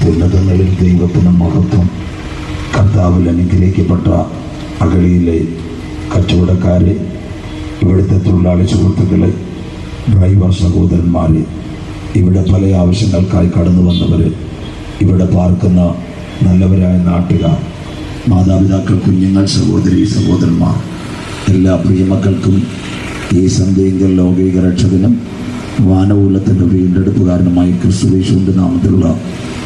അത്യുന്നതങ്ങളിൽ ദൈവത്തിന് മഹത്വം. കർത്താവിൽ അനുഗ്രഹിക്കപ്പെട്ട അഗളിയിലെ കച്ചവടക്കാരെ, ഇവിടുത്തെ തൊഴിലാളി സുഹൃത്തുക്കളെ, ഡ്രൈവർ സഹോദരന്മാരെ, ഇവിടെ പല ആവശ്യങ്ങൾക്കായി കടന്നു വന്നവർ, ഇവിടെ പാർക്കുന്ന നല്ലവരായ നാട്ടുകാർ, മാതാപിതാക്കൾ, കുഞ്ഞുങ്ങൾ, സഹോദരി സഹോദരന്മാർ, എല്ലാ പ്രിയമക്കൾക്കും ഈ സന്ധ്യയെങ്കിൽ ലൗകിക രക്ഷകനും വാനകുലത്തിൻ്റെ വീണ്ടെടുപ്പുകാരനുമായി ക്രിസ്തുയേശുവിൻ്റെ നാമത്തിലുള്ള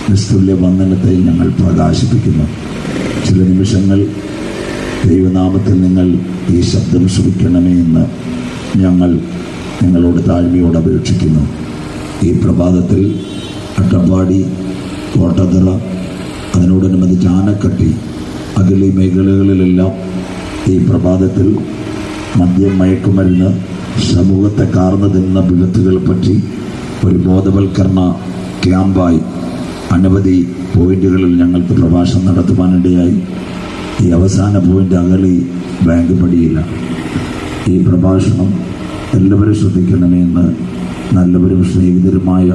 നിസ്തുല്യ വന്ദനത്തെ ഞങ്ങൾ പ്രകാശിപ്പിക്കുന്നു. ചില നിമിഷങ്ങൾ ദൈവനാമത്തിൽ നിങ്ങൾ ഈ ശബ്ദം ശ്രവിക്കണമേ എന്ന് ഞങ്ങൾ നിങ്ങളോട് താഴ്മയോട് അപേക്ഷിക്കുന്നു. ഈ പ്രഭാതത്തിൽ അട്ടപ്പാടി, കോട്ടത്തറ, അതിനോടനുബന്ധിച്ച് ആനക്കട്ടി, അകലി മേഖലകളിലെല്ലാം ഈ പ്രഭാതത്തിൽ മദ്യം, മയക്കുമരുന്ന്, സമൂഹത്തെ കാർന്നു തിന്ന വിപത്തുകളെ പറ്റി ഒരു ബോധവൽക്കരണ ക്യാമ്പായി അനവധി പോയിന്റുകളിൽ ഞങ്ങൾക്ക് പ്രഭാഷണം നടത്തുവാനിടയായി. ഈ അവസാന പോയിന്റ് അകലി ബാങ്ക് പടിയില്ല. ഈ പ്രഭാഷണം എല്ലാവരും ശ്രദ്ധിക്കണമേ എന്ന് നല്ലവരും സ്നേഹിതരുമായ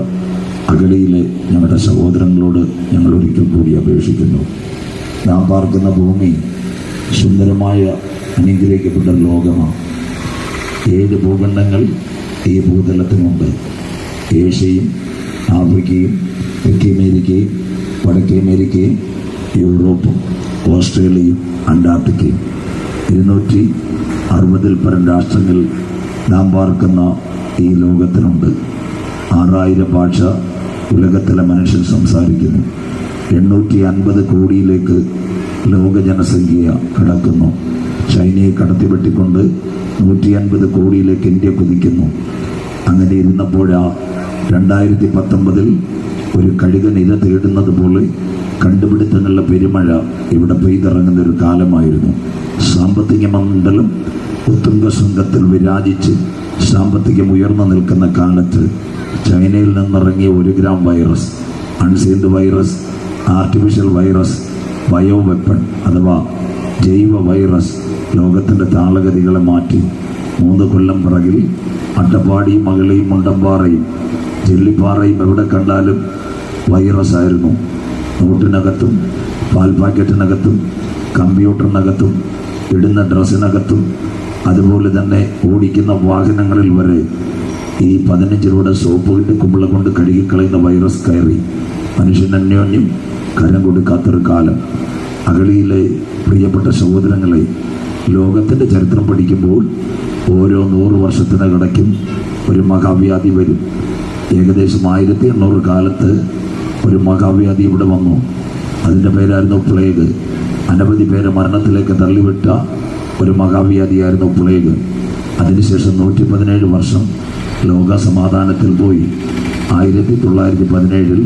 അകലിയിലെ ഞങ്ങളുടെ സഹോദരങ്ങളോട് ഞങ്ങൾ ഒരിക്കൽ കൂടി അപേക്ഷിക്കുന്നു. നാം പാർക്കുന്ന ഭൂമി സുന്ദരമായ അനുഗ്രഹിക്കപ്പെട്ട ലോകമാണ്. 7 ഭൂഖണ്ഡങ്ങൾ ഈ ഭൂതലത്തിനുണ്ട്. ഏഷ്യയും ആഫ്രിക്കയും തെക്കേ അമേരിക്കയും വടക്കേ അമേരിക്കയും യൂറോപ്പും ഓസ്ട്രേലിയയും അന്റാർട്ടിക്കയും 260-ൽ പരം രാഷ്ട്രങ്ങൾ നാം പാർക്കുന്ന ഈ ലോകത്തിനുണ്ട്. 6000 ഭാഷ ഉലകത്തിലെ മനുഷ്യൻ സംസാരിക്കുന്നു. 850 കോടിയിലേക്ക് ലോക ജനസംഖ്യ കടക്കുന്നു. ചൈനയെ കടത്തിവെട്ടിക്കൊണ്ട് 150 കോടിയിലേക്ക് ഇന്ത്യ കുതിക്കുന്നു. അങ്ങനെ ഇരുന്നപ്പോഴാ 2019-ൽ ഒരു കഴുകൻ ഇര തേടുന്നത് പോലെ കണ്ടുപിടുത്തങ്ങളുടെ പെരുമഴ ഇവിടെ പെയ്തിറങ്ങുന്ന ഒരു കാലമായിരുന്നു. സാമ്പത്തിക മണ്ഡലം ഉത്തുംഗ ശൃംഗത്തിൽ വിരാജിച്ച് സാമ്പത്തികം ഉയർന്നു നിൽക്കുന്ന കാലത്ത് ചൈനയിൽ നിന്നിറങ്ങിയ 1 gram virus, unsealed virus, artificial virus, bio weapon അഥവാ ജൈവ വൈറസ് ലോകത്തിൻ്റെ താളഗതികളെ മാറ്റി. 3 കൊല്ലം പിറകിൽ അട്ടപ്പാടിയും മകളയും മുണ്ടമ്പാറയും ജെല്ലിപ്പാറയും എവിടെ കണ്ടാലും വൈറസ് ആയിരുന്നു. നോട്ടിനകത്തും പാൽ പാക്കറ്റിനകത്തും കമ്പ്യൂട്ടറിനകത്തും ഇടുന്ന ഡ്രസ്സിനകത്തും അതുപോലെ തന്നെ ഓടിക്കുന്ന വാഹനങ്ങളിൽ വരെ ഈ 15 രൂപയുടെ സോപ്പിൻ്റെ കുമ്പിള കൊണ്ട് കഴുകിക്കളയുന്ന വൈറസ് കയറി. മനുഷ്യൻ അന്യോന്യം കരം കൊടുക്കാത്തൊരു കാലം. അഗളിയിലെ പ്രിയപ്പെട്ട സഹോദരങ്ങളെ, ലോകത്തിൻ്റെ ചരിത്രം പഠിക്കുമ്പോൾ ഓരോ 100 വർഷത്തിനകിടയ്ക്കും ഒരു മഹാവ്യാധി വരും. ഏകദേശം 1800 കാലത്ത് ഒരു മഹാവ്യാധി ഇവിടെ വന്നു. അതിൻ്റെ പേരായിരുന്നു പ്ലേഗ്. അനവധി പേരെ മരണത്തിലേക്ക് തള്ളിവിട്ട ഒരു മഹാവ്യാധിയായിരുന്നു പ്ലേഗ്. അതിനുശേഷം 117 വർഷം ലോക സമാധാനത്തിൽ പോയി. 1917-ൽ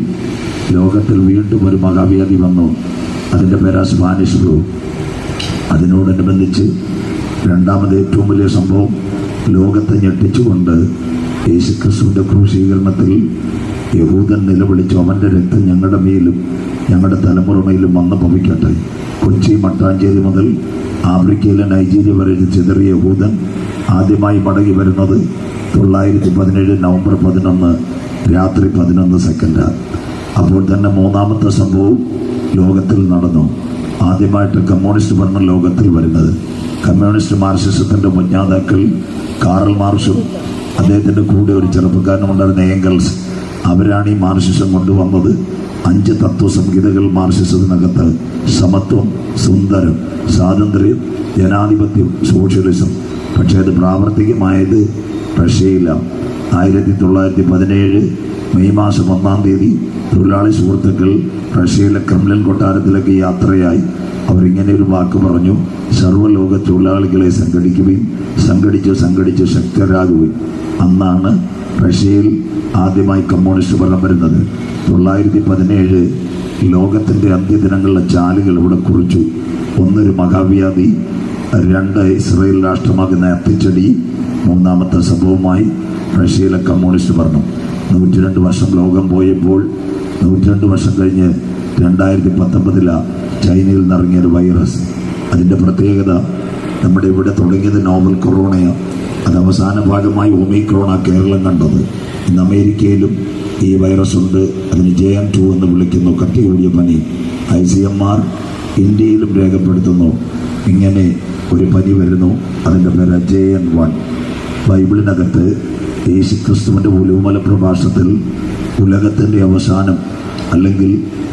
ലോകത്തിൽ വീണ്ടും ഒരു മഹാവ്യാധി വന്നു. അതിൻ്റെ പേരാ സ്പാനിഷ് ഫ്ലൂ. അതിനോടനുബന്ധിച്ച് രണ്ടാമത് ഏറ്റവും വലിയ സംഭവം ലോകത്തെ ഞെട്ടിച്ചുകൊണ്ട് യേശുക്രിസ്തുവിൻ്റെ ക്രൂശീകരണത്തിൽ യഹൂദൻ നിലവിളിച്ചു, അവൻ്റെ രക്തം ഞങ്ങളുടെ മേലും ഞങ്ങളുടെ തലമുറമേലും വന്ന് ഭവിക്കട്ടെ. കൊച്ചി, മട്ടാഞ്ചേരി മുതൽ ആഫ്രിക്കയിലെ നൈജീരിയ വരെ ചിതറിയ യഹൂദൻ ആദ്യമായി മടങ്ങി വരുന്നത് 1917 നവംബർ 11 രാത്രി 11 സെക്കൻഡ്. അപ്പോൾ തന്നെ 3ാമത്തെ സംഭവം ലോകത്തിൽ നടന്നു. ആദ്യമായിട്ട് കമ്മ്യൂണിസ്റ്റ് ഭരണം ലോകത്തിൽ വരുന്നത്. കമ്മ്യൂണിസ്റ്റ് മാർക്സിസത്തിൻ്റെ മുജ്ഞാതാക്കൾ കാറൽ മാർക്സും അദ്ദേഹത്തിൻ്റെ കൂടെ ഒരു ചെറുപ്പക്കാരനുണ്ടായിരുന്ന ഏംഗൽസ്, അവരാണ് ഈ മാർക്സിസം കൊണ്ടുവന്നത്. 5 തത്വസംഹിതകൾ മാർക്സിസത്തിനകത്ത്: സമത്വം, സുന്ദരം, സ്വാതന്ത്ര്യം, ജനാധിപത്യം, സോഷ്യലിസം. പക്ഷേ അത് പ്രാവർത്തികമായത് റഷ്യയിലാണ്. 1917 മെയ് മാസം 1-ാം തീയതി തൊഴിലാളി സുഹൃത്തുക്കൾ റഷ്യയിലെ ക്രെംലിൻ കൊട്ടാരത്തിലേക്ക് യാത്രയായി. അവരിങ്ങനെ ഒരു വാക്ക് പറഞ്ഞു: സർവ്വലോക തൊഴിലാളികളെ സംഘടിക്കുകയും സംഘടിച്ച് ശക്തരാകുകയും. അന്നാണ് റഷ്യയിൽ ആദ്യമായി കമ്മ്യൂണിസ്റ്റ് ഭരണം വരുന്നത്. 1917 ലോകത്തിൻ്റെ അന്ത്യദിനങ്ങളിലെ ചാലുകൾ ഇവിടെ കുറിച്ചു. 1 ഒരു മഹാവ്യാധി, 2 ഇസ്രയേൽ രാഷ്ട്രമാകുന്ന അത്തിച്ചടി, 3ാമത്തെ സംഭവമായി റഷ്യയിലെ കമ്മ്യൂണിസ്റ്റ് ഭരണം. 102 വർഷം ലോകം പോയപ്പോൾ 102 വർഷം കഴിഞ്ഞ് 2019 ചൈനയിൽ നിന്നിറങ്ങിയൊരു വൈറസ്. അതിൻ്റെ പ്രത്യേകത, നമ്മുടെ ഇവിടെ തുടങ്ങിയത് നോവൽ കൊറോണയാണ്. അത് അവസാന ഭാഗമായി ഒമിക്രോണാണ് കേരളം കണ്ടത്. ഇന്ന് അമേരിക്കയിലും ഈ വൈറസ് ഉണ്ട്. അതിന് JN2 എന്ന് വിളിക്കുന്നു, കട്ടി കൂടിയ പനി. ICMR ഇന്ത്യയിലും രേഖപ്പെടുത്തുന്നു ഇങ്ങനെ ഒരു പനി വരുന്നു, അതിൻ്റെ പേര് JN1. ബൈബിളിനകത്ത് യേശുക്രിസ്തുവിൻ്റെ ഉലൂമല പ്രഭാഷണത്തിൽ ഉലകത്തിൻ്റെ അവസാനം അല്ലെങ്കിൽ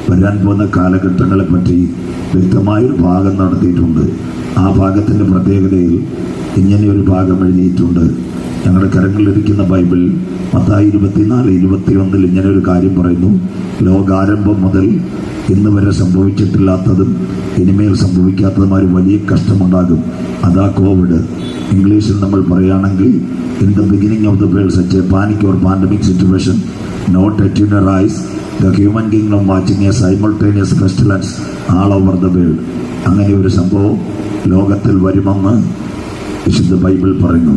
വരാൻ പോകുന്ന കാലഘട്ടങ്ങളെപ്പറ്റി വ്യക്തമായൊരു ഭാഗം നടത്തിയിട്ടുണ്ട്. ആ ഭാഗത്തിൻ്റെ പ്രത്യേകതയിൽ ഇങ്ങനെയൊരു ഭാഗം എഴുതിയിട്ടുണ്ട്. ഞങ്ങളുടെ കരങ്ങളിലിരിക്കുന്ന ബൈബിൾ മത്തായി 24:21 ഇങ്ങനെ ഒരു കാര്യം പറയുന്നു: ലോകാരംഭം മുതൽ ഇന്ന് വരെ സംഭവിച്ചിട്ടില്ലാത്തതും ഇനിമേൽ സംഭവിക്കാത്തതുമായ ഒരു വലിയ കഷ്ടമുണ്ടാകും. അതാ കോവിഡ്. ഇംഗ്ലീഷിൽ നമ്മൾ പറയുകയാണെങ്കിൽ in the beginning of the world such a panic or pandemic situation not at your eyes the human kingdom watching a simultaneous pestilence all over the world. അങ്ങനെ ഒരു സംഭവം ലോകത്തിൽ വരുമെന്ന് വിശുദ്ധ ബൈബിൾ പറയുന്നു.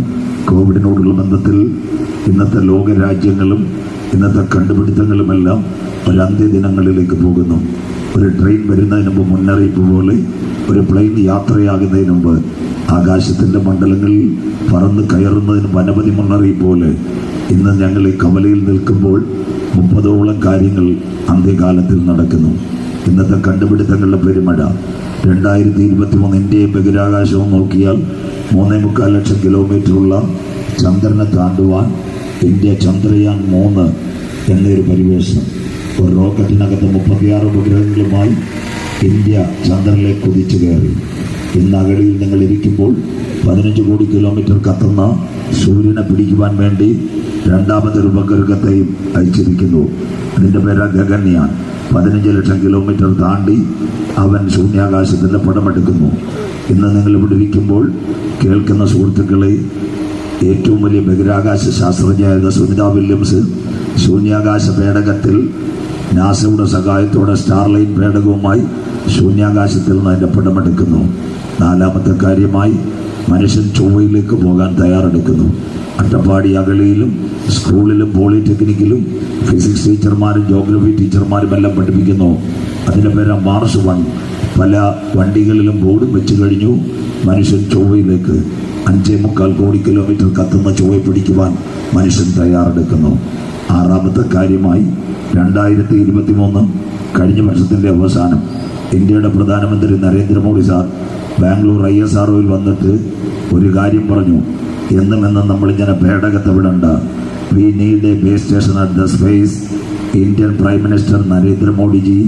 കോവിഡിനോടുള്ള ബന്ധത്തിൽ ഇന്നത്തെ ലോകരാജ്യങ്ങളും ഇന്നത്തെ കണ്ടുപിടുത്തങ്ങളുമെല്ലാം ഒരു അന്ത്യദിനങ്ങളിലേക്ക് പോകുന്നു. ഒരു ട്രെയിൻ വരുന്നതിന് മുമ്പ് മുന്നറിയിപ്പ് പോലെ, ഒരു പ്ലെയിൻ യാത്രയാകുന്നതിന് മുമ്പ് ആകാശത്തിൻ്റെ മണ്ഡലങ്ങളിൽ പറന്ന് കയറുന്നതിന് അനവധി മുന്നറിയിപ്പ് പോലെ ഇന്ന് ഞങ്ങൾ ഈ കവലയിൽ നിൽക്കുമ്പോൾ 30ഓളം കാര്യങ്ങൾ അന്ത്യകാലത്തിൽ നടക്കുന്നു. ഇന്നത്തെ കണ്ടുപിടുത്തങ്ങളുടെ പെരുമഴ. 2023 ഇന്ത്യയെ ബഹിരാകാശവും നോക്കിയാൽ 3.25 ലക്ഷം കിലോമീറ്ററുള്ള ചന്ദ്രനെ താണ്ടുവാൻ ഇന്ത്യ ചന്ദ്രയാൻ 3 എന്നൊരു പരിവേഷണം, ഒരു റോക്കറ്റിനകത്ത് 36 ഉപഗ്രഹങ്ങളുമായി ഇന്ത്യ ചന്ദ്രനിലേക്ക് കുതിച്ചു കയറി. ഇന്ന് അകടിയിൽ ഞങ്ങൾ ഇരിക്കുമ്പോൾ 15 കോടി കിലോമീറ്റർ കത്തുന്ന സൂര്യനെ പിടിക്കുവാൻ വേണ്ടി രണ്ടാമതൊരു ഉപഗ്രഹത്തെയും അയച്ചിരിക്കുന്നു. അതിൻ്റെ പേര് ഗഗൻയാൻ. 15 ലക്ഷം കിലോമീറ്റർ താണ്ടി അവൻ ശൂന്യാകാശത്തിൻ്റെ പടമെടുക്കുന്നു. ഇന്ന് നിങ്ങൾ ഇവിടെ ഇരിക്കുമ്പോൾ കേൾക്കുന്ന സുഹൃത്തുക്കളെ, ഏറ്റവും വലിയ ബഹിരാകാശ ശാസ്ത്രജ്ഞയായ സുനിത വില്യംസ് ശൂന്യാകാശ പേടകത്തിൽ നാസയുടെ സഹായത്തോടെ സ്റ്റാർലൈൻ പേടകവുമായി ശൂന്യാകാശത്തിൽ നിന്ന് അതിൻ്റെ പടമെടുക്കുന്നു. 4ാമത്തെ കാര്യമായി മനുഷ്യൻ ചൊവ്വയിലേക്ക് പോകാൻ തയ്യാറെടുക്കുന്നു. അട്ടപ്പാടി അഗളിയിലും സ്കൂളിലും പോളിടെക്നിക്കിലും ഫിസിക്സ് ടീച്ചർമാരും ജോഗ്രഫി ടീച്ചർമാരും എല്ലാം പഠിപ്പിക്കുന്നു. അതിൻ്റെ പേര് മാർസ് 1. പല വണ്ടികളിലും ബോർഡും വെച്ച് കഴിഞ്ഞു. മനുഷ്യൻ ചൊവ്വയിലേക്ക് 5.25 കോടി കിലോമീറ്റർ കത്തുന്ന ചൊവ്വ പിടിക്കുവാൻ മനുഷ്യൻ തയ്യാറെടുക്കുന്നു. 6ാമത്തെ കാര്യമായി 2023 കഴിഞ്ഞ വർഷത്തിൻ്റെ അവസാനം ഇന്ത്യയുടെ പ്രധാനമന്ത്രി നരേന്ദ്രമോദി സാർ ബാംഗ്ലൂർ ISROയിൽ വന്നിട്ട് ഒരു കാര്യം പറഞ്ഞു: എന്നും നമ്മളിങ്ങനെ പേടകത്തെ വിടണ്ട, we need a base station at the space. Indian prime minister Narendra Modi ji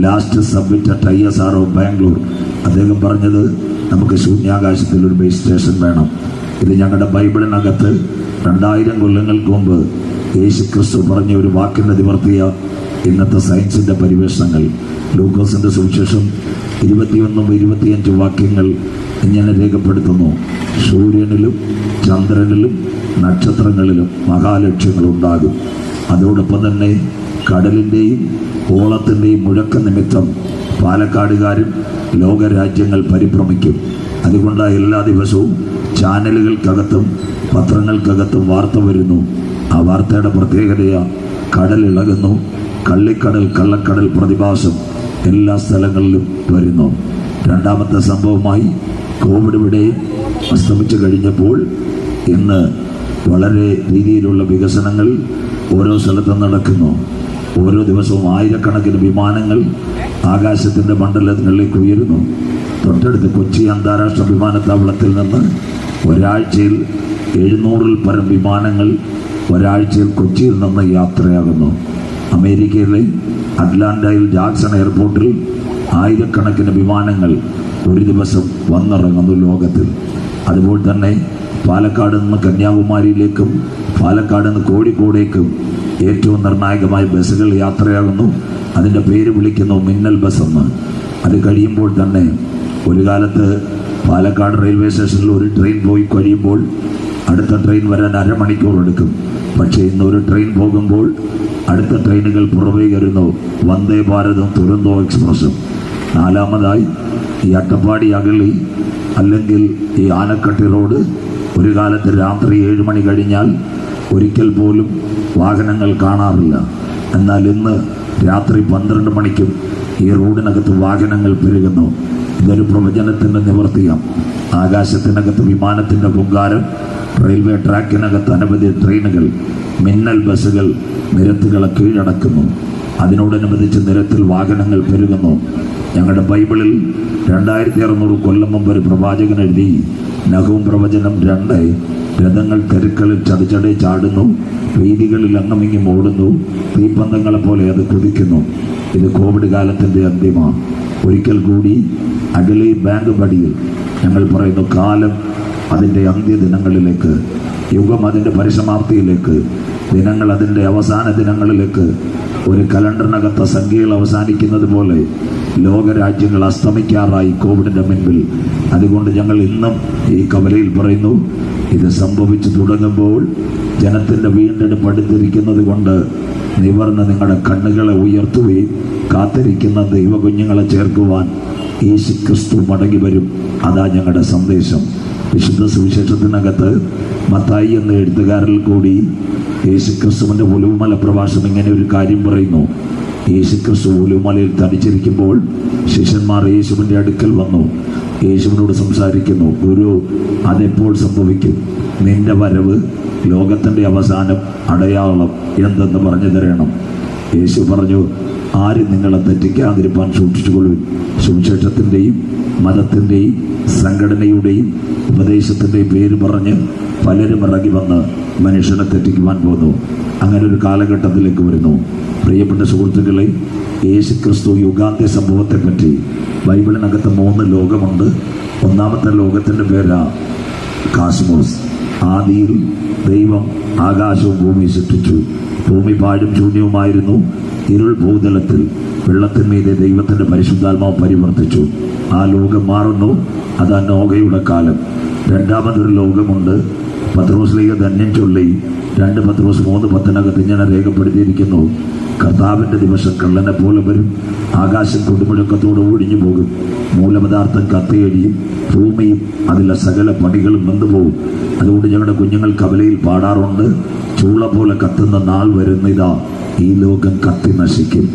last submit at ISRO Bangalore. അദ്ദേഹം പറഞ്ഞത് നമുക്ക് ശൂന്യാകാശത്തിൽ ഒരു ബേസ് സ്റ്റേഷൻ വേണം. ഇത് ഞങ്ങളുടെ ബൈബിളിനകത്ത് 2000 കൊല്ലങ്ങൾക്ക് മുമ്പ് യേശുക്രിസ്തു പറഞ്ഞ ഒരു വാക്കിൻ്റെ നിവർത്തിയ ഇന്നത്തെ സയൻസിൻ്റെ പരിവേഷണങ്ങൾ. ലൂക്കോസിൻ്റെ സുവിശേഷം 21-25 വാക്യങ്ങൾ ഇങ്ങനെ രേഖപ്പെടുത്തുന്നു: സൂര്യനിലും ചന്ദ്രനിലും നക്ഷത്രങ്ങളിലും മഹാലക്ഷ്യങ്ങളുണ്ടാകും. അതോടൊപ്പം തന്നെ കടലിൻ്റെയും ഓളത്തിൻ്റെയും മുഴക്ക നിമിത്തം പാലക്കാടുകാരും ലോകരാജ്യങ്ങൾ പരിഭ്രമിക്കും. അതുകൊണ്ട് എല്ലാ ദിവസവും ചാനലുകൾക്കകത്തും പത്രങ്ങൾക്കകത്തും വാർത്ത വരുന്നു. ആ വാർത്തയുടെ പ്രത്യേകതയാണ് കടലിളകുന്നു, കള്ളിക്കടൽ കള്ളക്കടൽ പ്രതിഭാസം എല്ലാ സ്ഥലങ്ങളിലും വരുന്നു. 2ാമത്തെ സംഭവമായി കോവിഡ് ഇവിടെ അസ്തമിച്ചു കഴിഞ്ഞപ്പോൾ ഇന്ന് വളരെ രീതിയിലുള്ള വികസനങ്ങൾ ഓരോ സ്ഥലത്തും നടക്കുന്നു. ഓരോ ദിവസവും ആയിരക്കണക്കിന് വിമാനങ്ങൾ ആകാശത്തിൻ്റെ മണ്ഡലങ്ങളിലേക്ക് ഉയരുന്നു. തൊട്ടടുത്ത് കൊച്ചി അന്താരാഷ്ട്ര വിമാനത്താവളത്തിൽ നിന്ന് ഒരാഴ്ചയിൽ 700-ൽ പരം വിമാനങ്ങൾ ഒരാഴ്ചയിൽ കൊച്ചിയിൽ നിന്ന് യാത്രയാകുന്നു. അമേരിക്കയിലെ അറ്റ്ലാന്റയിൽ ജാക്സൺ എയർപോർട്ടിൽ ആയിരക്കണക്കിന് വിമാനങ്ങൾ ഒരു ദിവസം വന്നിറങ്ങുന്നു ലോകത്തിൽ. അതുപോലെ തന്നെ പാലക്കാട് നിന്ന് കന്യാകുമാരിയിലേക്കും പാലക്കാട് നിന്ന് കോഴിക്കോടേക്കും ഏറ്റവും നിർണായകമായ ബസ്സുകൾ യാത്രയാകുന്നു. അതിൻ്റെ പേര് വിളിക്കുന്നു മിന്നൽ ബസ് എന്ന്. അത് കഴിയുമ്പോൾ തന്നെ ഒരു കാലത്ത് പാലക്കാട് റെയിൽവേ സ്റ്റേഷനിൽ ഒരു ട്രെയിൻ പോയി കഴിയുമ്പോൾ അടുത്ത ട്രെയിൻ വരാൻ അരമണിക്കൂർ എടുക്കും. പക്ഷേ ഇന്നൊരു ട്രെയിൻ പോകുമ്പോൾ അടുത്ത ട്രെയിനുകൾ പുറമേ കയറുന്നു, വന്ദേ ഭാരതും തുരന്തോ എക്സ്പ്രസും. 4ാമതായി ഈ അട്ടപ്പാടി അഗളി അല്ലെങ്കിൽ ഈ ആനക്കട്ടി റോഡ് ഒരു കാലത്ത് രാത്രി 7 മണി കഴിഞ്ഞാൽ ഒരിക്കൽ പോലും വാഹനങ്ങൾ കാണാറില്ല. എന്നാൽ ഇന്ന് രാത്രി 12 മണിക്കും ഈ റോഡിനകത്ത് വാഹനങ്ങൾ പെരുകുന്നു. ഇതൊരു പ്രവചനത്തിൻ്റെ നിവർത്തിയാണ്. ആകാശത്തിനകത്ത് വിമാനത്തിൻ്റെ പൊങ്കാരം, റെയിൽവേ ട്രാക്കിനകത്ത് അനവധി ട്രെയിനുകൾ, മിന്നൽ ബസ്സുകൾ നിരത്തുകളെ കീഴടക്കുന്നു. അതിനോടനുബന്ധിച്ച് നിരത്തിൽ വാഹനങ്ങൾ പെരുകുന്നു. ഞങ്ങളുടെ ബൈബിളിൽ 2600 കൊല്ലം മുമ്പ് ഒരു പ്രവാചകൻ എഴുതി, നഹൂം പ്രവചനം 2, രഥങ്ങൾ തെരുക്കളിൽ ചടിച്ചടി ചാടുന്നു, വീതികളിൽ അങ്ങമിങ്ങും ഓടുന്നു, തീപ്പന്തങ്ങളെ പോലെ അത് കുതിക്കുന്നു. ഇത് കോവിഡ് കാലത്തിൻ്റെ അന്ത്യമാണ്. ഒരിക്കൽ കൂടി അഗലി ബാങ്ക് പടിയിൽ ഞങ്ങൾ പറയുന്നു, കാലം അതിൻ്റെ അന്ത്യദിനങ്ങളിലേക്ക്, യുഗം അതിൻ്റെ പരിസമാപ്തിയിലേക്ക്, ദിനങ്ങൾ അതിൻ്റെ അവസാന ദിനങ്ങളിലേക്ക്. ഒരു കലണ്ടറിനകത്ത സംഖ്യകൾ അവസാനിക്കുന്നത് പോലെ ലോകരാജ്യങ്ങൾ അസ്തമിക്കാറായി കോവിഡിൻ്റെ മുൻപിൽ. അതുകൊണ്ട് ഞങ്ങൾ ഇന്നും ഈ കവലയിൽ പറയുന്നു, ഇത് സംഭവിച്ചു തുടങ്ങുമ്പോൾ ജനത്തിൻ്റെ വീണ്ടെടുപ്പ് അടുത്തിരിക്കുന്നത് കൊണ്ട് നിവർന്ന് നിങ്ങളുടെ കണ്ണുകളെ ഉയർത്തുകയും കാത്തിരിക്കുന്ന ദൈവകുഞ്ഞുങ്ങളെ ചേർക്കുവാൻ യേശുക്രിസ്തു മടങ്ങി വരും. അതാ ഞങ്ങളുടെ സന്ദേശം. വിശുദ്ധ സുവിശേഷത്തിനകത്ത് മത്തായി എന്ന എഴുത്തുകാരിൽ കൂടി യേശുക്രിസ്തുവിൻ്റെ ഒലിവുമല പ്രഭാഷണം ഇങ്ങനെ ഒരു കാര്യം പറയുന്നു. യേശുക്രിസ്തു ഒലിവുമലയിൽ തനിച്ചിരിക്കുമ്പോൾ ശിഷ്യന്മാർ യേശുവിൻ്റെ അടുക്കൽ വന്നു. യേശുവിനോട് സംസാരിക്കുന്നു, ഗുരു, അതെപ്പോൾ സംഭവിക്കും? നിന്റെ വരവ്, ലോകത്തിൻ്റെ അവസാനം, അടയാളം എന്തെന്ന് പറഞ്ഞു തരണം. യേശു പറഞ്ഞു, ആരും നിങ്ങളെ തെറ്റിക്കാതിരിപ്പാൻ സൂക്ഷിച്ചുകൊള്ളുവിൻ. സുവിശേഷത്തിൻ്റെയും മതത്തിൻ്റെയും സംഘടനയുടെയും ഉപദേശത്തിൻ്റെയും പേര് പറഞ്ഞ് പലരും ഇറങ്ങി വന്ന് മനുഷ്യനെ തെറ്റിക്കുവാൻ പോകുന്നു. അങ്ങനെ ഒരു കാലഘട്ടത്തിലേക്ക് വരുന്നു. പ്രിയപ്പെട്ട സുഹൃത്തുക്കളെ, യേശുക്രിസ്തു യുഗാന്ത്യ സംഭവത്തെപ്പറ്റി ബൈബിളിനകത്ത് 3 ലോകമുണ്ട്. ഒന്നാമത്തെ ലോകത്തിൻ്റെ പേരാ കാസ്മോസ്. ആദിയിൽ ദൈവം ആകാശവും ഭൂമി സൃഷ്ടിച്ചു. ഭൂമി പാഴും ശൂന്യവുമായിരുന്നു. ഇരുൾ ഭൂതലത്തിൽ വെള്ളത്തിന്മീതെ ദൈവത്തിൻ്റെ പരിശുദ്ധാത്മാവ് പരിവർത്തിച്ചു. ആ ലോകം മാറുന്നു. അതാ നോഹയുടെ കാലം. രണ്ടാമതൊരു ലോകമുണ്ട്. പത്രോസ്ലീഹ ധന്യം ചൊല്ലി 2 പത്രോസ് 3:10 ഇങ്ങനെ രേഖപ്പെടുത്തിയിരിക്കുന്നു, കർത്താവിൻ്റെ ദിവസം കള്ളനെ പോലെ വരും. ആകാശം കൊടുമുഴക്കത്തോടെ ഒഴിഞ്ഞു പോകും. മൂലപദാർത്ഥം കത്തിയഴിയും. ഭൂമിയും അതിലെ സകല പണികളും നിന്നുപോകും. അതുകൊണ്ട് ഞങ്ങളുടെ കുഞ്ഞുങ്ങൾ കവലയിൽ പാടാറുണ്ട്, ചൂള പോലെ കത്തുന്ന നാൾ വരുന്നിതാ, ഈ ലോകം കത്തി നശിക്കും.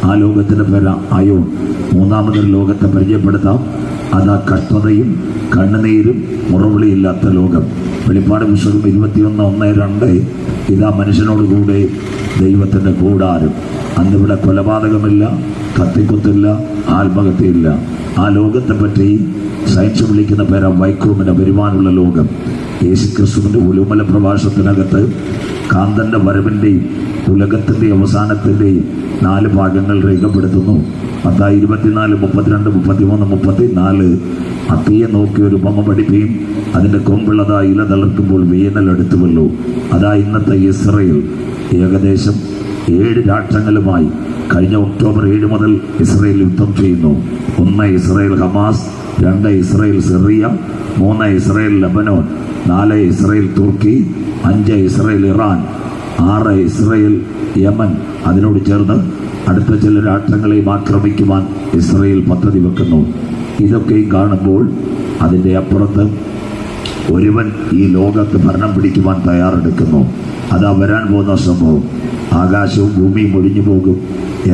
ആ ലോകത്തിൻ്റെ പേര് അയോൺ. മൂന്നാമതൊരു ലോകത്തെ പരിചയപ്പെടുത്താം. അതാ കഷ്ടതയും കണ്ണുനീരും മുറവിളിയില്ലാത്ത ലോകം. വെളിപ്പാട് പുസ്തകം 21:1-2. ഇതാ മനുഷ്യനോട് കൂടെ ദൈവത്തിൻ്റെ കൂടാരം. അന്നിവിടെ കൊലപാതകമില്ല, കത്തിക്കുത്തില്ല, ആത്മഹത്യയില്ല. ആ ലോകത്തെ പറ്റി സയൻസ് വിളിക്കുന്ന പേരാ വൈക്രൂമിന് വരുവാനുള്ള ലോകം. യേശുക്രിസ്തുവിൻ്റെ ഒലിവുമല പ്രഭാഷണത്തിനകത്ത് കാന്തൻ്റെ വരവിൻ്റെയും ഉലകത്തിൻ്റെ അവസാനത്തിൻ്റെയും 4 ഭാഗങ്ങൾ രേഖപ്പെടുത്തുന്നു. മത്തായി 24, 32, 33, 34. അത്തിയെ നോക്കി ഒരു ഉപമ പഠിപ്പിക്കും, അതിൻ്റെ കൊമ്പുള്ളതാ ഇല തളർക്കുമ്പോൾ വേനൽ അടുത്തുവല്ലോ. അതാ ഇന്നത്തെ ഇസ്രയേൽ. ഏകദേശം 7 രാഷ്ട്രങ്ങളുമായി കഴിഞ്ഞ ഒക്ടോബർ 7 മുതൽ ഇസ്രയേൽ യുദ്ധം ചെയ്യുന്നു. 1 Israel Hamas, 2 Israel Syria, 3 Israel Lebanon, 4 Israel Turkey, 5 Israel Iran, 6 Israel Yemen. അതിനോട് ചേർന്ന് അടുത്ത ചില രാഷ്ട്രങ്ങളെയും ആക്രമിക്കുവാൻ ഇസ്രയേൽ പദ്ധതി വെക്കുന്നു. ഇതൊക്കെയും കാണുമ്പോൾ അതിൻ്റെ അപ്പുറത്ത് ഒരുവൻ ഈ ലോകത്ത് ഭരണം പിടിക്കുവാൻ തയ്യാറെടുക്കുന്നു. അതാ വരാൻ പോകുന്ന സംഭവം. ആകാശവും ഭൂമിയും ഒഴിഞ്ഞു പോകും,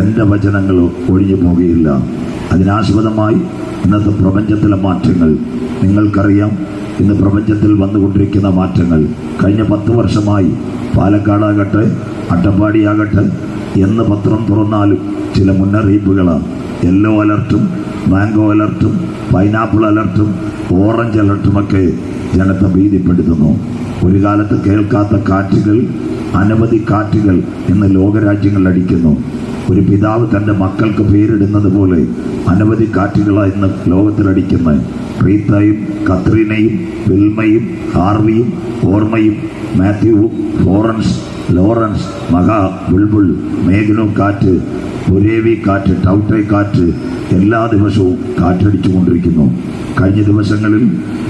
എൻ്റെ വചനങ്ങൾ ഒഴിഞ്ഞു പോകുകയില്ല. അതിനാസ്പദമായി ഇന്നത്തെ പ്രപഞ്ചത്തിലെ മാറ്റങ്ങൾ നിങ്ങൾക്കറിയാം. ഇന്ന് പ്രപഞ്ചത്തിൽ വന്നുകൊണ്ടിരിക്കുന്ന മാറ്റങ്ങൾ കഴിഞ്ഞ 10 വർഷമായി പാലക്കാടാകട്ടെ അട്ടപ്പാടിയാകട്ടെ എന്ന് പത്രം തുറന്നാലും ചില മുന്നറിയിപ്പുകളാണ്. യെല്ലോ അലർട്ടും മാംഗോ അലർട്ടും പൈനാപ്പിൾ അലർട്ടും ഓറഞ്ച് അലർട്ടുമൊക്കെ ജനത്തെ ഭീതിപ്പെടുത്തുന്നു. ഒരു കാലത്ത് കേൾക്കാത്ത കാറ്റുകൾ, അനവധി കാറ്റുകൾ ഇന്ന് ലോകരാജ്യങ്ങൾ അടിക്കുന്നു. ഒരു പിതാവ് തൻ്റെ മക്കൾക്ക് പേരിടുന്നത് പോലെ അനവധി കാറ്റുകളാണ് ഇന്ന് ലോകത്തിലടിക്കുന്നത്. റീത്തയും കത്രീനയും വിൽമയും ഹാർവിയും ഓർമ്മയും മാത്യുവും ഫ്ലോറൻസ്, ലോറൻസ്, മഹാ, ബുൾബുൾ, മേഘ്നു കാറ്റ്, ബുരേവി കാറ്റ്, ടൗട്ടൈ കാറ്റ് എല്ലാ ദിവസവും കാറ്റടിച്ചു കൊണ്ടിരിക്കുന്നു. കഴിഞ്ഞ ദിവസങ്ങളിൽ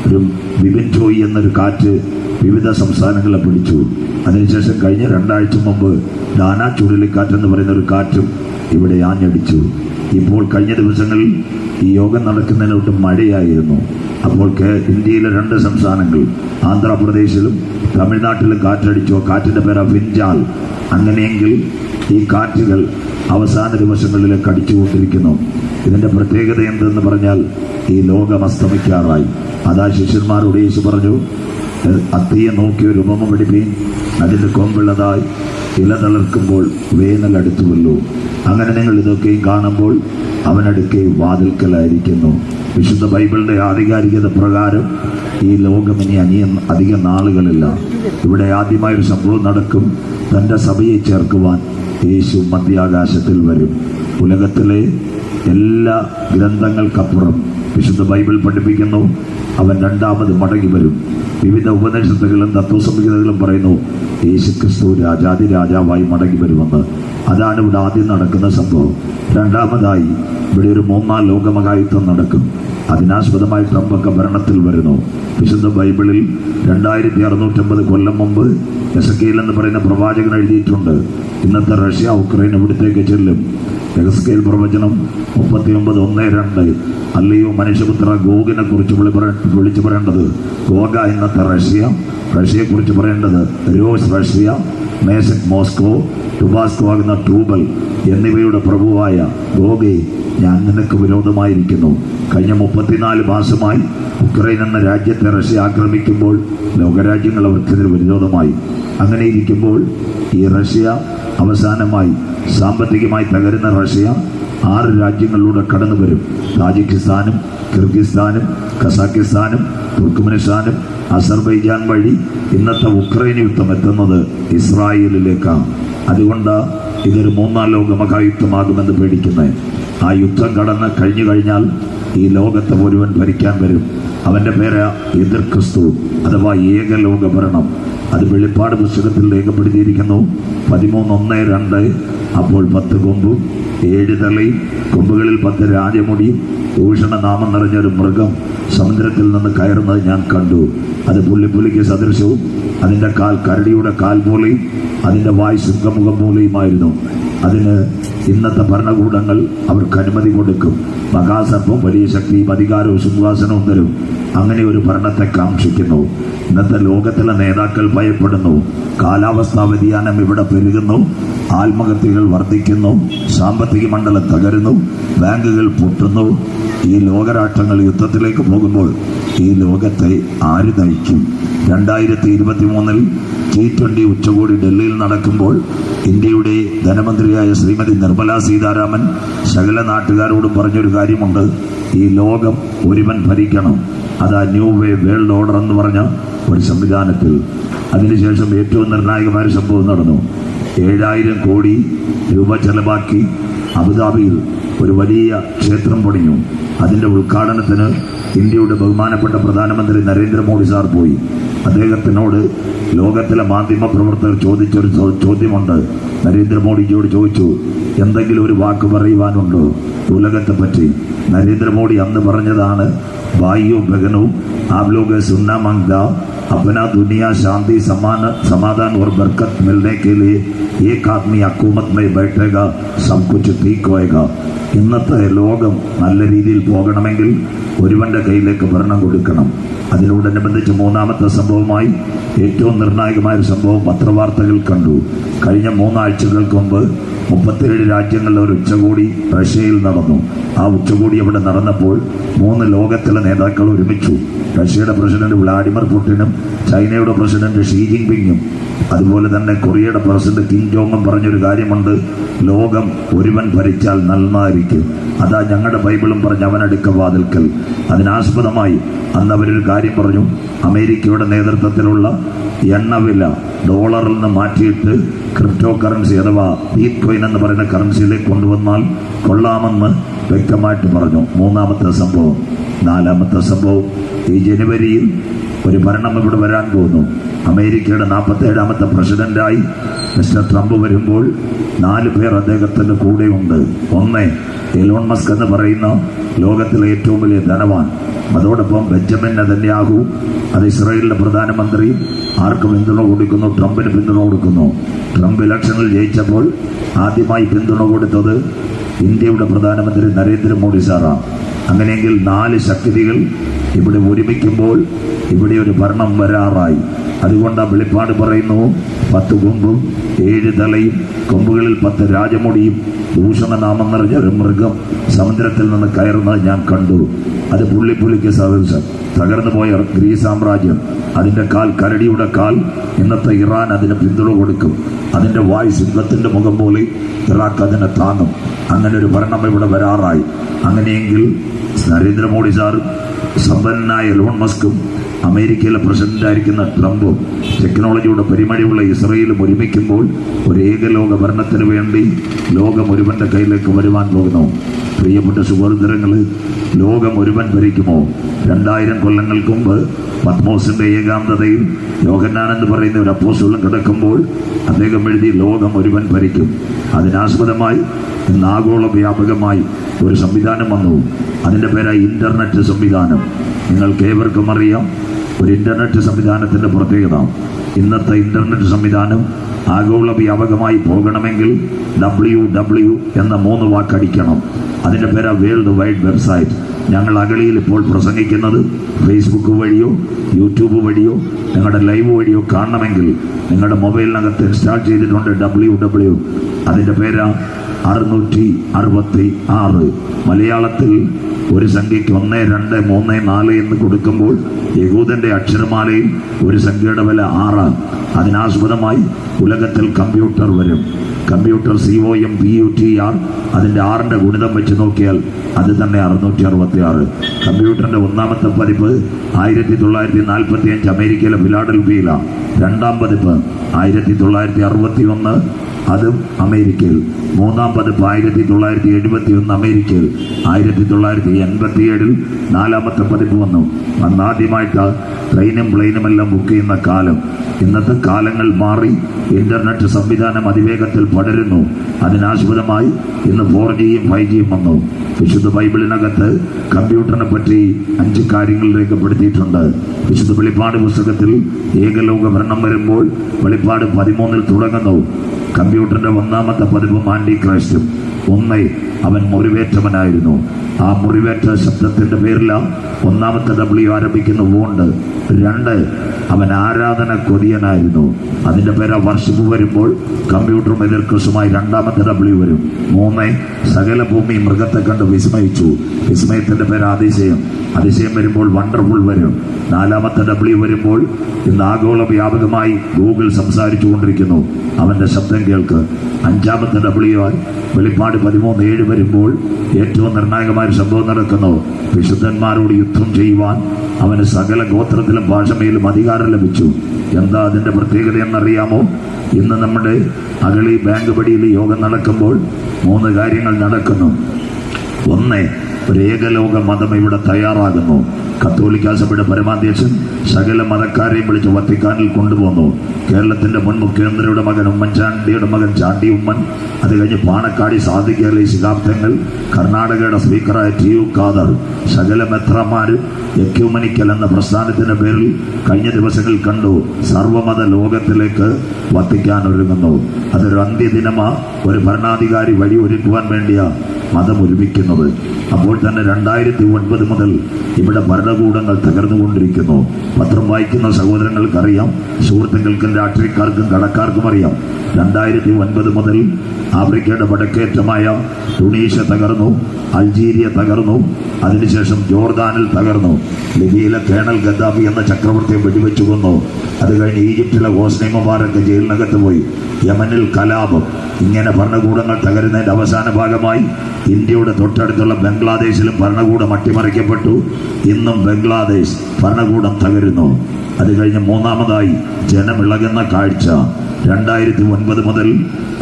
ഒരു ബിബിൻ ചോയ് എന്നൊരു കാറ്റ് വിവിധ സംസ്ഥാനങ്ങളെ പിടിച്ചു. അതിനുശേഷം കഴിഞ്ഞ 2 ആഴ്ച മുമ്പ് ദാന ചുഴലിക്കാറ്റെന്ന് പറയുന്ന ഒരു കാറ്റും ഇവിടെ ആഞ്ഞടിച്ചു. ഇപ്പോൾ കഴിഞ്ഞ ദിവസങ്ങളിൽ ഈ യോഗം നടക്കുന്നതിനോട്ട് മഴയായിരുന്നു. അപ്പോൾ ഇന്ത്യയിലെ 2 സംസ്ഥാനങ്ങൾ ആന്ധ്രാപ്രദേശിലും തമിഴ്നാട്ടിലും കാറ്റടിച്ചു. കാറ്റിൻ്റെ പേരാ ഫിൻജാൽ. അങ്ങനെയെങ്കിൽ ഈ കാറ്റുകൾ അവസാന ദിവസങ്ങളിലേക്ക് അടിച്ചുകൊണ്ടിരിക്കുന്നു. ഇതിൻ്റെ പ്രത്യേകത എന്തെന്ന് പറഞ്ഞാൽ ഈ ലോകം അസ്തമിക്കാറായി. അതാ ശിഷ്യന്മാരോട് യേശു പറഞ്ഞു, അത്തിയെ നോക്കി ഒരു ഉപമ പഠിപ്പീൻ, അതിൻ്റെ കൊമ്പുള്ളതായി ഇല തളർക്കുമ്പോൾ വേനൽ അടുത്തുവല്ലോ. അങ്ങനെ നിങ്ങൾ ഇതൊക്കെയും കാണുമ്പോൾ അവനടുക്കെ വാതിൽക്കലായിരിക്കുന്നു. വിശുദ്ധ ബൈബിളിന്റെ ആധികാരികത പ്രകാരം ഈ ലോകം ഇനി അധിക നാളുകളില്ല. ഇവിടെ ആദ്യമായൊരു സംഭവം നടക്കും. തൻ്റെ സഭയെ ചേർക്കുവാൻ യേശു മധ്യാകാശത്തിൽ വരും. ഉലകത്തിലെ എല്ലാ ഗ്രന്ഥങ്ങൾക്കപ്പുറം വിശുദ്ധ ബൈബിൾ പഠിപ്പിക്കുന്നു, അവൻ രണ്ടാമത് മടങ്ങി വരും. വിവിധ ഉപനിഷത്തുകളും തത്വസംഹിതകളും പറയുന്നു യേശുക്രിസ്തു രാജാവായി മടങ്ങി വരുമെന്ന്. അതാണ് ഇവിടെ ആദ്യം നടക്കുന്ന സംഭവം. രണ്ടാമതായി ഇവിടെ ഒരു മൂന്നാം ലോകമഹായുദ്ധം നടക്കും. അതിനാസ്പദമായി ട്രംപൊക്കെ ഭരണത്തിൽ വരുന്നു. വിശുദ്ധ ബൈബിളിൽ 2650 കൊല്ലം മുമ്പ് എസക്കേൽ എന്ന് പറയുന്ന പ്രവാചകൻ എഴുതിയിട്ടുണ്ട്, ഇന്നത്തെ റഷ്യ ഉക്രൈൻ ഇവിടത്തേക്ക് ചെല്ലും. എസക്കേൽ പ്രവചനം 39:1-2. അല്ലയോ മനുഷ്യപുത്ര, ഗോഗിനെ കുറിച്ച് വിളിച്ചു പറയേണ്ടത് ഗോഗ ഇന്നത്തെ റഷ്യയെക്കുറിച്ച് പറയേണ്ടത് രോസ് റഷ്യ, മേസക് മോസ്കോ, ടുബാസ്കോ ആകുന്ന ടൂബൽ എന്നിവയുടെ പ്രഭുവായ ഗോഗെ, ഞാൻ നിനക്ക് വിരോധമായിരിക്കുന്നു. കഴിഞ്ഞ 34 മാസമായി ഉക്രൈൻ എന്ന രാജ്യത്തെ റഷ്യ ആക്രമിക്കുമ്പോൾ ലോകരാജ്യങ്ങൾ അവർക്കെതിരെ വിരോധമായി. അങ്ങനെ ഇരിക്കുമ്പോൾ ഈ റഷ്യ അവസാനമായി സാമ്പത്തികമായി തകരുന്ന റഷ്യ 6 രാജ്യങ്ങളിലൂടെ കടന്നു വരും. താജിക്കിസ്ഥാനും കിർഗിസ്ഥാനും കസാക്കിസ്ഥാനും തുർക്ക്മെനിസ്ഥാനും അസർബൈജാൻ വഴി ഇന്നത്തെ ഉക്രൈൻ യുദ്ധം എത്തുന്നത് ഇസ്രായേലിലേക്കാണ്. അതുകൊണ്ട് ഇതൊരു മൂന്നാം ലോക മഹായുദ്ധമാകുമെന്ന് പേടിക്കുന്നത്. ആ യുദ്ധം കടന്ന് കഴിഞ്ഞാൽ ഈ ലോകത്തെ മുഴുവൻ ഭരിക്കാൻ വരും. അവൻ്റെ പേര് എതിർ ക്രിസ്തു അഥവാ ഏകലോക ഭരണം. അത് വെളിപ്പാട് പുസ്തകത്തിൽ രേഖപ്പെടുത്തിയിരിക്കുന്നു. 13:1-2. അപ്പോൾ 10 കൊമ്പും 7 തലയും കൊമ്പുകളിൽ 10 രാജമുടിയും ഭൂഷണനാമം നിറഞ്ഞൊരു മൃഗം സമുദ്രത്തിൽ നിന്ന് കയറുന്നത് ഞാൻ കണ്ടു. അത് പുള്ളിക്ക് സദൃശവും അതിൻ്റെ കാൽ കരടിയുടെ കാൽ പോലെയും അതിൻ്റെ വായ് സിംഹമുഖം പോലെയുമായിരുന്നു. അതിന് ഇന്നത്തെ ഭരണകൂടങ്ങൾ അവർക്ക് അനുമതി കൊടുക്കും. മഹാസർപ്പം വലിയ ശക്തിയും അധികാരവും സിംഹാസനവും തരും. അങ്ങനെ ഒരു ഭരണത്തെ കാക്ഷിക്കുന്നു. ഇന്നത്തെ ലോകത്തിലെ നേതാക്കൾ ഭയപ്പെടുന്നു. കാലാവസ്ഥാ വ്യതിയാനം ഇവിടെ പെരുകുന്നു, ആത്മഹത്യകൾ വർദ്ധിക്കുന്നു, സാമ്പത്തിക മണ്ഡലം തകരുന്നു, ബാങ്കുകൾ പൊട്ടുന്നു. ഈ ലോകരാഷ്ട്രങ്ങൾ യുദ്ധത്തിലേക്ക് പോകുമ്പോൾ ഈ ലോകത്തെ ആര് നയിക്കും? 2023 G20 ഉച്ചകോടി ഡൽഹിയിൽ നടക്കുമ്പോൾ ഇന്ത്യയുടെ ധനമന്ത്രിയായ ശ്രീമതി നിർമ്മല സീതാരാമൻ സകല നാട്ടുകാരോടും പറഞ്ഞൊരു കാര്യമുണ്ട്, ഈ ലോകം ഒരുവൻ ഭരിക്കണം. അതാ ന്യൂ വേ വേൾഡ് ഓർഡർ എന്ന് പറഞ്ഞ ഒരു സംവിധാനത്തിൽ. അതിനുശേഷം ഏറ്റവും നിർണായകമായ സംഭവം നടന്നു. 7000 കോടി രൂപ ചെലവാക്കി അബുദാബിയിൽ ഒരു വലിയ ക്ഷേത്രം പണിഞ്ഞു. അതിൻ്റെ ഉദ്ഘാടനത്തിന് ഇന്ത്യയുടെ ബഹുമാനപ്പെട്ട പ്രധാനമന്ത്രി നരേന്ദ്രമോദി സാർ പോയി. അദ്ദേഹത്തിനോട് ലോകത്തിലെ മാധ്യമ പ്രവർത്തകർ ചോദിച്ചൊരു ചോദ്യമുണ്ട്. നരേന്ദ്രമോദിജിയോട് ചോദിച്ചു, എന്തെങ്കിലും ഒരു വാക്ക് പറയുവാനുണ്ടോ ഉലകത്തെ പറ്റി? നരേന്ദ്രമോദി അന്ന് പറഞ്ഞതാണ്, ഭായിയോ ബഹനോ आप लोग सुनना मांगता अपना दुनिया शांति समाधान और बरकत मिलने के लिए एक आदमी हुकूमत में बैठेगा, सब कुछ ठीक होएगा. ഇന്നത്തെ ലോകം നല്ല രീതിയിൽ പോകണമെങ്കിൽ ഒരുവന്റെ കയ്യിലേക്ക് ഭരണം കൊടുക്കണം. അതിനോടനുബന്ധിച്ച് മൂന്നാമത്തെ സംഭവമായി ഏറ്റവും നിർണായകമായ ഒരു സംഭവം പത്രവാർത്തകൾ കണ്ടു. കഴിഞ്ഞ 3 ആഴ്ചകൾക്ക് മുമ്പ് 37 രാജ്യങ്ങളിലെ ഒരു ഉച്ചകോടി റഷ്യയിൽ നടന്നു. ആ ഉച്ചകോടി അവിടെ നടന്നപ്പോൾ 3 ലോകത്തിലെ നേതാക്കൾ ഒരുമിച്ചു. റഷ്യയുടെ പ്രസിഡന്റ് വ്ളാഡിമിർ പുടിനും ചൈനയുടെ പ്രസിഡന്റ് ഷീ ജിൻപിങ്ങും അതുപോലെ തന്നെ കൊറിയയുടെ പ്രസിഡന്റ് കിം ജോങ്ങും പറഞ്ഞൊരു കാര്യമുണ്ട്, ലോകം ഒരുവൻ ഭരിച്ചാൽ നന്നായിരിക്കും. അതാ ഞങ്ങളുടെ ബൈബിളും പറഞ്ഞ അവനടുക്ക വാതിൽക്കൽ. അതിനാസ്പദമായി അന്ന് അവരൊരു കാര്യം പറഞ്ഞു, അമേരിക്കയുടെ നേതൃത്വത്തിലുള്ള എണ്ണവില ഡോളറിൽ നിന്ന് മാറ്റിയിട്ട് ക്രിപ്റ്റോ കറൻസി അഥവാ ബീറ്റ് കോയിൻ എന്ന് പറയുന്ന കറൻസിയിലേക്ക് കൊണ്ടുവന്നാൽ കൊള്ളാമെന്ന് വ്യക്തമായിട്ട് പറഞ്ഞു. മൂന്നാമത്തെ സംഭവം. നാലാമത്തെ സംഭവം, ഈ ജനുവരിയിൽ ഒരു ഭരണം ഇവിടെ വരാൻ പോകുന്നു. അമേരിക്കയുടെ 47ാമത്തെ പ്രസിഡന്റായി മിസ്റ്റർ ട്രംപ് വരുമ്പോൾ 4 പേർ അദ്ദേഹത്തിൻ്റെ കൂടെയുണ്ട്. 1 എലോൺ മസ്ക് എന്ന് പറയുന്ന ലോകത്തിലെ ഏറ്റവും വലിയ ധനവാൻ. അതോടൊപ്പം ബെഞ്ചമിൻ നെതന്യാഹു, അത് ഇസ്രായേലിന്റെ പ്രധാനമന്ത്രി. ആർക്ക് പിന്തുണ കൊടുക്കുന്നു? ട്രംപിന് പിന്തുണ കൊടുക്കുന്നു. ട്രംപ് ഇലക്ഷനിൽ ജയിച്ചപ്പോൾ ആദ്യമായി പിന്തുണ കൊടുത്തത് ഇന്ത്യയുടെ പ്രധാനമന്ത്രി നരേന്ദ്രമോദി സാറാണ്. അങ്ങനെയെങ്കിൽ 4 ശക്തികൾ ഇവിടെ ഒരുമിക്കുമ്പോൾ ഇവിടെ ഒരു ഭരണം വരാറായി. അതുകൊണ്ട് ആ വെളിപ്പാട് പറയുന്നു, 10 കൊമ്പും 7 തലയും കൊമ്പുകളിൽ 10 രാജമുടിയും ഭൂഷണനാമം നിറഞ്ഞൊരു മൃഗം സമുദ്രത്തിൽ നിന്ന് കയറുന്നത് ഞാൻ കണ്ടു. അത് പുള്ളിക്ക് സദൃശം. തകർന്നു പോയ ഗ്രീസ് സാമ്രാജ്യം, അതിൻ്റെ കാൽ കരടിയുടെ കാൽ. ഇന്നത്തെ ഇറാൻ അതിന് പിന്തുണ കൊടുക്കും. അതിൻ്റെ വായ് സിംഹത്തിൻ്റെ മുഖം പോലെ ഇറാഖ് അതിനെ താങ്ങും. അങ്ങനെ ഒരു ഭരണം ഇവിടെ വരാറായി. അങ്ങനെയെങ്കിൽ നരേന്ദ്രമോദി സാറും സമ്പന്നനായ എലോൺ മസ്കും അമേരിക്കയിലെ പ്രസിഡന്റായിരിക്കുന്ന ട്രംപും ടെക്നോളജിയുടെ പരിമഴിയുള്ള ഇസ്രയേലും ഒരുമിക്കുമ്പോൾ ഒരു ഏകലോക ഭരണത്തിന് വേണ്ടി ലോകം ഒരുവന്റെ കയ്യിലേക്ക് വരുവാൻ പോകുന്നു. പ്രിയപ്പെട്ട സുഹൃത്തുക്കൾ, ലോകം ഒരുവൻ ഭരിക്കുമോ? 2000 കൊല്ലങ്ങൾക്ക് മുമ്പ് പത്മോസിന്റെ ഏകാന്തതയിൽ യോഹന്നാൻ എന്ന് പറയുന്ന ഒരു അപ്പോസ്തലൻ കിടക്കുമ്പോൾ അദ്ദേഹം എഴുതി ലോകം ഒരുവൻ ഭരിക്കും. അതിനാസ്പദമായി ഇന്ന് ആഗോള വ്യാപകമായി ഒരു സംവിധാനം വന്നു. അതിൻ്റെ പേരായി ഇന്റർനെറ്റ് സംവിധാനം. നിങ്ങൾക്ക് ഏവർക്കും അറിയാം ഒരു ഇന്റർനെറ്റ് സംവിധാനത്തിൻ്റെ പ്രത്യേകത. ഇന്നത്തെ ഇന്റർനെറ്റ് സംവിധാനം ആഗോള വ്യാപകമായി പോകണമെങ്കിൽ WW എന്ന 3 വാക്കടിക്കണം. അതിൻ്റെ പേരാ വേൾഡ് വൈഡ് വെബ്സൈറ്റ്. ഞങ്ങൾ അഗളിയിൽ ഇപ്പോൾ പ്രസംഗിക്കുന്നത് ഫേസ്ബുക്ക് വഴിയോ യൂട്യൂബ് വഴിയോ നിങ്ങളുടെ ലൈവ് വഴിയോ കാണണമെങ്കിൽ നിങ്ങളുടെ മൊബൈലിനകത്ത് ഇൻസ്റ്റാൾ ചെയ്തിട്ടുണ്ട് WW. അതിൻ്റെ പേരാ 666. മലയാളത്തിൽ ഒരു സംഖ്യയ്ക്ക് 1, 2, 3, 4 എന്ന് കൊടുക്കുമ്പോൾ യഹൂദന്റെ അക്ഷരമാലയിൽ ഒരു സംഖ്യയുടെ വില 6. അതിനാസ്പദമായി ഉലകത്തിൽ കമ്പ്യൂട്ടർ വരും. Computer COMPUTER. അതിൻ്റെ 6ന്റെ ഗുണിതം വെച്ച് നോക്കിയാൽ അത് തന്നെ 666. കമ്പ്യൂട്ടറിന്റെ 1ാമത്തെ പതിപ്പ് 1945 അമേരിക്കയിലെ ഫിലാഡൽഫിയയിലാണ്. 2ാം പതിപ്പ് 1961, അതും അമേരിക്കയിൽ. 3ാം പതിപ്പ് 1971 അമേരിക്കയിൽ. 1987 4ാമത്തെ പതിപ്പ് വന്നു. അന്നാദ്യമായിട്ട് ട്രെയിനും പ്ലെയിനുമെല്ലാം ബുക്ക് ചെയ്യുന്ന കാലം. ഇന്നത്തെ കാലങ്ങൾ മാറി ഇന്റർനെറ്റ് സംവിധാനം അതിവേഗത്തിൽ പടരുന്നു. അതിനാസ്പദമായി ഇന്ന് 4Gയും 5Gയും വന്നു. വിശുദ്ധ ബൈബിളിനകത്ത് കമ്പ്യൂട്ടറിനെ പറ്റി 5 കാര്യങ്ങൾ രേഖപ്പെടുത്തിയിട്ടുണ്ട്. വിശുദ്ധ വെളിപ്പാട് പുസ്തകത്തിൽ ഏകലോക ഭരണം വരുമ്പോൾ വെളിപ്പാട് 13 തുടങ്ങുന്നു. കമ്പ്യൂട്ടറിന്റെ 1ാമത്തെ പതിപ്പ് ആന്റി ക്രൈസ്റ്റും. 1 അവൻ മുറിവേറ്റവനായിരുന്നു. ആ മുറിവേറ്റ ശബ്ദത്തിന്റെ പേരിലാണ് 1ാമത്തെ W ആരംഭിക്കുന്ന വോണ്ട്. 2 അവൻ ആരാധന കൊതിയനായിരുന്നു. അതിന്റെ പേരാ വർഷിപ്പ് വരുമ്പോൾ കമ്പ്യൂട്ടറും എതിർക്കുസുമായി 2ാമത്തെ W വരും. 3 സകല ഭൂമി മൃഗത്തെ കണ്ട് വിസ്മയിച്ചു. വിസ്മയത്തിന്റെ പേര് അതിശയം. അതിശയം വരുമ്പോൾ വണ്ടർഫുൾ വരും. 4ാമത്തെ W വരുമ്പോൾ ഇന്ന് ആഗോള വ്യാപകമായി ഗൂഗിൾ സംസാരിച്ചു കൊണ്ടിരിക്കുന്നു. അവന്റെ ശബ്ദം കേൾക്ക്. 5ാമത്തെ W ആയി വെളിപ്പാട് 13:7 വരുമ്പോൾ ഏറ്റവും നിർണായകമായ സംഭവം നടക്കുന്നു. വിശുദ്ധന്മാരോട് യുദ്ധം ചെയ്യുവാൻ അവന് സകല ഗോത്രത്തിലും ഭാഷമയിലും അധികാരം ലഭിച്ചു. എന്താ അതിന്റെ പ്രത്യേകത എന്നറിയാമോ? ഇന്ന് നമ്മുടെ അഗളി ബാങ്ക് പടിയിൽ യോഗം നടക്കുമ്പോൾ 3 കാര്യങ്ങൾ നടക്കുന്നു. 1 ഒരു ഏകലോക മതം ഇവിടെ തയ്യാറാകുന്നു. കത്തോലിക്ക സഭയുടെ പരമാധ്യക്ഷൻ സകല മതക്കാരെയും വിളിച്ച് വത്തിക്കാനിൽ കൊണ്ടുപോന്നു. കേരളത്തിന്റെ മുൻ മുഖ്യമന്ത്രിയുടെ മകൻ ഉമ്മൻചാണ്ടിയുടെ മകൻ ചാണ്ടി ഉമ്മൻ, അത് കഴിഞ്ഞ് പാണക്കാടി സാദിഖ് അലി ശിഹാബ് തങ്ങൾ, കർണാടകയുടെ സ്പീക്കറായ TU ഖാദർ, സകല മെത്രാന്മാരും എക്യുമെനിക്കൽ എന്ന പ്രസ്ഥാനത്തിന്റെ പേരിൽ കഴിഞ്ഞ ദിവസങ്ങളിൽ കണ്ടു സർവമത ലോകത്തിലേക്ക് വത്തിക്കാൻ ഒരുങ്ങുന്നു. അതൊരു അന്ത്യദിനമാ. ഒരു ഭരണാധികാരി വഴി ഒരുക്കുവാൻ വേണ്ടിയാ മതം ഒരുമിക്കുന്നത്. അപ്പോൾ തന്നെ 2009 മുതൽ ഇവിടെ ഭരണകൂടങ്ങൾ തകർന്നുകൊണ്ടിരിക്കുന്നു. പത്രം വായിക്കുന്ന സഹോദരങ്ങൾക്കറിയാം, സുഹൃത്തുക്കൾക്കും രാഷ്ട്രീയക്കാർക്കും കടക്കാർക്കും അറിയാം. 2009 മുതൽ ആഫ്രിക്കയുടെ വടക്കേറ്റമായ ടുണീഷ്യ തകർന്നു, അൾജീരിയ തകർന്നു, അതിനുശേഷം ജോർദാനിൽ തകർന്നു, ലിബിയയിലെ കേണൽ ഗദ്ദാഫി എന്ന ചക്രവർത്തിയെ വെടിവെച്ചു കൊന്നു. അത് കഴിഞ്ഞ് ഈജിപ്തിലെ ഹോസ്നി മുബാറക്ക് ജയിലിനകത്ത് പോയി. യമനിൽ കലാപം. ഇങ്ങനെ ഭരണകൂടങ്ങൾ തകരുന്നതിന്റെ അവസാന ഭാഗമായി ഇന്ത്യയുടെ തൊട്ടടുത്തുള്ള ബംഗ്ലാദേശിലും ഭരണകൂടം അട്ടിമറിക്കപ്പെട്ടു. ഇന്നും ബംഗ്ലാദേശ് ഭരണകൂടം തകരുന്നു. അത് കഴിഞ്ഞ് 3ാമതായി ജനമിളകുന്ന കാഴ്ച. 2009 മുതൽ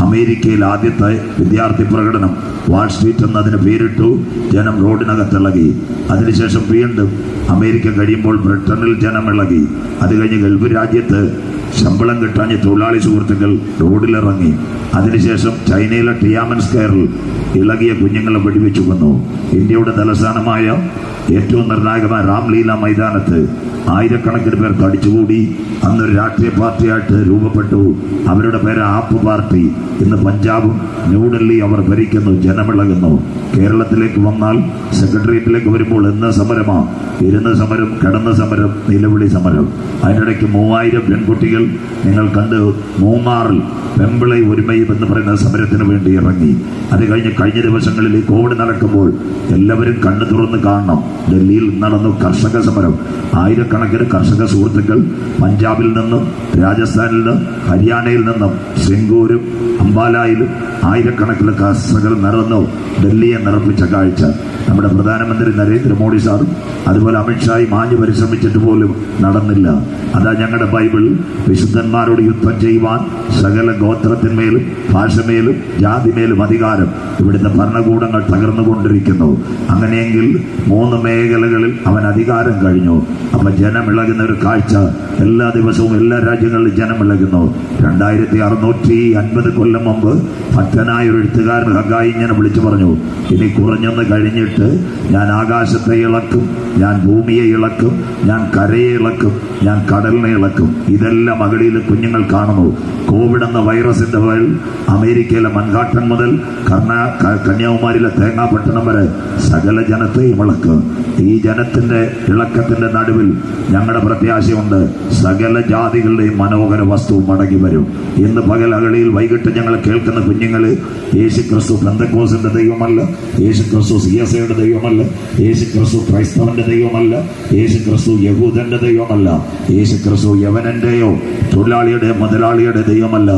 അമേരിക്കയിൽ ആദ്യത്തെ വിദ്യാർത്ഥി പ്രകടനം വാൾ സ്ട്രീറ്റ് എന്നതിന് പേരിട്ടു. ജനം റോഡിനകത്തിളകി. അതിനുശേഷം വീണ്ടും അമേരിക്ക കഴിയുമ്പോൾ ബ്രിട്ടനിൽ ജനമിളകി. അത് കഴിഞ്ഞ് ഗൾഫ് രാജ്യത്ത് ശമ്പളം കിട്ടാഞ്ഞ് തൊഴിലാളി സുഹൃത്തുക്കൾ റോഡിലിറങ്ങി. അതിനുശേഷം ചൈനയിലെ ടിയാമൻ സ്ക്വയറിൽ ഇളകിയ കുഞ്ഞുങ്ങളെ വെടിവെച്ചു കൊന്നു. ഇന്ത്യയുടെ തലസ്ഥാനമായ ഏറ്റവും നിർണായകമായ രാംലീല മൈതാനത്ത് ആയിരക്കണക്കിന് പേർ തടിച്ചുകൂടി. അന്നൊരു രാഷ്ട്രീയ പാർട്ടിയായിട്ട് രൂപപ്പെട്ടു. അവരുടെ പേര് ആപ്പ് പാർട്ടി. ഇന്ന് പഞ്ചാബും ന്യൂഡൽഹി അവർ ഭരിക്കുന്നു. ജനമിളകുന്നു. കേരളത്തിലേക്ക് വന്നാൽ സെക്രട്ടേറിയറ്റിലേക്ക് വരുമ്പോൾ എന്ന സമരമാ. ഇരുന്ന സമരം, കിടന്ന സമരം, നിലവിളി സമരം. അതിനിടയ്ക്ക് 3000 പെൺകുട്ടികൾ ഒരിക്കൽ നിങ്ങൾ കണ്ട് മൂന്നാറിൽ പെമ്പിളൈ ഒരുമയും എന്ന് പറയുന്ന സമരത്തിന് വേണ്ടി ഇറങ്ങി. അത് കഴിഞ്ഞ ദിവസങ്ങളിൽ ഈ കോവിഡ് നടക്കുമ്പോൾ എല്ലാവരും കണ്ണു തുറന്ന് കാണണം. ഡൽഹിയിൽ നടന്നു കർഷക സമരം. ആയിരക്കണക്കിന് കർഷക സുഹൃത്തുക്കൾ പഞ്ചാബിൽ നിന്നും രാജസ്ഥാനിൽ നിന്നും ഹരിയാനയിൽ നിന്നും സിംഗൂരും അംബാലയിലും ആയിരക്കണക്കിന് കർഷകർ നടന്നു ഡൽഹിയെ നിറപ്പിച്ച കാഴ്ച. നമ്മുടെ പ്രധാനമന്ത്രി നരേന്ദ്രമോദി സാറും അതുപോലെ അമിത്ഷായും മാഞ്ഞു പരിശ്രമിച്ചിട്ട് പോലും നടന്നില്ല. അതാ ഞങ്ങളുടെ ബൈബിൾ വിശുദ്ധന്മാരോട് യുദ്ധം ചെയ്യുവാൻ സകല ഗോത്രത്തിന്മേലും ഭാഷമേലും ജാതിമേലും അധികാരം. ഇവിടുത്തെ ഭരണകൂടങ്ങൾ തകർന്നുകൊണ്ടിരിക്കുന്നു. അങ്ങനെയെങ്കിൽ 3 മേഖലകളിൽ അവൻ അധികാരം കഴിഞ്ഞു. അപ്പൊ ജനമിളകുന്ന ഒരു കാഴ്ച എല്ലാ ദിവസവും എല്ലാ രാജ്യങ്ങളിലും ജനമിളകുന്നു. 2650 കൊല്ലം മുമ്പ് ഭക്തനായ ഒരു എഴുത്തുകാരൻ ഹഗായി ഇങ്ങനെ വിളിച്ചു പറഞ്ഞു, ഇനി കുറഞ്ഞൊന്ന് കഴിഞ്ഞിട്ട് ഞാൻ ആകാശത്തെ ഇളക്കും, ഞാൻ ഭൂമിയെ ഇളക്കും, ഞാൻ കരയെ ഇളക്കും, ഞാൻ കടലിനെ ഇളക്കും. ഇതെല്ലാം അകടിയിലെ കുഞ്ഞുങ്ങൾ കാണുന്നു. കോവിഡ് എന്ന വൈറസിന്റെ വഴി അമേരിക്കയിലെ മൻഹാട്ടൻ മുതൽ കന്യാകുമാരിയിലെ തേങ്ങാപട്ടണം വരെ സകല ജനത്തെയും ഇളക്കും. ഈ ജനത്തിന്റെ ഇളക്കത്തിന്റെ നടുവിൽ ഞങ്ങളുടെ പ്രത്യാശയുണ്ട്, സകല ജാതികളുടെയും മനോഹര വസ്തു മടങ്ങി വരും. ഇന്ന് പകൽ അകളിയിൽ വൈകിട്ട് ഞങ്ങൾ കേൾക്കുന്ന കുഞ്ഞുങ്ങള്, യേശു ക്രിസ്തു പെന്തക്കോസിന്റെ ദൈവമല്ല, യേശു ക്രിസ്തു സിയസയുടെ ദൈവമല്ല, യേശു ക്രിസ്തു ക്രൈസ്തവന്റെ ദൈവമല്ല, യേശു ക്രിസ്തു യഹൂദന്റെ ദൈവമല്ല, യേശു ക്രിസ്തു യവനന്റെയോ തൊഴിലാളിയുടെ മുതലാളിയുടെ ദൈവമല്ല.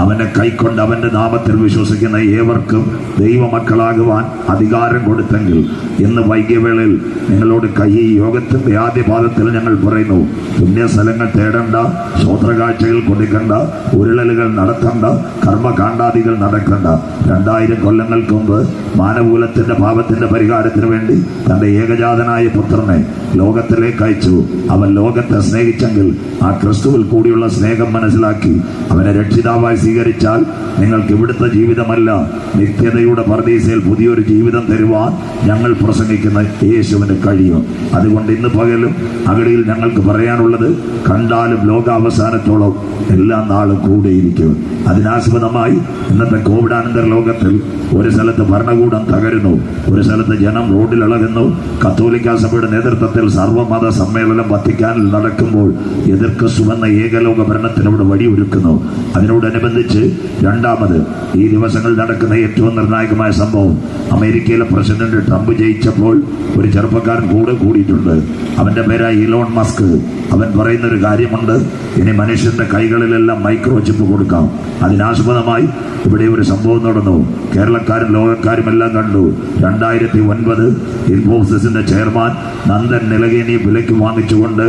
അവനെ കൈക്കൊണ്ട് അവന്റെ നാമത്തിൽ വിശ്വസിക്കുന്ന ഏവർക്കും ദൈവമക്കളാകുവാൻ അധികാരം കൊടുത്തെങ്കിൽ ഇന്ന് വൈകിയവേളയിൽ നിങ്ങളോട് ഈ യോഗത്തിന്റെ ആദ്യ പാദത്തിൽ ഞങ്ങൾ പറയുന്നു, പുണ്യ സ്ഥലങ്ങൾ തേടണ്ട, സ്വോത്രകാഴ്ചകൾ കൊടുക്കണ്ട, ഉരുളലുകൾ നടത്തണ്ട, കർമ്മകാണ്ഡാദികൾ നടക്കണ്ട. 2000 കൊല്ലങ്ങൾക്ക് മുമ്പ് മാനവകുലത്തിന്റെ പാപത്തിന്റെ പരിഹാരത്തിന് വേണ്ടി തന്റെ ഏകജാതനായ പുത്രനെ ലോകത്തിലേക്ക് അയച്ചു. അവൻ ലോകത്തെ സ്നേഹിച്ചെങ്കിൽ ആ ക്രിസ്തുവിൽ കൂടിയുള്ള സ്നേഹം മനസ്സിലാക്കി അവനെ രക്ഷിതാവായി സ്വീകരിച്ചാൽ നിങ്ങൾക്ക് ഇവിടുത്തെ ജീവിതമല്ല, നിത്യതയുടെ പർദീസയിൽ പുതിയൊരു ജീവിതം തരുവാൻ ഞങ്ങൾ പ്രസംഗിക്കുന്ന യേശുവിന് കഴിയും. അതുകൊണ്ട് ഇന്ന് പകലും അകടിയിൽ ഞങ്ങൾക്ക് പറയാനുള്ളത്, കണ്ടാലും ലോകാവസാനത്തോളം എല്ലാ നാളും കൂടെയിരിക്കും. അതിനാസ്പദമായി ഇന്നത്തെ കോവിഡാനന്തര ലോകത്തിൽ ഒരു സ്ഥലത്ത് ഭരണകൂടം തകരുന്നു, ഒരു സ്ഥലത്ത് ജനം റോഡിൽ ഇളകുന്നു. കത്തോലിക്ക സഭയുടെ നേതൃത്വത്തിൽ സർവ്വമത സമ്മേളനം വത്തിക്കാനിൽ നടക്കുമ്പോൾ എതിർ ക്രിസ്തുവെന്ന ഏകലോക ഭരണത്തിനോട് വഴിയൊരുക്കുന്നു. അതിനോടനുബന്ധിച്ച് രണ്ടാമത് ഈ ദിവസങ്ങളിൽ നടക്കുന്ന ഏറ്റവും നിർണായകമായ സംഭവം, അമേരിക്കയിലെ പ്രസിഡന്റ് ട്രംപ് ജയിച്ചപ്പോൾ ഒരു ചെറുപ്പക്കാരൻ കൂടിയിട്ടുണ്ട്. അവന്റെ പേരായ ഇലോൺ മസ്ക്. അവൻ പറയുന്നൊരു കാര്യമുണ്ട്, ഇനി മനുഷ്യന്റെ കൈകളിലെല്ലാം മൈക്രോ ചിപ്പ് കൊടുക്കാം. അതിനാസ്പദമായി ഇവിടെ ഒരു സംഭവം നടന്നു. കേരളക്കാരും ലോകക്കാരും എല്ലാം കണ്ടു. 2009 ഇൻഫോസിസിന്റെ ചെയർമാൻ നന്ദൻ നിലകേനി വിലയ്ക്ക് വാങ്ങിച്ചുകൊണ്ട്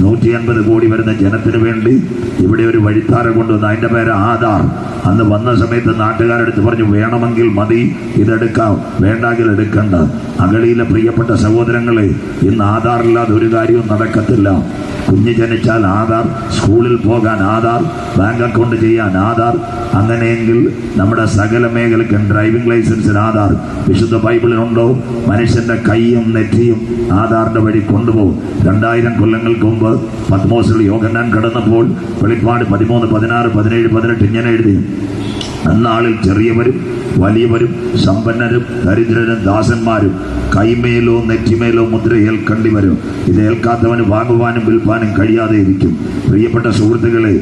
150 കോടി വരുന്ന ജനത്തിന് വേണ്ടി ഇവിടെ ഒരു വഴിത്താര കൊണ്ടുവന്ന്, അതിന്റെ പേര് ആധാർ. അന്ന് വന്ന സമയത്ത് നാട്ടുകാരെടുത്ത് പറഞ്ഞു, വേണമെങ്കിൽ മതി, ഇതെടുക്കാം, വേണ്ടെങ്കിൽ എടുക്കണ്ട. അകളിയിലെ പ്രിയപ്പെട്ട സഹോദരങ്ങളെ, ഇന്ന് ആധാറില്ലാതെ ഒരു കാര്യവും നടക്കത്തില്ല. കുഞ്ഞ് ജനിച്ചാൽ ആധാർ, സ്കൂളിൽ പോകാൻ ആധാർ, ബാങ്ക് അക്കൗണ്ട് ചെയ്യാൻ ആധാർ. അങ്ങനെയെങ്കിൽ നമ്മുടെ സകല മേഖലയ്ക്കും ഡ്രൈവിംഗ് ലൈസൻസിന് ആധാർ. വിശുദ്ധ ബൈബിളിലുണ്ടോ? മനുഷ്യന്റെ കൈയും നെറ്റിയും ആധാറിന്റെ വഴി കൊണ്ടുപോകും. 2000 കൊല്ലങ്ങൾക്ക് മുമ്പ് പത്മോസിൽ യോഹന്നാൻ കടന്നപ്പോൾ വെളിപ്പാട് 13, 16, 17, 18 ഇങ്ങനെ എഴുതി, അന്നാളിൽ ചെറിയവരും വലിയവരും സമ്പന്നരും ദരിദ്രരും ദാസന്മാരും കൈമേലോ നെറ്റിമേലോ മുദ്ര ഏൽക്കേണ്ടി വരും. ഇത് ഏൽക്കാത്തവന് വാങ്ങുവാനും വിൽപ്പാനും കഴിയാതെ ഇരിക്കും. പ്രിയപ്പെട്ട സുഹൃത്തുക്കളെ,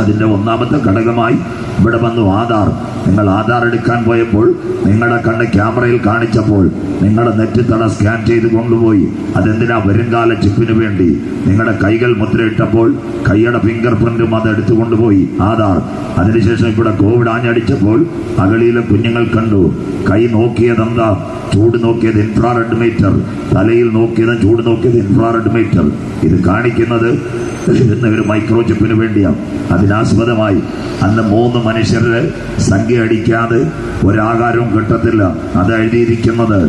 അതിൻ്റെ ഒന്നാമത്തെ ഘടകമായി ഇവിടെ വന്നു ആധാർ. നിങ്ങൾ ആധാർ എടുക്കാൻ പോയപ്പോൾ നിങ്ങളുടെ കണ്ണ് ക്യാമറയിൽ കാണിച്ചപ്പോൾ നിങ്ങളുടെ നെറ്റിത്തട സ്കാൻ ചെയ്ത് കൊണ്ടുപോയി. അതെന്തിനാ? വരുംകാല ചിപ്പിന് വേണ്ടി. നിങ്ങളുടെ കൈകൾ മുദ്രയിട്ടപ്പോൾ കൈയുടെ ഫിംഗർ പ്രിന്റും അത് എടുത്തുകൊണ്ടുപോയി ആധാർ. അതിനുശേഷം ഇവിടെ കോവിഡ് ആഞ്ഞടിച്ചപ്പോൾ അകളിയിലെ കുഞ്ഞുങ്ങൾ കണ്ടു. കൈ നോക്കിയതെന്താ? ചൂട് നോക്കിയത് ഇൻഫ്രാറെഡ് മീറ്റർ, തലയിൽ നോക്കിയതും ചൂട് നോക്കിയത് ഇൻഫ്രാറെഡ് മീറ്റർ. ഇത് കാണിക്കുന്നത് ഒരു മൈക്രോ ചിപ്പിന് വേണ്ടിയാണ്. അതിനാസ്പദമായി അന്ന് 3 മനുഷ്യരുടെ സംഖ്യ അടിക്കാതെ ഒരാകാരവും കിട്ടത്തില്ല. അത് എഴുതിയിരിക്കുന്നത്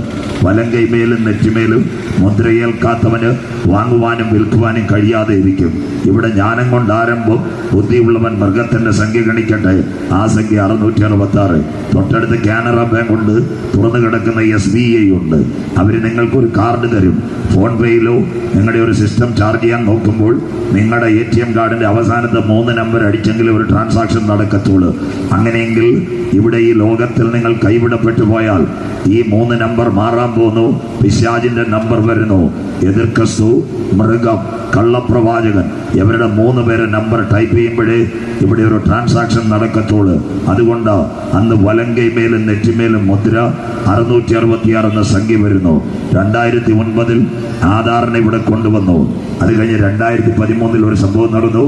വലങ്കൈമേലും നെറ്റിമേലും മുദ്രയേൽക്കാത്തവന് വാങ്ങുവാനും വിൽക്കുവാനും കഴിയാതെ ഇരിക്കും. ഇവിടെ ജ്ഞാനം കൊണ്ട് ആരംഭം, ബുദ്ധിയുള്ളവൻ മൃഗത്തിന്റെ സംഖ്യ ഗണിക്കട്ടെ. ആ സംഖ്യ 666. തൊട്ടടുത്ത് കാനറ ബാങ്ക് ഉണ്ട്, തുറന്നു കിടക്കുന്ന SBI ഉണ്ട്. അവർ നിങ്ങൾക്കൊരു കാർഡ് തരും. ഫോൺ പേയിലോ നിങ്ങളുടെ ഒരു സിസ്റ്റം ചാർജ് ചെയ്യാൻ നോക്കുമ്പോൾ നിങ്ങളുടെ ATM കാർഡിന്റെ അവസാനത്തെ 3 നമ്പർ അടിച്ചെങ്കിലും ഒരു ട്രാൻസാക്ഷൻ നടക്കത്തുള്ളൂ. അങ്ങനെയെങ്കിൽ ഇവിടെ ഈ ലോകത്തിൽ നിങ്ങൾ കൈവിടപ്പെട്ടു പോയാൽ ഈ 3 നമ്പർ മാറാൻ പോകുന്നു. പിശാചിന്റെ നമ്പർ വരുന്നു. എതിർക്രിസ്തു, മൃഗം, കള്ളപ്രവാചകൻ, ഇവരുടെ 3 പേരെ നമ്പർ ടൈപ്പ് ചെയ്യുമ്പോഴേ ഇവിടെ ഒരു ട്രാൻസാക്ഷൻ നടക്കത്തുള്ളൂ. അതുകൊണ്ട് അന്ന് വലങ്കൈമേലും നെറ്റിമേലും മുദ്ര 666 എന്ന സംഖ്യ വരുന്നു. 2009 ആധാറിനെ ഇവിടെ കൊണ്ടുവന്നു. അത് കഴിഞ്ഞ് 2013 ഒരു സംഭവം നടന്നു.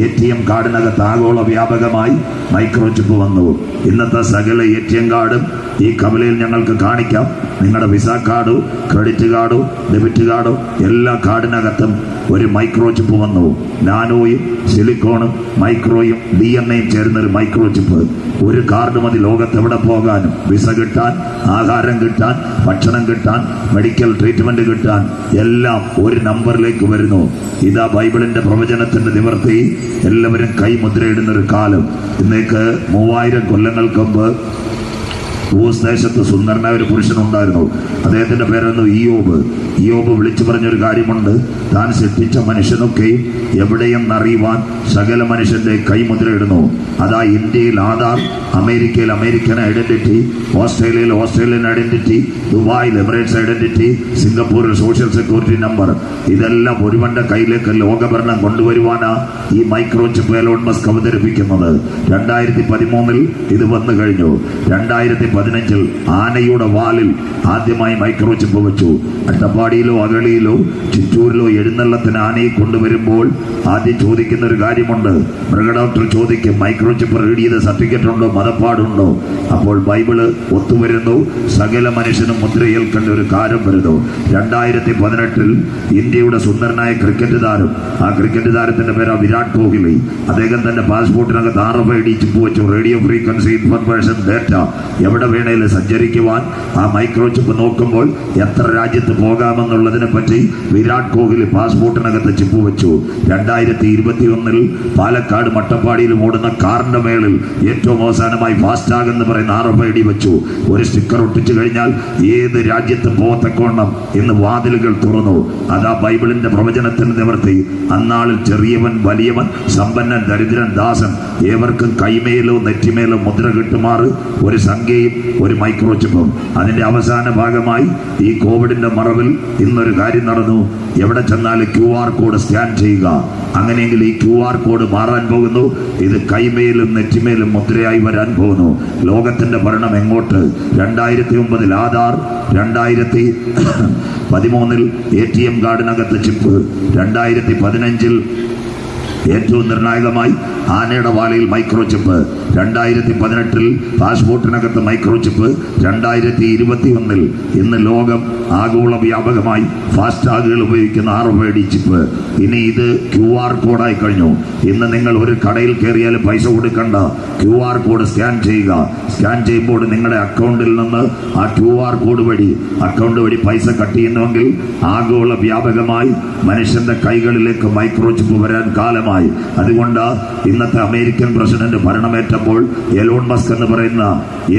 ATM കാർഡിനകത്ത് ആഗോള വ്യാപകമായി മൈക്രോ ചിപ്പ് വന്നു. ഇന്നത്തെ സകല ATM കാർഡും ഈ കവലയിൽ ഞങ്ങൾക്ക് കാണിക്കാം. നിങ്ങളുടെ വിസ കാർഡോ ക്രെഡിറ്റ് കാർഡോ ഡെബിറ്റ് കാർഡോ എല്ലാ കാർഡിനകത്തും ഒരു മൈക്രോ ചിപ്പ് വന്നു. നാനോയും സിലിക്കോണും മൈക്രോയും DNA ചേർന്നൊരു മൈക്രോ ചിപ്പ്. ഒരു കാർഡ് മതി ലോകത്ത് എവിടെ പോകാനും, വിസ കിട്ടാൻ, ആഹാരം കിട്ടാൻ, ഭക്ഷണം കിട്ടാൻ, മെഡിക്കൽ ട്രീറ്റ്മെന്റ് കിട്ടാൻ, എല്ലാം ഒരു നമ്പറിലേക്ക് വരുന്നു. ഇതാ ബൈബിളിന്റെ പ്രവചനത്തിന്റെ നിവർത്തി. എല്ലാവരും കൈമുദ്രയിടുന്നൊരു കാലം. ഇന്നേക്ക് 3000 കൊല്ലങ്ങൾക്ക് മുമ്പ് ഊസ് ദേശത്ത് സുന്ദരനായ ഒരു പുരുഷനുണ്ടായിരുന്നു. അദ്ദേഹത്തിന്റെ പേരായിരുന്നു ഇയ്യോബ്. ഇയ്യോബ് വിളിച്ചു പറഞ്ഞൊരു കാര്യമുണ്ട്. താൻ സൃഷ്ടിച്ച മനുഷ്യനൊക്കെയും എവിടെയെന്നറിയുവാൻ സകല മനുഷ്യന്റെ കൈമുദ്രയിടുന്നു. അതാ ഇന്ത്യയിൽ ആധാർ, അമേരിക്കയിൽ അമേരിക്കൻ ഐഡന്റിറ്റി, ഓസ്ട്രേലിയയിൽ ഓസ്ട്രേലിയൻ ഐഡന്റിറ്റി, ദുബായിൽ എമിറേറ്റ്സ് ഐഡന്റിറ്റി, സിംഗപ്പൂരിൽ സോഷ്യൽ സെക്യൂരിറ്റി നമ്പർ. ഇതെല്ലാം ഒരുവന്റെ കയ്യിലേക്ക് ലോകഭരണം കൊണ്ടുവരുവാനാ ഈ മൈക്രോ ചിപ്പ് എലോൺ മസ്ക് അവതരിപ്പിക്കുന്നത്. 2013 ഇത് വന്നു കഴിഞ്ഞു. 2015 ആനയുടെ വാലിൽ ആദ്യമായി മൈക്രോ ചിപ്പ് വെച്ചു. അട്ടപ്പാടിയിലോ അഗളിയിലോ ചിറ്റൂരിലോ എഴുന്നള്ളത്തിന് ആനയെ കൊണ്ടുവരുമ്പോൾ ആദ്യം ചോദിക്കുന്ന ഒരു കാര്യമുണ്ട്. മൃഗഡോക്ടർ ചോദിക്കും, മൈക്രോ ചിപ്പ് റീഡ് ചെയ്ത സർട്ടിഫിക്കറ്റ് ഉണ്ടോ, മതപ്പാടുണ്ടോ? അപ്പോൾ ബൈബിള് ഒത്തുവരുന്നു. സകല മനുഷ്യനും മുദ്രയേൽക്കേണ്ട ഒരു കാര്യം വരുന്നു. 2018 ഇന്ത്യയുടെ സുന്ദരനായ ക്രിക്കറ്റ് താരം, ആ ക്രിക്കറ്റ് താരത്തിന്റെ പേരാ വിരാട് കോഹ്ലി. അദ്ദേഹം തന്റെ പാസ്പോർട്ടിനകത്ത് RFID ചിപ്പ് വെച്ചു. Radio frequency information data. എവിടെ വേണേലും സഞ്ചരിക്കുവാൻ ആ മൈക്രോ ചിപ്പ് നോക്കുമ്പോൾ എത്ര രാജ്യത്ത് പോകാമെന്നുള്ളതിനെ പറ്റി വിരാട് കോഹ്ലി പാസ്പോർട്ടിനകത്ത് ചിപ്പ് വെച്ചു. 2021 പാലക്കാട് മട്ടപ്പാടിയിലും ഓടുന്ന കാറിന്റെ മേളിൽ ഏറ്റവും അവസാനമായി ഫാസ്ടാഗ് എന്ന് പറയുന്ന RFID വെച്ചു. ഒരു സ്റ്റിക്കർ ഒട്ടിച്ചു കഴിഞ്ഞാൽ ഏത് രാജ്യത്ത് പോകത്തക്കോണം ഇന്ന് വാതിലുകൾ തുറന്നു. അതാ ബൈബിളിന്റെ പ്രവചനത്തിന് നിവർത്തി. അന്നാളിൽ ചെറിയവൻ വലിയവൻ, സമ്പന്നൻ ദരിദ്രൻ ദാസൻ, ഏവർക്കും കൈമേലോ നെറ്റിമേലോ മുദ്ര കിട്ടുമാറ് ഒരു സംഖ്യയും ഒരു മൈക്രോ ചിപ്പും. അതിന്റെ അവസാന ഭാഗമായി ഈ കോവിഡിന്റെ മറവിൽ ഇന്നൊരു കാര്യം നടന്നു. എവിടെ ചെന്നാലും QR കോഡ് സ്കാൻ ചെയ്യുക. അങ്ങനെയെങ്കിൽ ഈ QR കോഡ് മാറാൻ പോകുന്നു. ഇത് കൈമേലും നെറ്റിമേലും മുദ്രയായി വരാൻ പോകുന്നു. ലോകത്തിന്റെ ഭരണം എങ്ങോട്ട്? 2009 ആധാർ, 2013 ATM കാർഡിനകത്ത് ചിപ്പ്, 2015 ഏറ്റവും നിർണായകമായി ആനയുടെ വാലയിൽ മൈക്രോ ചിപ്പ്, 2018 പാസ്പോർട്ടിനകത്ത് മൈക്രോ ചിപ്പ്, 2021 ഇന്ന് ലോകം ആഗോള വ്യാപകമായി ഫാസ്ടാഗുകൾ ഉപയോഗിക്കുന്ന RFID ചിപ്പ്. ഇനി ഇത് QR കോഡായി കഴിഞ്ഞു. ഇന്ന് നിങ്ങൾ ഒരു കടയിൽ കയറിയാൽ പൈസ കൊടുക്കണ്ട, QR കോഡ് സ്കാൻ ചെയ്യുക. സ്കാൻ ചെയ്യുമ്പോൾ നിങ്ങളുടെ അക്കൗണ്ടിൽ നിന്ന് ആ QR കോഡ് വഴി അക്കൗണ്ട് വഴി പൈസ കട്ട് ചെയ്യുന്നുവെങ്കിൽ ആഗോള വ്യാപകമായി മനുഷ്യന്റെ കൈകളിലേക്ക് മൈക്രോ ചിപ്പ് വരാൻ കാലമായി. അതുകൊണ്ട് ഇന്നത്തെ അമേരിക്കൻ പ്രസിഡന്റ് ഭരണമേറ്റപ്പോൾ എലോൺ മസ്ക് എന്ന് പറയുന്ന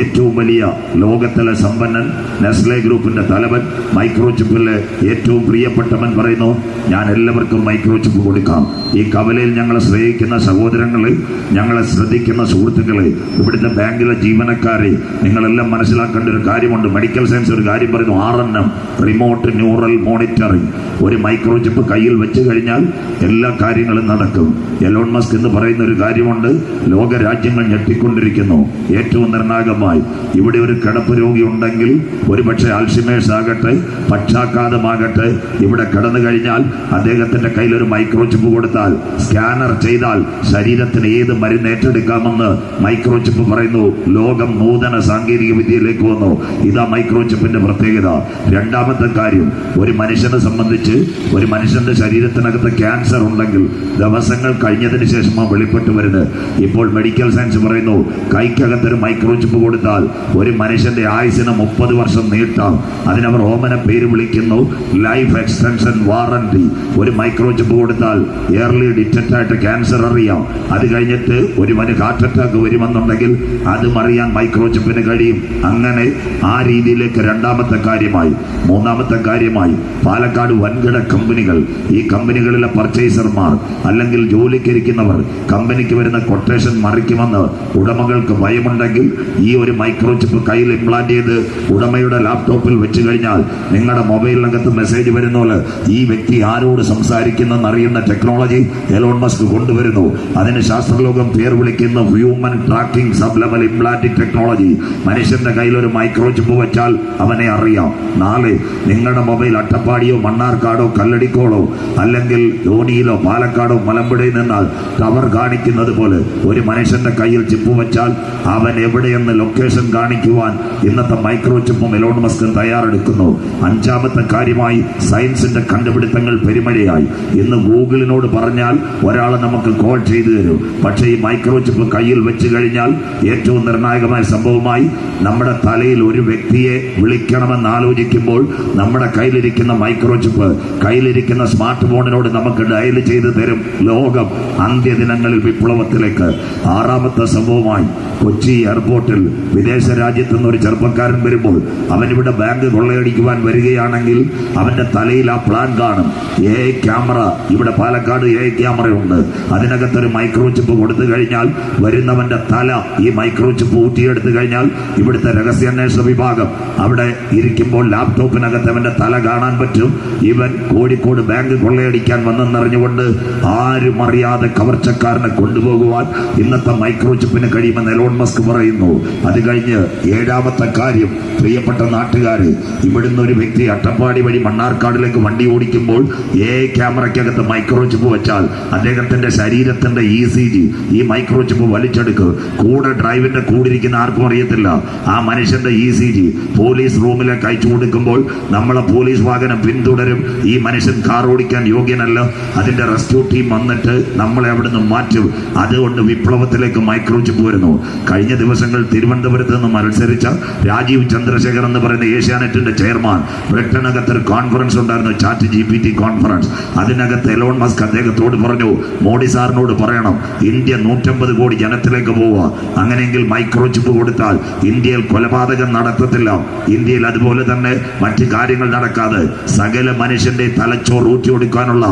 ഏറ്റവും വലിയ ലോകത്തിലെ സമ്പന്നൻ, നെസ്ലെ ഗ്രൂപ്പിന്റെ തലവൻ, മൈക്രോ ചിപ്പിലെ ഏറ്റവും പ്രിയപ്പെട്ടവൻ പറയുന്നു, ഞാൻ എല്ലാവർക്കും മൈക്രോ ചിപ്പ് കൊടുക്കാം. ഈ കവലയിൽ ഞങ്ങളെ സ്നേഹിക്കുന്ന സഹോദരങ്ങളെ, ഞങ്ങളെ ശ്രദ്ധിക്കുന്ന സുഹൃത്തുക്കളെ, ഇവിടുത്തെ ബാങ്കിലെ ജീവനക്കാരെ, നിങ്ങളെല്ലാം മനസ്സിലാക്കേണ്ട ഒരു കാര്യമുണ്ട്. മെഡിക്കൽ സയൻസ് ഒരു കാര്യം പറയുന്നു, RNM, റിമോട്ട് ന്യൂറൽ മോണിറ്ററിംഗ്. ഒരു മൈക്രോ ചിപ്പ് കയ്യിൽ വെച്ച് കഴിഞ്ഞാൽ എല്ലാ കാര്യങ്ങളും നടക്കും. എലോൺ മസ്ക് എന്ന് പറയുന്ന ഒരു കാര്യമുണ്ട്. ലോക രാജ്യങ്ങൾ ഞെട്ടിക്കൊണ്ടിരിക്കുന്നു. ഏറ്റവും നിർണായകമായി ഇവിടെ ഒരു കിടപ്പ് രോഗി ഉണ്ടെങ്കിൽ, ഒരുപക്ഷെ അൽഷിമേഴ്സ് ആകട്ടെ, പക്ഷാഘാതമാകട്ടെ, ഇവിടെ കിടന്നു കഴിഞ്ഞാൽ അദ്ദേഹത്തിന്റെ കയ്യിൽ ഒരു മൈക്രോ ചിപ്പ് കൊടുത്താൽ, സ്കാനർ ചെയ്താൽ ശരീരത്തിന് ഏത് മരുന്ന് ഏറ്റെടുക്കാമെന്ന് മൈക്രോ ചിപ്പ് പറയുന്നു. ലോകം നൂതന സാങ്കേതിക വിദ്യയിലേക്ക് വന്നു. ഇതാ മൈക്രോ ചിപ്പിന്റെ പ്രത്യേകത. രണ്ടാമത്തെ കാര്യം, ഒരു മനുഷ്യനെ സംബന്ധിച്ച് ഒരു മനുഷ്യന്റെ ശരീരത്തിനകത്ത് ക്യാൻസർ ഉണ്ടെങ്കിൽ ദിവസങ്ങൾ കഴിഞ്ഞതിന് ശേഷമാണ് വെളിപ്പെട്ട് വരുന്നത്. ഇപ്പോൾ മെഡിക്കൽ സയൻസ് പറയുന്നു, കൈക്കകത്തൊരു മൈക്രോ ചിപ്പ് കൊടുത്താൽ ഒരു മനുഷ്യന്റെ ആയുസിന് 30 വർഷം നീട്ടാം. അതിനവർ ഓമന പേര് വിളിക്കുന്നു ലൈഫ് എക്സ്റ്റൻഷൻ വാറന്റി. ഒരു മൈക്രോ ചിപ്പ് കൊടുത്താൽ എയർ എയർലി ഡിറ്റക്റ്റ് ആയിട്ട് ക്യാൻസർ അറിയാം. അത് കഴിഞ്ഞിട്ട് ഒരുവന് ഹാർട്ട് അറ്റാക്ക് വരുമെന്നുണ്ടെങ്കിൽ അതും അറിയാൻ മൈക്രോചിപ്പിന് കഴിയും. അങ്ങനെ ആ രീതിയിലേക്ക് രണ്ടാമത്തെ കാര്യമായി. മൂന്നാമത്തെ കാര്യമായി, പാലക്കാട് വൻകിട കമ്പനികൾ, ഈ കമ്പനികളിലെ പർച്ചേസർമാർ അല്ലെങ്കിൽ ജോലിക്കിരിക്കുന്നവർ കമ്പനിക്ക് വരുന്ന കൊട്ടേഷൻ മറിക്കുമെന്ന് ഉടമകൾക്ക് ഭയമുണ്ടെങ്കിൽ ഈ ഒരു മൈക്രോചിപ്പ് കയ്യിൽ ഇംപ്ലാന്റ് ചെയ്ത് ഉടമയുടെ ലാപ്ടോപ്പിൽ വെച്ച് കഴിഞ്ഞാൽ നിങ്ങളുടെ മൊബൈലിനകത്ത് മെസ്സേജ് വരുന്നത് ഈ വ്യക്തി ആരോട് സംസാരിക്കുന്നെന്ന് അറിയുന്ന ടെക്നോളജി എലോൺ മസ്ക് കൊണ്ടുവരുന്നു. അതിന് ശാസ്ത്രലോകം പേർ വിളിക്കുന്ന human tracking sub level implanting technology. മനുഷ്യന്റെ കയ്യിൽ ഒരു മൈക്രോചിപ്പ് വെച്ചാൽ അവനെ അറിയാം. നാളെ നിങ്ങളുടെ മൊബൈൽ അട്ടപ്പാടിയോ മണ്ണാർക്കാടോ കല്ലടിക്കോളോ അല്ലെങ്കിൽ ധോണിയിലോ പാലക്കാടോ മലമ്പുഴയിൽ നിന്നാൽ ടവർ കാണിക്കുന്നത് പോലെ ഒരു മനുഷ്യന്റെ കയ്യിൽ ചിപ്പ് വെച്ചാൽ അവൻ എവിടെയെന്ന് ലൊക്കേഷൻ കാണിക്കുവാൻ ഇന്നത്തെ മൈക്രോചിപ്പും എലോൺ മസ്ക് തയ്യാറെടുക്കുന്നു. അഞ്ചാമത്തെ കാര്യമായി, സയൻസിന്റെ കണ്ടുപിടുത്തങ്ങൾ പെരുമഴയായി. ഇന്ന് ഗൂഗിളിനോട് പറഞ്ഞാൽ ഒരാൾ നമുക്ക് കോൾ ചെയ്തു തരും. പക്ഷേ ഈ മൈക്രോചിപ്പ് കയ്യിൽ വെച്ച് കഴിഞ്ഞാൽ ഏറ്റവും നിർണായകമായ സംഭവമായി നമ്മുടെ തലയിൽ ഒരു വ്യക്തിയെ വിളിക്കണമെന്ന് ആലോചിക്കുമ്പോൾ നമ്മുടെ കയ്യിലിരിക്കുന്ന മൈക്രോചിപ്പ്, കയ്യിലിരിക്കുന്ന സ്മാർട്ട് ഫോണിനോട് നമുക്ക് ഡയൽ ചെയ്ത് തരും. ലോകം അന്ത്യദിനങ്ങളിൽ വിപ്ലവത്തിലേക്ക്. ആറാമത്തെ സംഭവമായി, കൊച്ചി എയർപോർട്ടിൽ വിദേശ രാജ്യത്തു നിന്ന് ഒരു ചെറുപ്പക്കാരൻ വരുമ്പോൾ അവനിവിടെ ബാങ്ക് കൊള്ളയടിക്കുവാൻ വരികയാണെങ്കിൽ അവന്റെ തലയിൽ ആ പ്ലാൻ കാണും. ക്യാമറ, ഇവിടെ പാലക്കാട് ക്യാമറയുണ്ട്. അതിനകത്തൊരു മൈക്രോചിപ്പ് കൊടുത്തു കഴിഞ്ഞാൽ വരുന്നവന്റെ തല ഈ മൈക്രോചിപ്പ് ഊറ്റിയെടുത്തു കഴിഞ്ഞാൽ ഇവിടുത്തെ രഹസ്യാന്വേഷണ വിഭാഗം അവിടെ ഇരിക്കുമ്പോൾ ലാപ്ടോപ്പിനകത്ത് അവന്റെ തല കാണാൻ പറ്റും. ഇവൻ കോഴിക്കോട് ബാങ്ക് കൊള്ളയടിക്കാൻ വന്നെന്നറിഞ്ഞുകൊണ്ട് ആരും അറിയാതെ കവർച്ചക്കാരനെ കൊണ്ടുപോകുവാൻ ഇന്നത്തെ മൈക്രോചിപ്പിന് കഴിയുമെന്ന് എലോൺ മസ്ക് പറയുന്നു. അത് കഴിഞ്ഞ് ഏഴാമത്തെ കാര്യം, പ്രിയപ്പെട്ട നാട്ടുകാര്, ഇവിടുന്ന് ഒരു വ്യക്തി അട്ടപ്പാടി വഴി മണ്ണാർക്കാടിലേക്ക് വണ്ടി ഓടിക്കുമ്പോൾ ക്യാമറയ്ക്കകത്ത് മൈക്രോചിപ്പ് വെച്ചാൽ അദ്ദേഹത്തിന്റെ ശരീരത്തിന്റെ ECG ഈ മൈക്രോചിപ്പ് വലിച്ചെടുക്കും. കൂടെ ഡ്രൈവിന്റെ കൂടിരിക്കുന്ന ആർക്കും അറിയത്തില്ല. ആ മനുഷ്യന്റെ ECG പോലീസ് റൂമിലേക്ക് അയച്ചു കൊടുക്കുമ്പോൾ നമ്മളെ പോലീസ് വാഹനം പിന്തുടരും. ഈ മനുഷ്യൻ കാർ ഓടിക്കാൻ യോഗ്യനല്ല. അതിന്റെ റെസ്ക്യൂ ടീം വന്നിട്ട് നമ്മളെ അവിടുന്ന് മാറ്റും. അതുകൊണ്ട് വിപ്ലവത്തിലേക്ക് മൈക്രോചിപ്പ് വരുന്നു. കഴിഞ്ഞ ദിവസങ്ങൾ തിരുവനന്തപുരത്ത് നിന്ന് മത്സരിച്ച രാജീവ് ചന്ദ്രശേഖർ എന്ന് പറയുന്ന ഏഷ്യാനെറ്റിന്റെ ചെയർമാൻ ബ്രിട്ടനകത്തൊരു കോൺഫറൻസ് ഉണ്ടായിരുന്നു, ചാറ്റ് GPT കോൺഫറൻസ്. അതിനകത്ത് എലോൺ മസ്ക് അദ്ദേഹത്തോട് പറഞ്ഞു, മോഡി സാറിനോട് പറയണം ഇന്ത്യ 150 കോടി ജനത്തിലേക്ക് പോവുക. അങ്ങനെയെങ്കിൽ മൈക്രോചിപ്പ് കൊടുത്താൽ ഇന്ത്യയിൽ കൊലപാതകം നടത്തത്തില്ല. ഇന്ത്യയിൽ അതുപോലെ തന്നെ മറ്റു കാര്യങ്ങൾ നടക്കാതെ സകല മനുഷ്യന്റെ തലച്ചോറ് ഊറ്റിയൊടുക്കാനുള്ള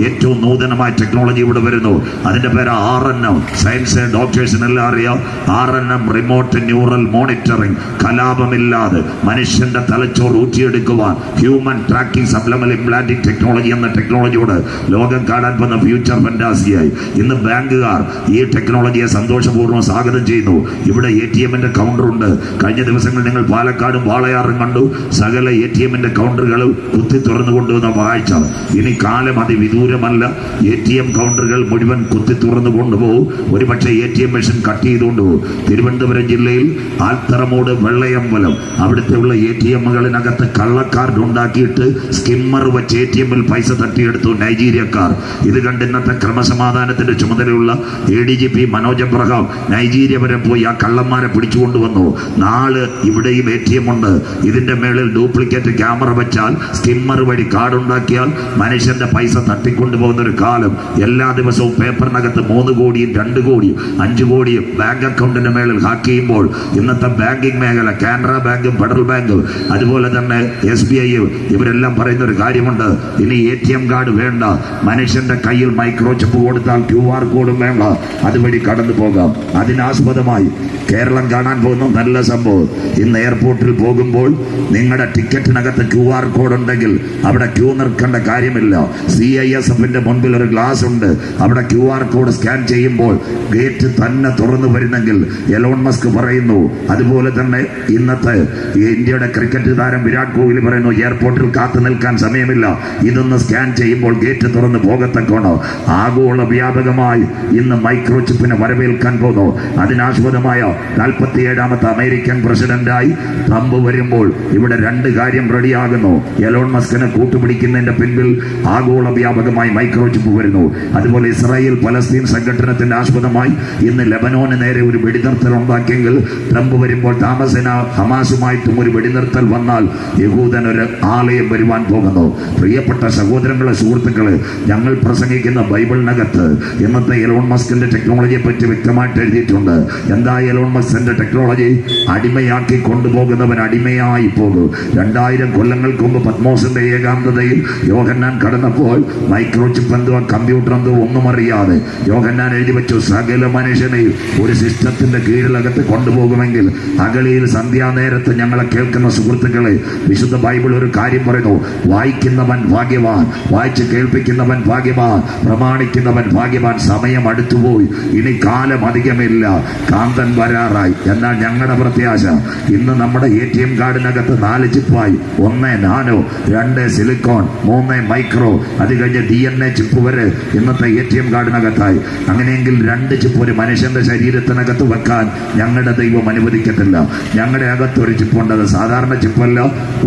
ഏറ്റവും നൂതനമായ ടെക്നോളജി ഇവിടെ വരുന്നു. അതിന്റെ പേര് RNM. സയൻസ് ഡോക്ടേഴ്സിനെല്ലാം അറിയാം. RNM, remote neural monitoring. കലാപമില്ലാതെ മനുഷ്യന്റെ തലച്ചോറ് ഊറ്റിയെടുക്കുവാൻ human tracking supplemental implanting technology എന്ന ടെക്നോളജിയോട് ലോകം കാണാൻ പോകുന്ന ഫ്യൂച്ചർ ഫന്റാസിയായി. ഇന്ന് ബാങ്കുകാർ ഈ ടെക്നോളജിയെ സന്തോഷപൂർവ്വം സ്വാഗതം ചെയ്യുന്നു. ഇവിടെ ATMന്റെ കൗണ്ടറുണ്ട്. കഴിഞ്ഞ ദിവസങ്ങളിൽ നിങ്ങൾ പാലക്കാടും വാളയാറും കണ്ടു. സകല ATMന്റെ കൗണ്ടറുകളും കുത്തി തുറന്നു കൊണ്ടുവന്ന കാഴ്ച. ഇനി കാലം അതിവിദൂരമല്ല, ATM കൗണ്ടറുകൾ മുഴുവൻ കുത്തി തുറന്നു കൊണ്ടുപോകും. ഒരുപക്ഷെ ATM മെഷീൻ കട്ട് ചെയ്തുകൊണ്ട് പോകും. തിരുവനന്തപുരം ജില്ലയിൽ ആൽത്തറമൂട്, വെള്ളയമ്പലം അവിടുത്തെ ഉള്ള ATMകളിനകത്ത് കള്ളക്കാർഡ് ഉണ്ടാക്കിയിട്ട് സ്കിമ്മർ വെച്ച് ATMൽ പൈസ തട്ടിയെടുത്തു നൈജീരിയക്കാർ. ഇത് കണ്ട് ഇന്നത്തെ ക്രമസമാധാനത്തിന്റെ ചുമതലയുള്ള ADGP മനോജ് എബ്രഹാം നൈജീരിയ വരെ പോയി ആ കള്ളന്മാരെ പിടിച്ചുകൊണ്ടുവന്നു. നാളെ ഇവിടെയും ATM ഉണ്ട്. ഇതിന്റെ മേളിൽ ഡ്യൂപ്ലിക്കേറ്റ് ക്യാമറ വെച്ചാൽ സ്കിമ്മർ വഴി കാർഡ് ഉണ്ടാക്കിയാൽ മനുഷ്യന്റെ പൈസ തട്ടിക്കൊണ്ടുപോകുന്ന ഒരു കാലം. എല്ലാ ദിവസവും പേപ്പറിനകത്ത് 3 കോടിയും 2 കോടിയും 5 കോടിയും ബാങ്ക് അക്കൗണ്ടിന്റെ മേളിൽ ഹാക്ക് ചെയ്യുമ്പോൾ ഇന്നത്തെ ബാങ്കിങ് മേഖല, കാനറ ബാങ്കും ഫെഡറൽ ബാങ്കും അതുപോലെ തന്നെ SBI ഇവരെല്ലാം പറയുന്ന ഒരു കാര്യമുണ്ട്, ഇനി ATM കാർഡ് വേണ്ട, മനുഷ്യന്റെ കയ്യിൽ മൈക്രോചിപ്പ് കൊടുത്താൽ QR കോഡും വേണ്ട, അതുവഴി കടന്നു പോകാം. അതിനാസ്പദമായി കേരളം കാണാൻ പോകുന്ന നല്ല സംഭവം, ഇന്ന് എയർപോർട്ടിൽ പോകുമ്പോൾ നിങ്ങളുടെ ടിക്കറ്റിനകത്ത് QR കോഡ് ഉണ്ടെങ്കിൽ അവിടെ ക്യൂ നിൽക്കേണ്ട കാര്യമില്ല. CISFന്റെ മുൻപിൽ ഒരു ഗ്ലാസ് ഉണ്ട്, അവിടെ QR കോഡ് സ്കാൻ ചെയ്യുമ്പോൾ ഗേറ്റ് തന്നെ തുറന്നു വരുന്നെങ്കിൽ എലോൺ മസ്ക് പറയുന്നു. അതുപോലെ തന്നെ ഇന്നത്തെ ഇന്ത്യയുടെ ക്രിക്കറ്റ് താരം വിരാട് കോഹ്ലി പറയുന്നു, എയർപോർട്ടിൽ കാത്തു നിൽക്കാൻ സമയമില്ല, ഇതൊന്ന് സ്കാൻ ചെയ്യുമ്പോൾ ഗേറ്റ് തുറന്ന് പോകത്തക്കോണോ. ആഗോള വ്യാപകമായി ഇന്ന് മൈക്രോചിപ്പിനെ വരവേൽക്കാൻ പോകുന്നു. അതിനാസ്പദമായ 47ാമത്തെ അമേരിക്കൻ പ്രസിഡന്റായി ട്രംപ് വരുമ്പോൾ ഇവിടെ 2 കാര്യം റെഡിയാകുന്നു. എലോൺ മസ്കിനെ കൂട്ടുപിടിക്കുന്നതിന്റെ പിൻപിൽ ആഗോള വ്യാപകമായി മൈക്രോചിപ്പ് വരുന്നു. അതുപോലെ ഇസ്രായേൽ പലസ്തീൻ സംഘടനത്തിന്റെ ആസ്പദമായി ഇന്ന് ലെബനോന് നേരെ ഒരു വെടിനിർത്തൽ ഉണ്ടാക്കിയെങ്കിൽ ട്രംപ് വരുമ്പോൾ താമസേന ഹമാസുമായിട്ടും ഒരു വെടിനിർത്തൽ വന്നാൽ യഹൂദൻ ഒരു ആലയം വരുവാൻ പോകുന്നു. പ്രിയപ്പെട്ട സഹോദരങ്ങളെ, സുഹൃത്തുക്കളെ, ഞങ്ങൾ പ്രസംഗിക്കുന്ന പ്രസംഗിക്കുന്ന ബൈബിളിനകത്ത് ഇന്നത്തെ എലോൺ മസ്കിന്റെ ടെക്നോളജിയെ പറ്റി വ്യക്തമായിട്ട് എഴുതിയിട്ടുണ്ട്. എന്താ എലോൺ മസ്കിന്റെ ടെക്നോളജി? അടിമയാക്കി കൊണ്ടുപോകുന്നവൻ അടിമയായി പോകും. 2000 കൊല്ലങ്ങൾക്ക് മുമ്പ് പത്മോസിന്റെ ഏകാന്തതയിൽ യോഹന്നാൻ കടന്നപ്പോൾ മൈക്രോ ചിപ്പ് എന്തോ കമ്പ്യൂട്ടർ എന്തോ ഒന്നും അറിയാതെ യോഹന്നാൻ എഴുതി വെച്ചു, സകല മനുഷ്യനെയും ഒരു സിസ്റ്റത്തിന്റെ കീഴിലകത്ത് കൊണ്ടുപോകുമെങ്കിൽ അഗളിയിൽ സന്ധ്യാനേരത്ത് ഞങ്ങളെ കേൾക്കുന്ന സുഹൃത്തുക്കളെ, വിശുദ്ധ ബൈബിൾ ഒരു കാര്യം പറയുന്നു, വായിക്കുന്നവൻ ഭാഗ്യവാൻ, വായിച്ച് കേൾപ്പിക്കുന്നവൻ ഭാഗ്യവാൻ, പ്രമാണിക്കുന്നവൻ ഭാഗ്യവാൻ. സമയം അടുത്തുപോയി, ഇനി കാലം അധികമില്ല, കാന്തൻ വരാറായി. എന്നാൽ ഞങ്ങളുടെ പ്രത്യാശ ഇന്ന് നമ്മുടെ ATM കാർഡിനകത്ത് 4 ചിപ്പായി. 1 നാനോ, 2 സിലിക്കോൺ, 3 മൈക്രോ, അത് കഴിഞ്ഞ് DNA ചിപ്പ് വരെ ഇന്നത്തെ ATM കാർഡിനകത്തായി. അങ്ങനെയെങ്കിൽ 2 ചിപ്പ് ഒരു മനുഷ്യന്റെ ശരീരത്തിനകത്ത് വെക്കാൻ ഞങ്ങളുടെ ദൈവം അനുവദിക്കത്തില്ല. ഞങ്ങളുടെ അകത്തൊരു ചിപ്പുണ്ട്, അത് സാധാരണ ചിപ്പല്ല.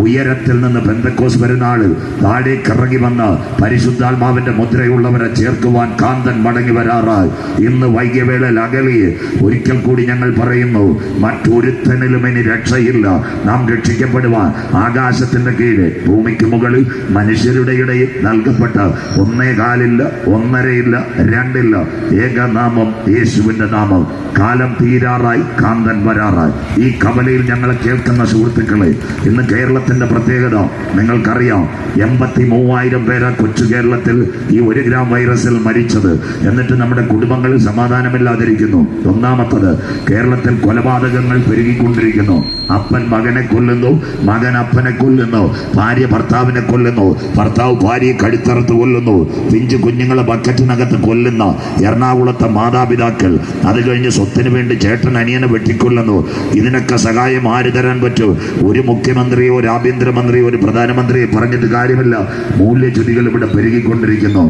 ഉയരത്തിൽ നിന്ന് പെന്തക്കോസ് പെരുന്നാൾ താഴേക്ക് ഇറങ്ങി വന്ന് പരിശുദ്ധാത്മാവിന്റെ മുദ്രയുള്ളവരെ ചേർക്കുവാൻ കാന്തൻ മടങ്ങി വരാറായി. ഇന്ന് വൈകിയ വേളയിൽ അകലിയെ ഒരിക്കൽ കൂടി ഞങ്ങൾ പറയുന്നു, മറ്റൊരുത്തനിലും ഇനി രക്ഷയില്ല. നാം രക്ഷിക്കപ്പെടുവാൻ ആകാശത്തിന്റെ കീഴ് ഭൂമിക്ക് മുകളിൽ മനുഷ്യരുടെ ഇടയിൽ നൽകപ്പെട്ട 1 കാലില്ല, 1.5 2 ഏകനാമം യേശുവിന്റെ നാമം. കാലം തീരാറായി, കാന്തൻ വരാറായി. ഈ കവലയിൽ ഞങ്ങളെ കേൾക്കുന്ന സുഹൃത്തുക്കളെ, ഇന്ന് കേരളത്തിന്റെ പ്രത്യേകത നിങ്ങൾക്കറിയാം. 83,000 പേരാ കൊച്ചു കേരളത്തിൽ ഈ 1 ഗ്രാം വൈറസിൽ മരിച്ചത്. എന്നിട്ട് നമ്മുടെ കുടുംബങ്ങളിൽ സമാധാനമില്ലാതിരിക്കുന്നു. ഒന്നാമത്തത്, കേരളത്തിൽ കൊലപാതകങ്ങൾ പെരുകിക്കൊണ്ടിരിക്കുന്നു. അപ്പൻ മകനെ കൊല്ലുന്നു, മകൻ അപ്പനെ കൊല്ലുന്നു, ഭാര്യ ഭർത്താവിനെ കൊല്ലുന്നു, ഭർത്താവ് ഭാര്യയെ കഴുത്തറുത്ത് കൊല്ലുന്നു, പിഞ്ചു കുഞ്ഞുങ്ങളെ ബക്കറ്റിനകത്ത് കൊല്ലുന്ന എറണാകുളത്തെ മാതാപിതാക്കൾ. അത് കഴിഞ്ഞ് സ്വത്തിന് വേണ്ടി ചേട്ടൻ അനിയനെ വെട്ടിക്കൊല്ലുന്നു. ഇതിനൊക്കെ സഹായം ആര് തരാൻ പറ്റും? ഒരു മുഖ്യമന്ത്രിയോ ഒരു ആഭ്യന്തരമന്ത്രിയോ ഒരു പ്രധാനമന്ത്രിയെ പറഞ്ഞിട്ട് കാര്യമില്ല. മൂല്യച്യുതികൾ ഇവിടെ പെരുകിക്കൊണ്ടിരിക്കുന്നു.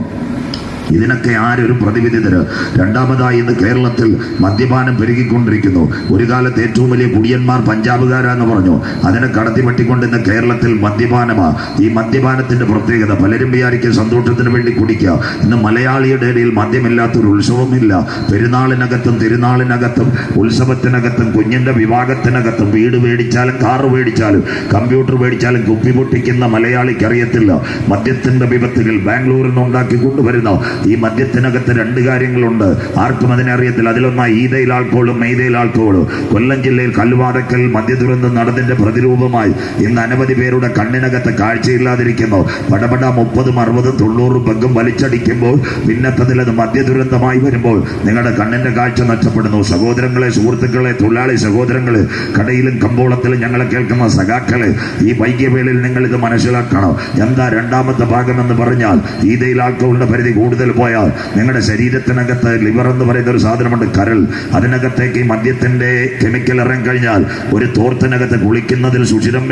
ഇതിനൊക്കെ ആരൊരു പ്രതിവിധി തരും? രണ്ടാമതായി, ഇന്ന് കേരളത്തിൽ മദ്യപാനം പെരുകിക്കൊണ്ടിരിക്കുന്നു. ഒരു കാലത്ത് ഏറ്റവും വലിയ കുടിയന്മാർ പഞ്ചാബുകാരാന്ന് പറഞ്ഞു, അതിനെ കടത്തി വെട്ടിക്കൊണ്ട് ഇന്ന് കേരളത്തിൽ മദ്യപാനമാണ്. ഈ മദ്യപാനത്തിന്റെ പ്രത്യേകത, പലരും വിചാരിക്കും സന്തോഷത്തിന് വേണ്ടി കുടിക്കുക. ഇന്ന് മലയാളിയുടെ ഇടയിൽ മദ്യമില്ലാത്തൊരു ഉത്സവമില്ല. പെരുന്നാളിനകത്തും തിരുനാളിനകത്തും ഉത്സവത്തിനകത്തും കുഞ്ഞിന്റെ വിവാഹത്തിനകത്തും വീട് മേടിച്ചാലും കാറ് മേടിച്ചാലും കമ്പ്യൂട്ടർ മേടിച്ചാലും കുപ്പി പൊട്ടിക്കുന്ന മലയാളിക്ക് അറിയത്തില്ല മദ്യത്തിന്റെ വിപത്തുകൾ ബാംഗ്ലൂരിൽ നിന്ന് ഉണ്ടാക്കി കൊണ്ടുവരുന്ന ഈ മദ്യത്തിനകത്ത് 2 കാര്യങ്ങളുണ്ട്. ആർക്കും അതിനെ അറിയത്തില്ല. അതിലൊന്നാണ് ഈതയിൽ ആൽക്കോളും മെയ്തയിൽ ആൽക്കോളും. കൊല്ലം ജില്ലയിൽ കല്ലുവാതക്കൽ മദ്യദുരന്തം നടന്നതിന്റെ പ്രതിരൂപമായി ഇന്ന് അനവധി പേരുടെ കണ്ണിനകത്ത് കാഴ്ചയില്ലാതിരിക്കുന്നു. പടപട 30, 60, 90 പെഗ്ഗും വലിച്ചടിക്കുമ്പോൾ പിന്നത്തതിൽ അത് മദ്യദുരന്തമായി വരുമ്പോൾ നിങ്ങളുടെ കണ്ണിന്റെ കാഴ്ച നഷ്ടപ്പെടുന്നു. സഹോദരങ്ങളെ, സുഹൃത്തുക്കളെ, തൊഴിലാളി സഹോദരങ്ങളെ, കടയിലും കമ്പോളത്തിലും ഞങ്ങളെ കേൾക്കുന്ന സഖാക്കളെ, ഈ വൈകിയ വേളയിൽ നിങ്ങൾ ഇത് മനസ്സിലാക്കണം. എന്താ രണ്ടാമത്തെ ഭാഗം എന്ന് പറഞ്ഞാൽ, ഈതയിൽ ആൽക്കോളിന്റെ പരിധി കൂടുതൽ പോയാൽ നിങ്ങളുടെ ശരീരത്തിനകത്ത് ലിവർ എന്ന് പറയുന്ന ഒരു സാധനമുണ്ട്, കരൾ. അതിനകത്തേക്ക് ഈ മദ്യത്തിന്റെ കെമിക്കൽ ഇറങ്ങി കഴിഞ്ഞാൽ, ഒരു തോർത്തിനകത്ത് കുളിക്കുന്നതിൽ സുഷിരം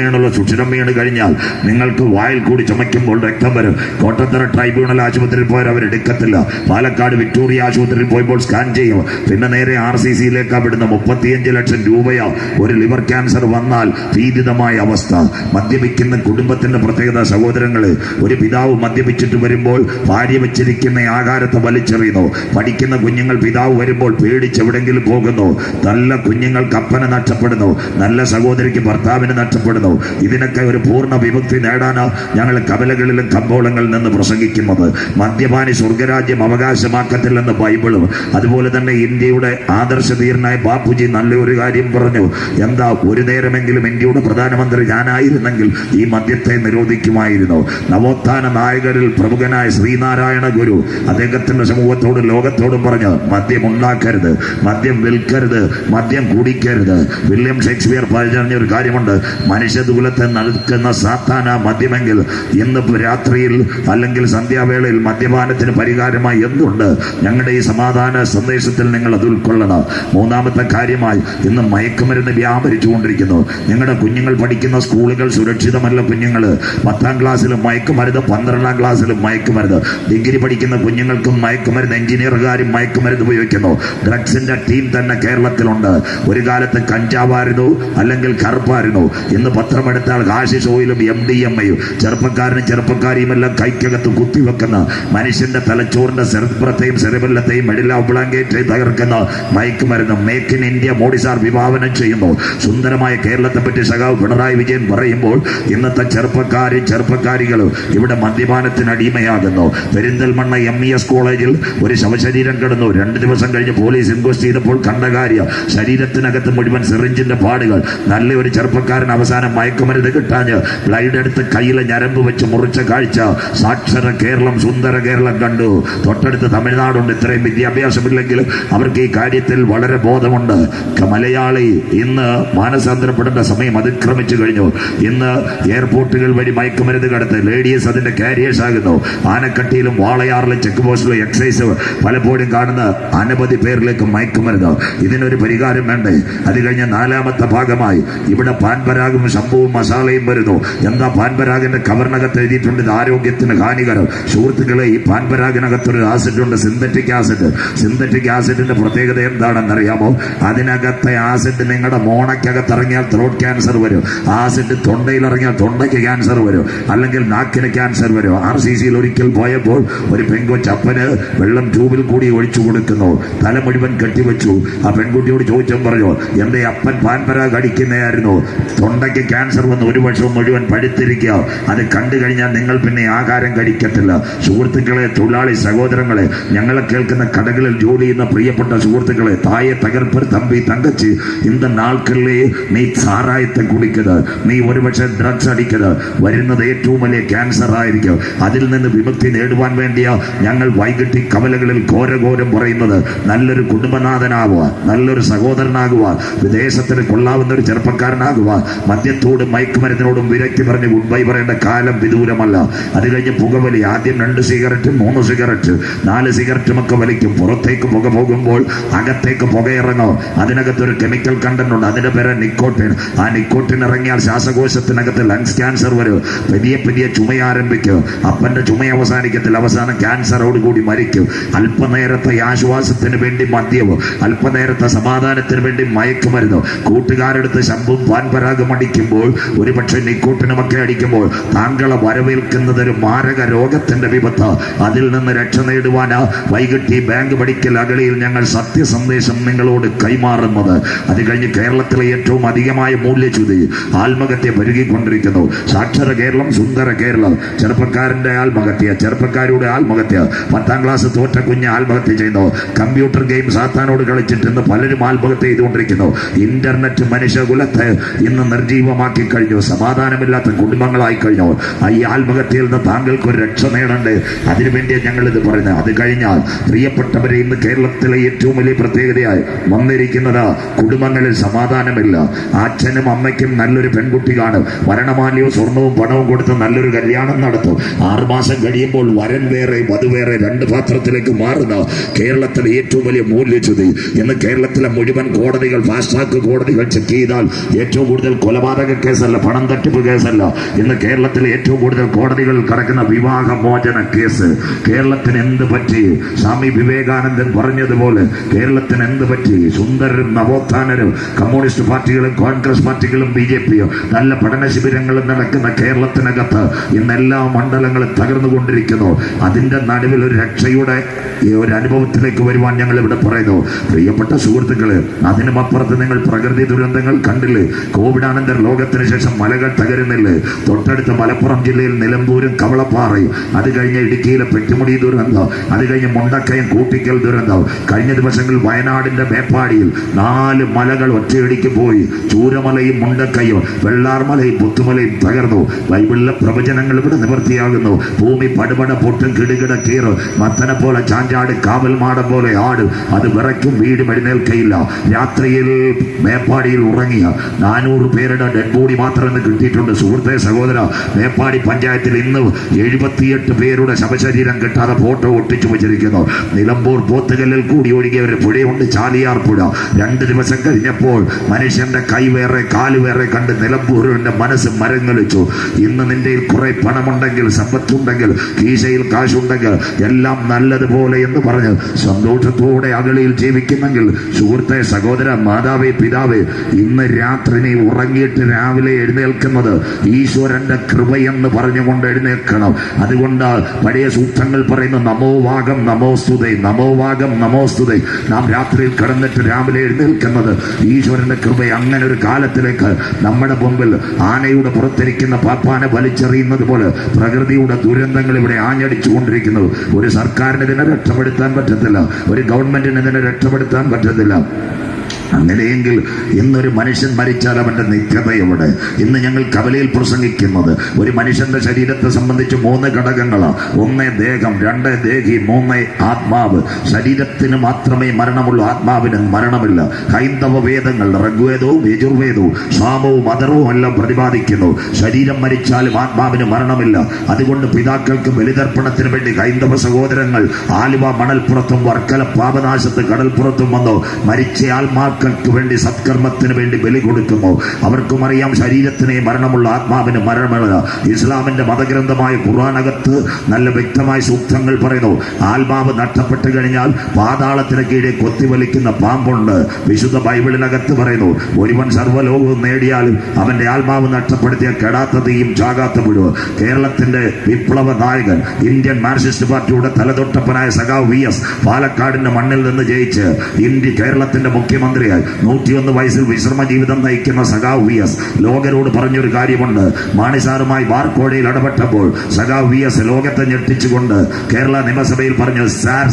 വീണ് കഴിഞ്ഞാൽ നിങ്ങൾക്ക് വായിൽ കൂടി ചുമയ്ക്കുമ്പോൾ രക്തം വരും. കോട്ടത്തറ ട്രൈബ്യൂണൽ ആശുപത്രിയിൽ പോയാൽ അവർ എടുക്കത്തില്ല. പാലക്കാട് വിക്ടോറിയ ആശുപത്രിയിൽ പോയപ്പോൾ സ്കാൻ ചെയ്യും. പിന്നെ നേരെ RCCയിലേക്കാണ് വിടുന്ന. 35 ലക്ഷം രൂപയാ ഒരു ലിവർ ക്യാൻസർ വന്നാൽ ഭീതിതമായ അവസ്ഥ. മദ്യപിക്കുന്ന കുടുംബത്തിന്റെ പ്രത്യേകത സഹോദരങ്ങളെ, ഒരു പിതാവ് മദ്യപിച്ചിട്ട് വരുമ്പോൾ ഭാര്യ വെച്ചിരിക്കുന്ന ആഹാരത്തെ വലിച്ചെറിയുന്നു. പഠിക്കുന്ന കുഞ്ഞുങ്ങൾ പിതാവ് വരുമ്പോൾ പേടിച്ച് എവിടെങ്കിലും പോകുന്നു. നല്ല കുഞ്ഞുങ്ങൾക്ക് അപ്പനെ നഷ്ടപ്പെടുന്നു, നല്ല സഹോദരിക്ക് ഭർത്താവിനെ നഷ്ടപ്പെടുന്നു. ഇതിനൊക്കെ ഒരു പൂർണ്ണ വിമുക്തി നേടാനാണ് ഞങ്ങൾ കവലകളിലും കമ്പോളങ്ങളിൽ നിന്ന് പ്രസംഗിക്കുന്നത്. മദ്യപാനി സ്വർഗരാജ്യം അവകാശമാക്കത്തില്ലെന്ന് ബൈബിളും. അതുപോലെ തന്നെ ഇന്ത്യയുടെ ആദർശധീരനായ ബാപ്പുജി നല്ലൊരു കാര്യം പറഞ്ഞു. എന്താ? ഒരു നേരമെങ്കിലും ഇന്ത്യയുടെ പ്രധാനമന്ത്രി ഞാനായിരുന്നെങ്കിൽ ഈ മദ്യത്തെ നിരോധിക്കുമായിരുന്നു. നവോത്ഥാന നായകരിൽ പ്രമുഖനായ ശ്രീനാരായണ ഗുരു അദ്ദേഹത്തിന്റെ സമൂഹത്തോടും ലോകത്തോടും പറഞ്ഞ്, മദ്യം ഉണ്ടാക്കരുത്, മദ്യം വിൽക്കരുത്, മദ്യം കുടിക്കരുത്. വില്യം ഷേക്സ്പിയർ പറഞ്ഞ ഒരു കാര്യമുണ്ട്, മനുഷ്യകുലത്തെ നൽകുന്ന സാത്താന മദ്യമെങ്കിൽ ഇന്ന് രാത്രിയിൽ അല്ലെങ്കിൽ സന്ധ്യാവേളയിൽ മദ്യപാനത്തിന് പരിഹാരമായി എന്തുണ്ട്? ഞങ്ങളുടെ ഈ സമാധാന സന്ദേശത്തിൽ നിങ്ങൾ അത് ഉൾക്കൊള്ളണം. മൂന്നാമത്തെ കാര്യമായി, ഇന്ന് മയക്കുമരുന്ന് വ്യാപരിച്ചുകൊണ്ടിരിക്കുന്നു. നിങ്ങളുടെ കുഞ്ഞുങ്ങൾ പഠിക്കുന്ന സ്കൂളുകൾ സുരക്ഷിതമല്ല. കുഞ്ഞുങ്ങൾ 10ാം ക്ലാസ്സിലും മയക്കുമരുന്ന്, 12ാം ക്ലാസ്സിലും മയക്കുമരുന്ന്, ഡിഗ്രി പഠിക്കുന്ന കുഞ്ഞുങ്ങൾക്കും മയക്കുമരുന്ന്, എഞ്ചിനീയർകാരും മയക്കുമരുന്ന് ഉപയോഗിക്കുന്നു. ഡ്രഗ്സിന്റെ ടീം തന്നെ കേരളത്തിലുണ്ട്. ഒരു കാലത്ത് കഞ്ചാവായിരുന്നു, അല്ലെങ്കിൽ കറുപ്പായിരുന്നു. ഇന്ന് പത്രമെടുത്താൽ ഹാഷിഷ് ഓയിലും MDMAയും ചെറുപ്പക്കാരിയും എല്ലാം കൈക്കകത്ത് കുത്തിവെക്കുന്ന, മനുഷ്യന്റെ തലച്ചോറിന്റെ സെറിബ്രത്തെയും സെറിബെല്ലത്തെയും മെഡില ഒബ്ലാങ്കേറ്റയും തകർക്കുന്ന മയക്കുമരുന്ന് make in India Modi sir വിഭാവനം ചെയ്യുന്നു. സുന്ദരമായ കേരളത്തെ പറ്റി സഖാവ് പിണറായി വിജയൻ പറയുമ്പോൾ ഇന്നത്തെ ചെറുപ്പക്കാരികളും ഇവിടെ മദ്യപാനത്തിന് അടിമയാകുന്നു. പെരിന്തൽമണ്ണ MES കോളേജിൽ ഒരു ശവശരീരം കിടന്നു. 2 ദിവസം കഴിഞ്ഞ് പോലീസ് ഇൻക്വസ്റ്റ് ചെയ്തപ്പോൾ കണ്ട കാര്യം, ശരീരത്തിനകത്ത് മുഴുവൻ സിറിഞ്ചിന്റെ പാടുകൾ. നല്ലൊരു ചെറുപ്പക്കാരൻ അവസാനം മയക്കുമരുന്ന് കിട്ടാഞ്ഞ് ബ്ലൈഡ് എടുത്ത് കയ്യിലെ ഞരമ്പ് വെച്ച് മുറിച്ച കാഴ്ച സാക്ഷര കേരളം, സുന്ദര കേരളം കണ്ടു. തൊട്ടടുത്ത് തമിഴ്നാടുണ്ട്. ഇത്രയും വിദ്യാഭ്യാസമില്ലെങ്കിലും അവർക്ക് ഈ കാര്യത്തിൽ വളരെ ബോധമുണ്ട്. മലയാളി ഇന്ന് മാനസാന്തരപ്പെടേണ്ട സമയം അതിക്രമിച്ചു കഴിഞ്ഞു. ഇന്ന് എയർപോർട്ടുകൾ വഴി മയക്കുമരുന്ന് കടത്ത്, ലേഡീസ് അതിന്റെ കാരിയേഴ്സ് ആകുന്നു. ആനക്കട്ടിയിലും വാളയാറിലും ചെക്ക് പോസ്റ്റിലും എക്സൈസ് പലപ്പോഴും കാണുന്ന അനവധി പേരിലേക്ക് മയക്കുമരുന്ന്. ഇതിനൊരു പരിഹാരം വേണ്ടേ? അത് കഴിഞ്ഞ 4ാമത്തെ ഭാഗമായി ഇവിടെ പാൻപരാഗും ശംഭുവും മസാലയും വരുന്നു. എന്താ പാൻപരാഗിന്റെ കവറിനകത്ത് എഴുതിയിട്ടുണ്ട്, ഇത് ആരോഗ്യത്തിന് ഹാനികരം. സുഹൃത്തുക്കളെ, ഈ പാൻപരാഗിനകത്തൊരു ആസിഡ് ഉണ്ട്, സിന്തറ്റിക് ആസിഡ്. സിന്തറ്റിക് ആസിഡിന്റെ പ്രത്യേകത എന്താണെന്നറിയാമോ? അതിനകത്തെ ആസിഡ് നിങ്ങളുടെ മോണയ്ക്കകത്ത് ഇറങ്ങിയാൽ ത്രോട്ട് ക്യാൻസർ വരും. ആസിഡ് തൊണ്ടയിൽ ഇറങ്ങിയാൽ തൊണ്ടയ്ക്ക് ക്യാൻസർ വരും, അല്ലെങ്കിൽ നാക്കിന് ക്യാൻസർ വരും. RCCയിൽ ഒരിക്കൽ പോയപ്പോൾ ഒരു പെൺകൊച്ചപ്പന് വെള്ളം ട്യൂബിൽ കൂടി ഒഴിച്ചു കൊടുക്കുന്നു. തല മുഴുവൻ കെട്ടിവെച്ചു. ആ പെൺകുട്ടിയോട് ചോദിച്ചും പറഞ്ഞു, എന്റെ അപ്പൻ പാൻപരാഗ് അടിക്കുന്നതായിരുന്നു, തൊണ്ടയ്ക്ക് ക്യാൻസർ വന്ന് 1 വർഷം മുഴുവൻ പഴുത്തിരിക്കുക. അത് കണ്ടു കഴിഞ്ഞാൽ നിങ്ങൾ പിന്നെ ആഹാരം കഴിക്കത്തില്ല. സുഹൃത്തുക്കളെ, തൊഴിലാളി സഹോദരങ്ങളെ, ഞങ്ങളെ കേൾക്കുന്ന കടകളിൽ ജോലി ചെയ്യുന്ന പ്രിയപ്പെട്ട സുഹൃത്തുക്കളെ, തായെ തകർപ്പർ തമ്പി തങ്കച്ചി, இந்த നാൾക്കല്ലേ നീ സാരായത്തെ കുടിക്കരുത്, നീ ഒരുപക്ഷെ ഡ്രഗ്സ് അടിക്കരുത്. വരുന്നത് ഏറ്റവും വലിയ ക്യാൻസർ ആയിരിക്കും. അതിൽ നിന്ന് വിമുക്തി നേടുവാൻ വേണ്ടിയാ ഞങ്ങൾ വൈകിട്ട് കവലകളിൽ ഘോരഘോരം പറയുന്നത്. നല്ലൊരു കുടുംബനാഥനാകുക, നല്ലൊരു സഹോദരനാകുക, വിദേശത്തിന് കൊള്ളാവുന്ന ഒരു ചെറുപ്പക്കാരനാകുക. മദ്യത്തോടും മയക്കുമരുന്നിനോടും വിരക്തി പറഞ്ഞ് ഗുഡ് ബൈ പറയേണ്ട കാലം വിദൂരമല്ല. അത് കഴിഞ്ഞ് പുകവലി, ആദ്യം 2 സിഗരറ്റ്, 3 സിഗരറ്റ്, 4 സിഗരറ്റും ഒക്കെ വലിക്കും. പുറത്തേക്ക് പുക പോകുമ്പോൾ അകത്തേക്ക് പുകയിറങ്ങും. അതിനകത്തൊരു കെമിക്കൽ കണ്ടന്റ് ഉണ്ട്, അതിന്റെ പേര് നിക്കോട്ടിൻ. ആ നിക്കോട്ടിൻ ഇറങ്ങിയാൽ ശ്വാസകോശത്തിനകത്ത് ലങ്സ് ക്യാൻസർ വരും. പുതിയ ചുമ ആരംഭിക്കും. അപ്പന്റെ ചുമ അവസാനിക്കത്തില്ല, അവസാനം ക്യാൻസറോട് കൂടി മരിക്കും. അല്പനേരത്തെ ആശ്വാസത്തിന് വേണ്ടി മദ്യവും, അല്പനേരത്തെ സമാധാനത്തിന് വേണ്ടി മയക്കുമരുന്നു. കൂട്ടുകാരെടുത്ത് ശംഭും പാൻപരാഗും അടിക്കുമ്പോൾ, ഒരുപക്ഷെ നിക്കോട്ടിനുമൊക്കെ അടിക്കുമ്പോൾ താങ്കളെ വരവേൽക്കുന്നത് ഒരു മാരക രോഗത്തിന്റെ വിപത്ത്. അതിൽ നിന്ന് രക്ഷ നേടുവാനാ വൈകിട്ട് ഈ ബാങ്ക് പഠിക്കൽ അഗളിയിൽ ഞങ്ങൾ സത്യസന്ദേശം നിങ്ങളോട് കൈമാറുന്നത്. അത് കഴിഞ്ഞ് കേരളത്തിലെ ഏറ്റവും അധികമായ മൂല്യച്യുതി, ആത്മഹത്യ പെരുകിക്കൊണ്ടിരിക്കുന്നു. സാക്ഷര കേരളം, സുന്ദര കേരളം. ചെറുപ്പക്കാരന്റെ ആത്മഹത്യ, ചെറുപ്പക്കാരുടെ ആത്മഹത്യ. 10ാം ക്ലാസ് തോറ്റ കുഞ്ഞ് ആത്മഹത്യ ചെയ്യുന്നു. കമ്പ്യൂട്ടർ ഗെയിം സാത്താനോട് കളിച്ചിട്ട് ഇന്ന് പലരും ആത്മഹത്യ ചെയ്തുകൊണ്ടിരിക്കുന്നു. ഇന്റർനെറ്റ് മനുഷ്യകുലത്തെ ഇന്ന് നിർജീവമാക്കി കഴിഞ്ഞു. സമാധാനമില്ലാത്ത കുടുംബങ്ങളായി കഴിഞ്ഞു. ഈ ആത്മഹത്യയിൽ നിന്ന് താങ്കൾക്ക് ഒരു രക്ഷ നേടണ്ടേ? അതിനുവേണ്ടിയാണ് ഞങ്ങൾ ഇത് പറയുന്നത്. അത് കഴിഞ്ഞാൽ പ്രിയപ്പെട്ടവരെ, ഇന്ന് കേരളത്തിലെ ഏറ്റവും വലിയ പ്രത്യേകതയായി വന്നിരിക്കുന്നത് കുടുംബങ്ങളിൽ സമാധാനമില്ല. അച്ഛനും അമ്മയ്ക്കും നല്ലൊരു പെൺകുട്ടി കാണും, വരണമാലയോ സ്വർണവും പണവും കൊടുത്ത് നല്ലൊരു കല്യാണം നടത്തും. 6 മാസം കഴിയുമ്പോൾ വരൻ വേറെ വധു വേറെ 2 പാത്രത്തിലേക്ക് മാറുന്ന കേരളത്തിലെ ഏറ്റവും വലിയ മൂല്യച്യുതി. ഇന്ന് കേരളത്തിലെ മുഴുവൻ കോടതികൾ, ഫാസ്റ്റ് ട്രാക്ക് കോടതികൾ ചെക്ക് ചെയ്താൽ ഏറ്റവും കൂടുതൽ കൊലപാതക കേസല്ല, പണം തട്ടിപ്പ് കേസല്ല. ഇന്ന് കേരളത്തിലെ ഏറ്റവും കൂടുതൽ കോടതികളിൽ കിടക്കുന്ന വിവാഹമോചന കേസ്. കേരളത്തിന് എന്ത് പറ്റി? സ്വാമി വിവേകാനന്ദൻ പറഞ്ഞതുപോലെ കേരളത്തിന് എന്ത് പറ്റി? സുന്ദരരും നവോത്ഥാനരും കമ്മ്യൂണിസ്റ്റ് പാർട്ടികളും കോൺഗ്രസ് പാർട്ടികളും BJPയും നല്ല പഠന ശിബിരങ്ങളും നടക്കുന്ന കേരളത്തിനകത്ത് ഇന്ന് എല്ലാ മണ്ഡലങ്ങളും തകർന്നുകൊണ്ടിരിക്കുന്നു. അതിന്റെ നടുവിൽ ഒരു രക്ഷയുടെ ഒരു അനുഭവത്തിലേക്ക് വരുവാൻ ഞങ്ങൾ ഇവിടെ പറയുന്നു. പ്രിയപ്പെട്ട സുഹൃത്തുക്കളെ, അതിനുമപ്പുറത്ത് നിങ്ങൾ പ്രകൃതി ദുരന്തങ്ങൾ കണ്ടില്ലേ? കോവിഡാനന്തര ലോകത്തിന് ശേഷം മലകൾ തകരുന്നില്ലേ? തൊട്ടടുത്ത മലപ്പുറം ജില്ലയിൽ നിലമ്പൂരും കവളപ്പാറയും, അത് കഴിഞ്ഞ ഇടുക്കിയിലെ പെട്ടിമുടി ദുരന്തം, അത് കഴിഞ്ഞ് മുണ്ടക്കയം കൂട്ടിക്കൽ ദുരന്തം, കഴിഞ്ഞ ദിവസങ്ങളിൽ വയനാടിന്റെ മേപ്പാടിയിൽ 4 മലകൾ ഒറ്റയടിക്ക് പോയി. ചൂരമലയും മുണ്ടക്കയും വെള്ളാർമലയും പുത്തുമലയും തകർന്നു. ബൈബിളിലെ പ്രവചനങ്ങൾ ഇവിടെ നിവൃത്തിയാകുന്നു. ഭൂമി പടുപട പൊട്ടും കിടുകിട കീറ്, മത്തനെ പോലെ ചാഞ്ചാട്, കാവൽ മാടം പോലെ ആട്, അത് വിറയ്ക്കും, വീടും എഴുന്നേൽക്കയില്ല. രാത്രിയിൽ മേപ്പാടിയിൽ ഉറങ്ങിയ 400 പേരുടെ ഡെഡ് ബോഡി മാത്രം ഇന്ന് കിട്ടിയിട്ടുണ്ട്. സുഹൃത്തെ, സഹോദര, മേപ്പാടി പഞ്ചായത്തിൽ ഇന്ന് 78 പേരുടെ ശവശരീരം കിട്ടാതെ ഫോട്ടോ ഒട്ടിച്ചു വെച്ചിരിക്കുന്നു. നിലമ്പൂർ പോത്തുകല്ലിൽ കൂടി ഒഴുകിയ ഒരു പുഴയുണ്ട്, ചാലിയാർ പുഴ. 2 ദിവസം കഴിഞ്ഞപ്പോൾ മനുഷ്യന്റെ കൈ വേറെ കാല് വേറെ കണ്ട് നിലമ്പൂരിന്റെ മനസ്സ് മരങ്ങളിച്ചു. ഇന്ന് നിന്റെ കുറെ പണമുണ്ടെങ്കിൽ, സമ്പത്തുണ്ടെങ്കിൽ, കീശയിൽ കാശുണ്ടെങ്കിൽ എല്ലാം നല്ലതുപോലെ എന്ന് പറഞ്ഞ് സന്തോഷത്തോടെ അഗളിയിൽ ജീവിക്കുന്നെങ്കിൽ, സുഹൃത്തെ, സഹോദര, മാതാവേ, പിതാവേ, ഇന്ന് രാത്രി നീ ഉറങ്ങിയിട്ട് രാവിലെ എഴുന്നേൽക്കുന്നത് ഈശ്വരന്റെ കൃപയെന്ന് പറഞ്ഞുകൊണ്ട് എഴുന്നേൽക്കണം. അതുകൊണ്ട് പഴയ സൂക്തങ്ങൾ പറയുന്നു, നമോവാകം നമോസ്തുതേ, നമോവാകം നമോസ്തുതേ. നാം രാത്രിയിൽ കിടന്നിട്ട് രാവിലെ എഴുന്നേൽക്കുന്നത് ഈശ്വരന്റെ കൃപ. അങ്ങനെ ഒരു കാലത്തിലേക്ക് നമ്മുടെ മുമ്പിൽ ആനയുടെ പുറത്തിരിക്കുന്ന പാപ്പാനെ വലിച്ചെറിയുന്നത് പോലെ പ്രകൃതിയുടെ ദുരന്തങ്ങൾ ഇവിടെ ആഞ്ഞടിച്ചു കൊണ്ടിരിക്കുന്നു. പറയുന്നു, ഒരു സർക്കാരിന് ഇതിനെ രക്ഷപ്പെടുത്താൻ പറ്റത്തില്ല, ഒരു ഗവൺമെന്റിന് ഇതിനെ രക്ഷപ്പെടുത്താൻ പറ്റത്തില്ല. അങ്ങനെയെങ്കിൽ ഇന്നൊരു മനുഷ്യൻ മരിച്ചാൽ അവന്റെ നിത്യത എവിടെ? ഇന്ന് ഞങ്ങൾ കവലയിൽ പ്രസംഗിക്കുന്നത് ഒരു മനുഷ്യന്റെ ശരീരത്തെ സംബന്ധിച്ച് 3 ഘടകങ്ങളാണ്. 1 ദേഹം, 2 ദേഹി, 3 ആത്മാവ്. ശരീരത്തിന് മാത്രമേ മരണമുള്ളൂ, ആത്മാവിന് മരണമില്ല. ഹൈന്ദവ വേദങ്ങൾ ഋഗ്വേദവും യജുർവേദവും സാമവും അഥർവവും എല്ലാം പ്രതിപാദിക്കുന്നു, ശരീരം മരിച്ചാലും ആത്മാവിന് മരണമില്ല. അതുകൊണ്ട് പിതാക്കൾക്ക് ബലിതർപ്പണത്തിന് വേണ്ടി ഹൈന്ദവ സഹോദരങ്ങൾ ആലുവ മണൽപ്പുറത്തും വർക്കല പാപനാശത്ത് കടൽപ്പുറത്തും വന്നു മരിച്ച ആത്മാക്കൾക്ക് വേണ്ടി സത്കർമ്മത്തിന് വേണ്ടി ബലി കൊടുക്കുന്നു. അവർക്കും അറിയാം ശരീരത്തിനെ മരണമുള്ള, ആത്മാവിന് മരണമില്ല. ഇസ്ലാമിന്റെ മതഗ്രന്ഥമായ ഖുർആനകത്ത് നല്ല വ്യക്തമായ സൂക്തങ്ങൾ പറയുന്നു, ആത്മാവ് നഷ്ടപ്പെട്ടു കഴിഞ്ഞാൽ പാതാളത്തിന് കീഴെ കൊത്തിവലിക്കുന്ന പാമ്പുണ്ട്. വിശുദ്ധ ബൈബിളിനകത്ത് പറയുന്നു, ഒരുവൻ സർവ്വലോകവും നേടിയാലും അവന്റെ ആത്മാവ് നഷ്ടപ്പെടുത്തിയ കെടാത്ത തീയും ചാകാത്ത പുഴുവ്. കേരളത്തിന്റെ വിപ്ലവ നായകൻ, ഇന്ത്യൻ മാർക്സിസ്റ്റ് പാർട്ടിയുടെ തലതൊട്ടപ്പനായ സഖാവ് VS പാലക്കാടിന്റെ മണ്ണിൽ നിന്ന് ജയിച്ച് കേരളത്തിന്റെ മുഖ്യമന്ത്രിയായി 101 വയസ്സിൽ വിശ്രമ ജീവിതം നയിക്കുന്ന സഖാവ് VS ലോകരോട് പറഞ്ഞൊരു കാര്യമുണ്ട്. മാണിസാറുമായി ബാർക്കോഴയിൽ ഇടപെട്ടപ്പോൾ സഖാവ് VS ലോകത്തെ ഞെട്ടിച്ചുകൊണ്ട് കേരള നിയമസഭയിൽ പറഞ്ഞു,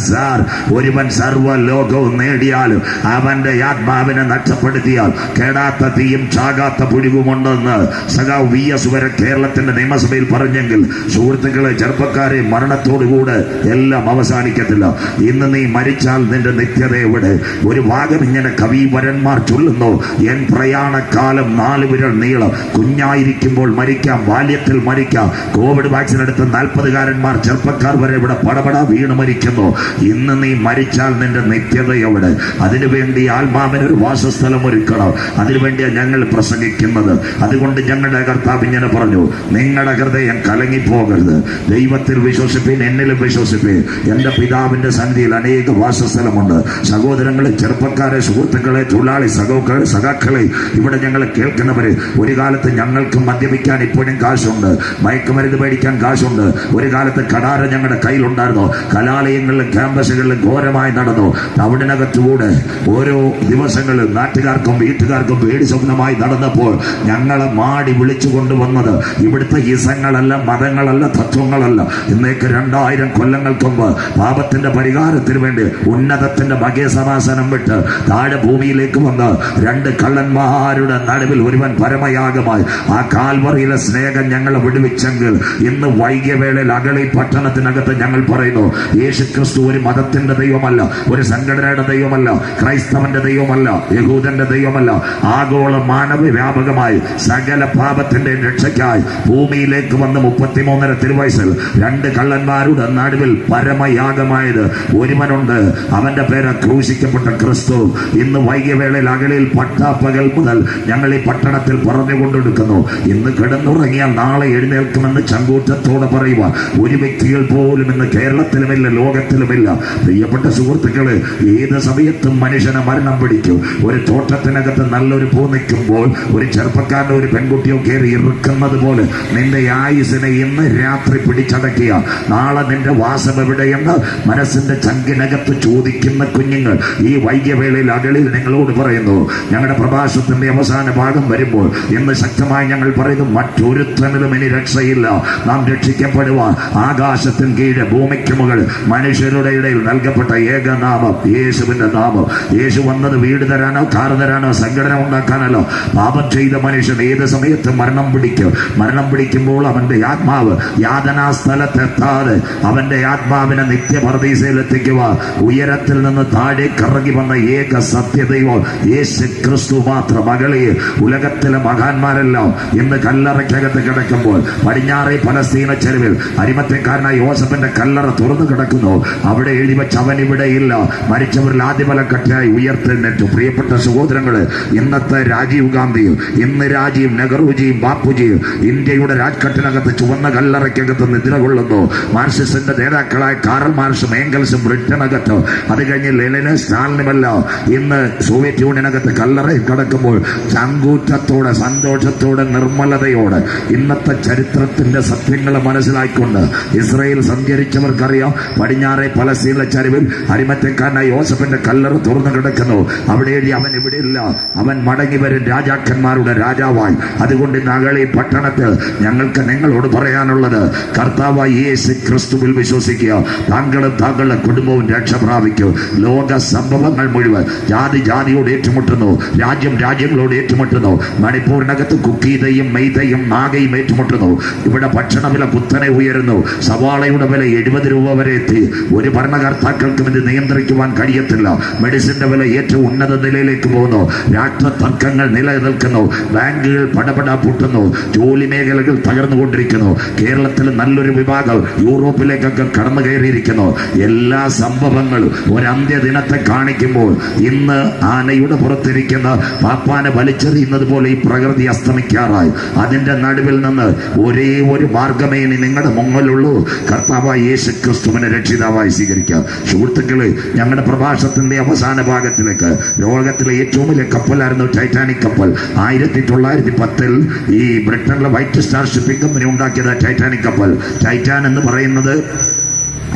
സാർ ഒരുവൻ സർവ്വ ലോകവും നേടിയാലും അവന്റെ ആത്മാവിനെ നഷ്ടപ്പെടുത്തിയാൽ കേടാത്ത തീയും ചാകാത്ത പുഴുവുമുണ്ടെന്ന് സഖാവ് VS വരെ കേരളത്തിന്റെ നിയമസഭയിൽ പറഞ്ഞെങ്കിൽ, സുഹൃത്തുക്കളെ, ചെറുപ്പക്കാരെ, മരണത്തോടുകൂടെ എല്ലാം അവസാനിക്കത്തില്ല. ഇന്ന് നീ മരിച്ചാൽ നിന്റെ നിത്യത എവിടെ? ഒരു ഭാഗം ഇങ്ങനെ കവിവരന്മാർ ചൊല്ലുന്നു, എൻ പ്രയാണക്കാലം 4 വിരൽ നീളം. കുഞ്ഞായിരിക്കുമ്പോൾ മരിക്കാം, ബാല്യത്തിൽ മരിക്കാം. കോവിഡ് വാക്സിൻ എടുത്ത 40കാരന്മാർ, ചെറുപ്പക്കാർ വരെ ഇവിടെ പടപട വീണ് മരിക്കുന്നു. ഇന്ന് നീ മരിച്ചാൽ നിന്റെ നിത്യത എവിടെ? അതിനുവേണ്ടി ആത്മാവിനൊരു വാസസ്ഥലം ഒരുക്കണം. അതിനുവേണ്ടിയാണ് ഞങ്ങൾ പ്രസംഗിക്കുന്നത്. അതുകൊണ്ട് ഞങ്ങളുടെ കർത്താവ് ഇങ്ങനെ പറഞ്ഞു, നിങ്ങളുടെ ഹൃദയം കലങ്ങിപ്പോകരുത്, ദൈവത്തിൽ വിശ്വസിപ്പീൻ, എന്നിലും വിശ്വസിപ്പീൻ. എന്റെ പിതാവിന്റെ സന്നിധിയിൽ അനേക വാസസ്ഥലമുണ്ട്. സഹോദരങ്ങളെ, ചെറുപ്പക്കാരെ, സുഹൃത്തുക്കളെ, തൊഴിലാളി സഖാക്കളെ, ഇവിടെ ഞങ്ങൾ കേൾക്കുന്നവര്, ഒരു കാലത്ത് ഞങ്ങൾക്ക് മദ്യപിക്കാൻ ഇപ്പോഴും കാശുണ്ട്, മയക്കുമരുന്ന് മേടിക്കാൻ കാശുണ്ട്. ഒരു കാലത്ത് കടാര ഞങ്ങളുടെ കയ്യിലുണ്ടായിരുന്നു. കലാലയങ്ങളിലും ക്യാമ്പസുകളിലും ഘോരമായി നടന്നു. ടൗണിനകത്തുകൂടെ ഓരോ ദിവസങ്ങളിലും നാട്ടുകാർക്കും വീട്ടുകാർക്കും പേടി സ്വപ്നമായി നടന്നപ്പോൾ ഞങ്ങളെ മാടി വിളിച്ചു കൊണ്ടുവന്നത് ഇവിടുത്തെ ഇസങ്ങളല്ല, മതങ്ങളല്ല, തത്വങ്ങളല്ല. ഇന്നേക്ക് 2000 കൊല്ലങ്ങൾക്ക് മുമ്പ് പാപത്തിന്റെ പരിഹാരത്തിന് വേണ്ടി ഉന്നതത്തിന്റെ ഭഗ്യസമാസനം വിട്ട് താഴെ ഭൂമിയിലേക്ക് വന്ന് 2 കള്ളന്മാരുടെ നടുവിൽ ഒരുവൻ പരമയാഗമായി ആ കാൽവറിയിലെ സ്നേഹം ഞങ്ങളെ വിടുവിച്ചെങ്കിൽ ഇന്ന് വൈകിയ വേളയിൽ അകളി പട്ടണത്തിനകത്ത് ഞങ്ങൾ പറയുന്നു, യേശുക്രിസ്തു ഒരു മതത്തിന്റെ ദൈവമല്ല, ഒരു സംഘടനയുടെ ദൈവമല്ല, ക്രൈസ്തവന്റെ ദൈവമല്ല, യഹൂദന്റെ ദൈവമല്ല. ആഗോള മാനവ വ്യാപകമായി സകല പാപത്തിന്റെ രക്ഷയ്ക്കായി ഭൂമിയിലേക്ക് വന്ന് 33 തിരുവയസ്സിൽ 2 കള്ളന്മാരുടെ നടുവിൽ പരമയാഗമായത് ഒരുവനുണ്ട്. അവന്റെ പേര് ക്രൂശിക്കപ്പെട്ട ക്രിസ്തു. ഇന്ന് വൈകിയ വേളയിൽ അകലിൽ പട്ടാപ്പകൽ മുതൽ ഞങ്ങൾ ഈ പട്ടണത്തിൽ പറഞ്ഞുകൊണ്ടെടുക്കുന്നു, ഇന്ന് കിടന്നുറങ്ങിയാൽ നാളെ എഴുന്നേൽക്കുമെന്ന് ചങ്കൂറ്റത്തോടെ പറയുക ഒരു വ്യക്തികൾ പോലും ഇന്ന് കേരളത്തിലുമില്ല, ലോകത്തിലുമില്ല. പ്രിയപ്പെട്ട സുഹൃത്തുക്കളെ, ഏത് സമയത്തും മനുഷ്യനെ മരണം പിടിക്കും. ഒരു തോട്ടത്തിനകത്ത് നല്ലൊരു പൂ നിൽക്കുമ്പോൾ ഒരു ചെറുപ്പക്കാരൻ്റെ ഒരു പെൺകുട്ടിയോ കയറി ഇറുക്കുന്നത് പോലെ നിന്റെ ആയുസിനെ ഇന്ന് രാത്രി പിടിച്ചടക്കിയ നാളെ നിന്റെ വാസം എവിടെയെന്ന് മനസ്സിന്റെ ചങ്കിനകത്ത് ചോദിക്കുന്ന കുഞ്ഞുങ്ങൾ ഈ വൈകിയ വേളയിൽ അകലിൽ നിങ്ങളോട് പറയുന്നു. ഞങ്ങളുടെ പ്രഭാഷണത്തിന്റെ അവസാന ഭാഗം വരുമ്പോൾ ഇന്ന് ശക്തമായി ഞങ്ങൾ പറയുന്നു, മറ്റൊരുത്തനിലും ഇനി രക്ഷയില്ല. നാം രക്ഷിക്കപ്പെടുവാൻ ആകാശത്തിന് കീഴെ ഭൂമിക്ക് മുകൾ മനുഷ്യരുടെ ഇടയിൽ നൽകപ്പെട്ട ഏകനാമം യേശുവിന്റെ നാമം. യേശു വന്നത് വീട് തരാനോ കാർ തരാനോ സംഘടന ഉണ്ടാക്കാനല്ലോ. പാപം ചെയ്ത മനുഷ്യൻ ഏത് സമയത്ത് മരണം പിടിക്കും. മരണം പിടിക്കുമ്പോൾ അവന്റെ ആത്മാവ് യാതനാ സ്ഥലത്തെത്താതെ അവന്റെ ആത്മാവിനെ നിത്യപർദീസയിൽ എത്തിക്കുക. ഉയരത്തിൽ നിന്ന് താഴേക്ക് ഇറങ്ങി വന്ന ഏക സത്യദൈവം യേശു ക്രിസ്തു മാത്രം. മകളെ, ഉലകത്തിലെ മഹാന്മാരെല്ലാം ഇന്ന് കല്ലറയ്ക്കകത്ത് കിടക്കുമ്പോൾ പടിഞ്ഞാറേ പലസ്തീന ചെരുവിൽ അരിമത്യക്കാരനായ യോസഫിന്റെ കല്ലറ തുറന്നു കിടക്കുന്നു. അവിടെ എഴുതി വെച്ച് അവൻ ഇവിടെ ഇല്ല, മരിച്ചവരിൽ ആദ്യമലക്കട്ടയായി ഉയർത്തെഴുന്നേറ്റു. പ്രിയപ്പെട്ട സഹോദരങ്ങളെ, ഇന്നത്തെ രാജീവ് ഗാന്ധിയും ഇന്ന് രാജീവ് നെഹ്റുജിയും ബാപ്പുജിയും ഇന്ത്യയുടെ രാജ്ഘട്ടിനകത്ത് ചുവന്ന കല്ലറയ്ക്കകത്ത് നിദ്ര കൊള്ളുന്നു. മാർക്സിസ്റ്റിന്റെ നേതാക്കളായ കാറൽ മാർക്സും ഏംഗൽസും ബ്രിട്ടനകത്ത്, അത് കഴിഞ്ഞ് ലെനിനും സ്റ്റാലിനുമല്ല ഇന്ന് സോവിയറ്റ് യൂണിയനകത്ത് കല്ലറയിൽ കിടക്കുമ്പോൾ ചങ്കൂറ്റത്തോടെ, സന്തോഷത്തോടെ, നിർമ്മലതയോടെ ഇന്നത്തെ ചരിത്രത്തിന്റെ സത്യങ്ങൾ മനസ്സിലാക്കിക്കൊണ്ട് ഇസ്രായേൽ സഞ്ചരിച്ചവർക്കറിയാം. പടിഞ്ഞാറെ പലസ്തീനിലെ ചരിവിൽ അരിമത്യക്കാരനായ യോസഫിന്റെ കല്ലറ തുറന്നു കിടക്കുന്നു. അവിടെ എഴുതി, അവൻ ഇവിടെ ഇല്ല, അവൻ മടങ്ങി വരും രാജാക്കന്മാരുടെ രാജാവായി. അതുകൊണ്ട് നഗളി പട്ടണത്തിൽ ഞങ്ങൾക്ക് നിങ്ങളോട് പറയാനുള്ളത്, കർത്താവായ യേശു ക്രിസ്തുവിൽ വിശ്വസിക്കുക, താങ്കളും താങ്കളുടെ കുടുംബവും രക്ഷ പ്രാപിക്കും. ലോക സംഭവങ്ങൾ മുഴുവൻ ജാതി ജാതിയോട് ഏറ്റുമുട്ടുന്നു, രാജ്യം രാജ്യങ്ങളോട് ഏറ്റുമുട്ടുന്നു. മണിപ്പൂരിനകത്ത് കുക്കീതയും മെയ്തയും നാഗയും ഏറ്റുമുട്ടുന്നു. ഇവിടെ ഭക്ഷണ വില കുത്തനെ ഉയരുന്നു. സവാളയുടെ വില 70 രൂപ വരെ എത്തി. ഒരു ഭരണകർത്താക്കൾക്കും ഇത് നിയന്ത്രിക്കുവാൻ കഴിയത്തില്ല. മെഡിസിന്റെ വില ഏറ്റവും ഉന്നത നിലയിലേക്ക് പോകുന്നു. രാഷ്ട്ര തർക്കങ്ങൾ നിലനിൽക്കുന്നു. ബാങ്കുകൾ പടപട പൊട്ടുന്നു. ജോലി മേഖലകൾ തകർന്നുകൊണ്ടിരിക്കുന്നു. കേരളത്തിൽ നല്ലൊരു വിഭാഗം യൂറോപ്പിലേക്കൊക്കെ കടന്നു കയറിയിരിക്കുന്നു. എല്ലാ സംഭവങ്ങളും ഒരന്ത്യദിനത്തെ കാണിക്കുമ്പോൾ ഇന്ന് ആനയുടെ പുറത്തിരിക്കുന്ന പാപ്പാനെ വലിച്ചെറിയുന്നത് പോലെ ഈ പ്രകൃതി അസ്തമിക്കാറായി. അതിന്റെ നടുവിൽ നിന്ന് ഒരേ ഒരു മാർഗമേ ഇനി നിങ്ങളുടെ മുന്നിലുള്ളൂ, കർത്താവായ യേശു ക്രിസ്തുവിനെ രക്ഷിതാവായി സ്വീകരിക്കുക. സുഹൃത്തുക്കളെ, ഞങ്ങളുടെ പ്രഭാഷണത്തിന്റെ അവസാന ഭാഗത്തിലേക്ക്, ലോകത്തിലെ ഏറ്റവും വലിയ കപ്പലായിരുന്നു ടൈറ്റാനിക് കപ്പൽ. 1910 ഈ ബ്രിട്ടനിലെ വൈറ്റ് സ്റ്റാർ ഷിപ്പിംഗ് കമ്പനി ഉണ്ടാക്കിയത് ടൈറ്റാനിക് കപ്പൽ. ടൈറ്റാൻ എന്ന് പറയുന്നത്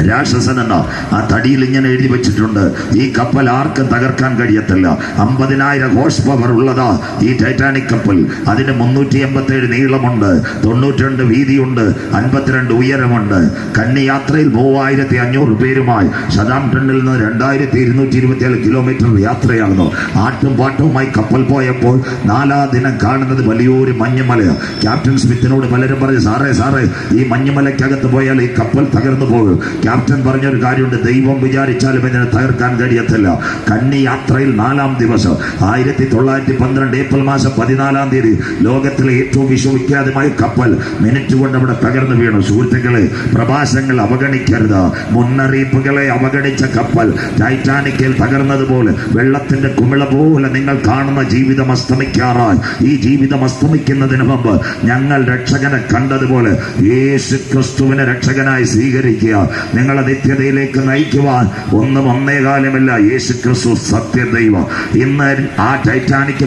രാക്ഷസൻ എന്ന ആ തടിയിൽ ഇങ്ങനെ എഴുതി വെച്ചിട്ടുണ്ട്, ഈ കപ്പൽ ആർക്കും തകർക്കാൻ കഴിയത്തില്ല. 50,000 ഹോഴ്സ് പവർ ഉള്ളതാ ഈ ടൈറ്റാനിക് കപ്പൽ. അതിന് 387 നീളമുണ്ട്, 92 വീതിയുണ്ട്, 52 ഉയരമുണ്ട്. കന്നിയാത്രയിൽ 3500 പേരുമായി സതാംപ്ടണിൽ നിന്ന് 2227 കിലോമീറ്റർ യാത്രയാകുന്നു. ആട്ടും പാട്ടുമായി കപ്പൽ പോയപ്പോൾ 4ാം ദിനം കാണുന്നത് വലിയൊരു മഞ്ഞുമലയാണ്. ക്യാപ്റ്റൻ സ്മിത്തിനോട് പലരും പറഞ്ഞു, സാറേ ഈ മഞ്ഞുമലയ്ക്കകത്ത് പോയാൽ ഈ കപ്പൽ തകർന്നു പോകും. ക്യാപ്റ്റൻ പറഞ്ഞൊരു കാര്യമുണ്ട്, ദൈവം വിചാരിച്ചാലും ഇതിനെ തകർക്കാൻ കഴിയത്തില്ല. കന്നി യാത്രയിൽ 4ാം ദിവസം 1912 ഏപ്രിൽ മാസം 14-ാം തീയതി ലോകത്തിലെ ഏറ്റവും വിശ്വവിഖ്യാതമായ കപ്പൽ മിനിറ്റ് കൊണ്ട് അവിടെ തകർന്നു വീണു. സുഹൃത്തുക്കളെ, പ്രഭാഷങ്ങൾ അവഗണിക്കരുത്. മുന്നറിയിപ്പുകളെ അവഗണിച്ച കപ്പൽ ടൈറ്റാനിക്കിൽ തകർന്നതുപോലെ വെള്ളത്തിന്റെ കുമിള പോലെ നിങ്ങൾ കാണുന്ന ജീവിതം അസ്തമിക്കാറായി. ഈ ജീവിതം അസ്തമിക്കുന്നതിന് മുമ്പ് ഞങ്ങൾ രക്ഷകനെ കണ്ടതുപോലെ യേശു ക്രിസ്തുവിനെ രക്ഷകനായി സ്വീകരിക്കുക. നിങ്ങളെ നിത്യതയിലേക്ക് നയിക്കുവാൻ ഒന്നും ഒന്നേകാലമില്ല. യേശു ക്രിസ്തു സത്യദൈവം. ഇന്ന് ആ ടൈറ്റാനിക്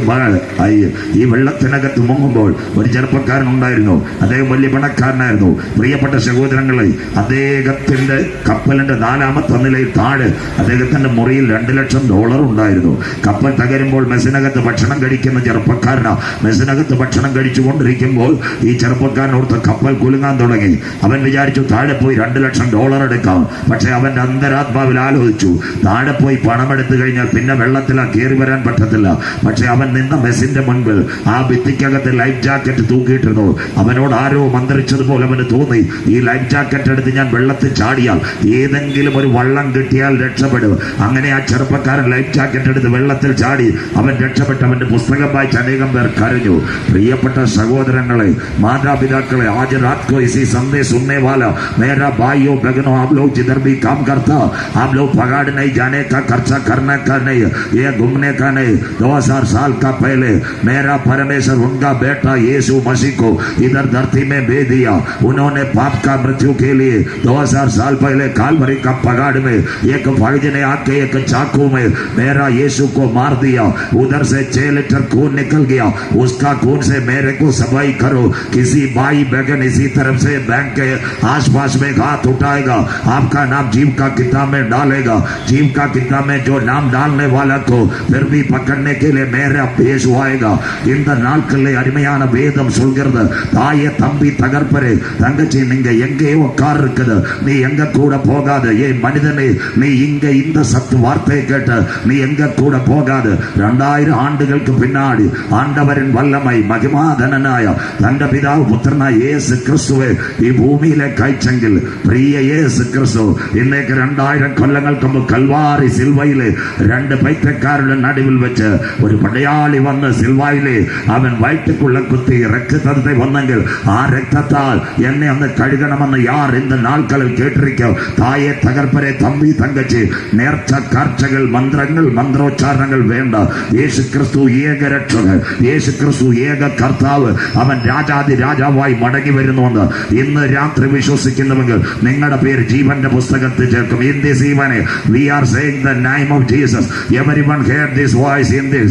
ഈ വെള്ളത്തിനകത്ത് മുങ്ങുമ്പോൾ ഒരു ചെറുപ്പക്കാരൻ ഉണ്ടായിരുന്നു. അദ്ദേഹം വലിയ പണക്കാരനായിരുന്നു. പ്രിയപ്പെട്ട സഹോദരങ്ങളെ, അദ്ദേഹത്തിന്റെ കപ്പലിന്റെ 4ാമത്തെ നിലയിൽ താഴെ അദ്ദേഹത്തിന്റെ മുറിയിൽ $2 ലക്ഷം ഉണ്ടായിരുന്നു. കപ്പൽ തകരുമ്പോൾ മെസ്സിനകത്ത് ഭക്ഷണം കഴിക്കുന്ന ചെറുപ്പക്കാരനാ. മെസ്സിനകത്ത് ഭക്ഷണം കഴിച്ചുകൊണ്ടിരിക്കുമ്പോൾ ഈ ചെറുപ്പക്കാരനോർത്ത് കപ്പൽ കുലുങ്ങാൻ തുടങ്ങി. അവൻ വിചാരിച്ചു താഴെ പോയി $2 ലക്ഷം എടുക്കാം. പക്ഷെ അവന്റെ അന്തരാത്മാവിൽ ആലോചിച്ചു, താഴെ പോയി പണമെടുത്തു കഴിഞ്ഞാൽ പിന്നെ വെള്ളത്തിലാ കയറി വരാൻ പറ്റത്തില്ല. പക്ഷെ അവൻ നിന്ന മെസ്സിന്റെ മുൻപിൽ ആ ഭിത്തിക്കകത്ത് ലൈഫ് ജാക്കറ്റ് തൂക്കിയിട്ടിരുന്നു. അവനോട് ആരോ മന്ത്രിച്ചതുപോലെ അവന് തോന്നി, ഈ ലൈഫ് ജാക്കറ്റ് എടുത്ത് ഞാൻ വെള്ളത്തിൽ ചാടിയാൽ ഏതെങ്കിലും ഒരു വള്ളം കിട്ടിയാൽ രക്ഷപ്പെടും. അങ്ങനെ ആ ചെറുപ്പക്കാരൻ ലൈഫ് ജാക്കറ്റ് എടുത്ത് വെള്ളത്തിൽ ചാടി. അവൻ രക്ഷപ്പെട്ട് അവന്റെ പുസ്തകം വായിച്ച് അനേകം പേർ കരഞ്ഞു. പ്രിയപ്പെട്ട സഹോദരങ്ങളെ, മാതാപിതാക്കളെ, ആജ് രാത് കോ ഇസി സന്ദേശ് സുनने वाला मेरा भाइयों बहनों, आप लोग जिधर भी काम करता, आप लोग पगार नहीं जाने का, खर्चा करने का नहीं, ये घूमने का नहीं. 2000 साल का पहले मेरा परमेश्वर उनका बेटा यीशु मसीह को इधर धरती में भेज दिया. उन्होंने पाप का मृत्यु के लिए 2000 साल पहले कालवरी का पगार में एक फौज ने आके एक चाकू में मेरा यीशु को मार दिया. उधर से 6 लीटर खून निकल गया. उसका खून से मेरे को सफाई करो. किसी भाई बहन इसी तरफ से बैंक के आसपास में हाथ उठाएगा, आपका नाम जीव का किताब में डालेगा. जीव का किताब में जो नाम डालने वाला को फिर भी पकड़ने के लिए मेरा पेश आएगा. இந்த நாட்களில் அருமையான வேதம் சொல்கிறது, தாயே தம்பி தகர்ப்பரே தங்கச்சி, நீங்க எங்கே உட்கார் இருக்குது, நீ எங்க கூட போகாது. ஏன் மனிதனே, நீ இங்க இந்த சத்து வார்த்தையை கேட்ட நீ எங்க கூட போகாது. 2000 ஆண்டுகளுக்கு பின்னாடி ஆண்டவரின் வல்லமை மகிமாதனாய தந்த பிதாவு புத்திரனாய் இயேசு கிறிஸ்துவே ഈ ഭൂമിയിലെ കാഴ്ചെങ്കിൽ പ്രിയ യേശു ക്രിസ്തു ഇന്നേക്ക് 2000 കൊല്ലങ്ങൾക്ക് മുമ്പ് കൽവാരി സിൽവയിലെ 2 പൈത്രക്കാരുടെ നടുവിൽ വെച്ച് ഒരു പടയാളി വന്ന് സിൽവയിലെ അവൻ വയറ്റുക്കുള്ള കുത്തി രക്തത്തെ വന്നെങ്കിൽ ആ രക്തത്താൽ എന്നെ അന്ന് കഴുകണമെന്ന് യാർ ഇന്ന് നാൾക്കളിൽ കേട്ടിരിക്കും. തായെ തകർപ്പരെ തമ്പി തങ്കച്ചി, നേർച്ച കാർച്ചകൾ മന്ത്രങ്ങൾ മന്ത്രോച്ചാരണങ്ങൾ വേണ്ട. യേശു ക്രിസ്തു ഏക രക്ഷകൻ, യേശു ക്രിസ്തു ഏക കർത്താവ്. അവൻ രാജാതി രാജാവായി മടങ്ങി വരുന്നുവെന്ന് ഇന്ന് രാത്രി വിശ്വസിക്കുന്നുവെങ്കിൽ നിങ്ങളുടെ പേര് ജീവന്റെ പുസ്തകത്തിൽ ചേർക്കും. In this evening we are saying the name of Jesus. Everyone heard this voice in this.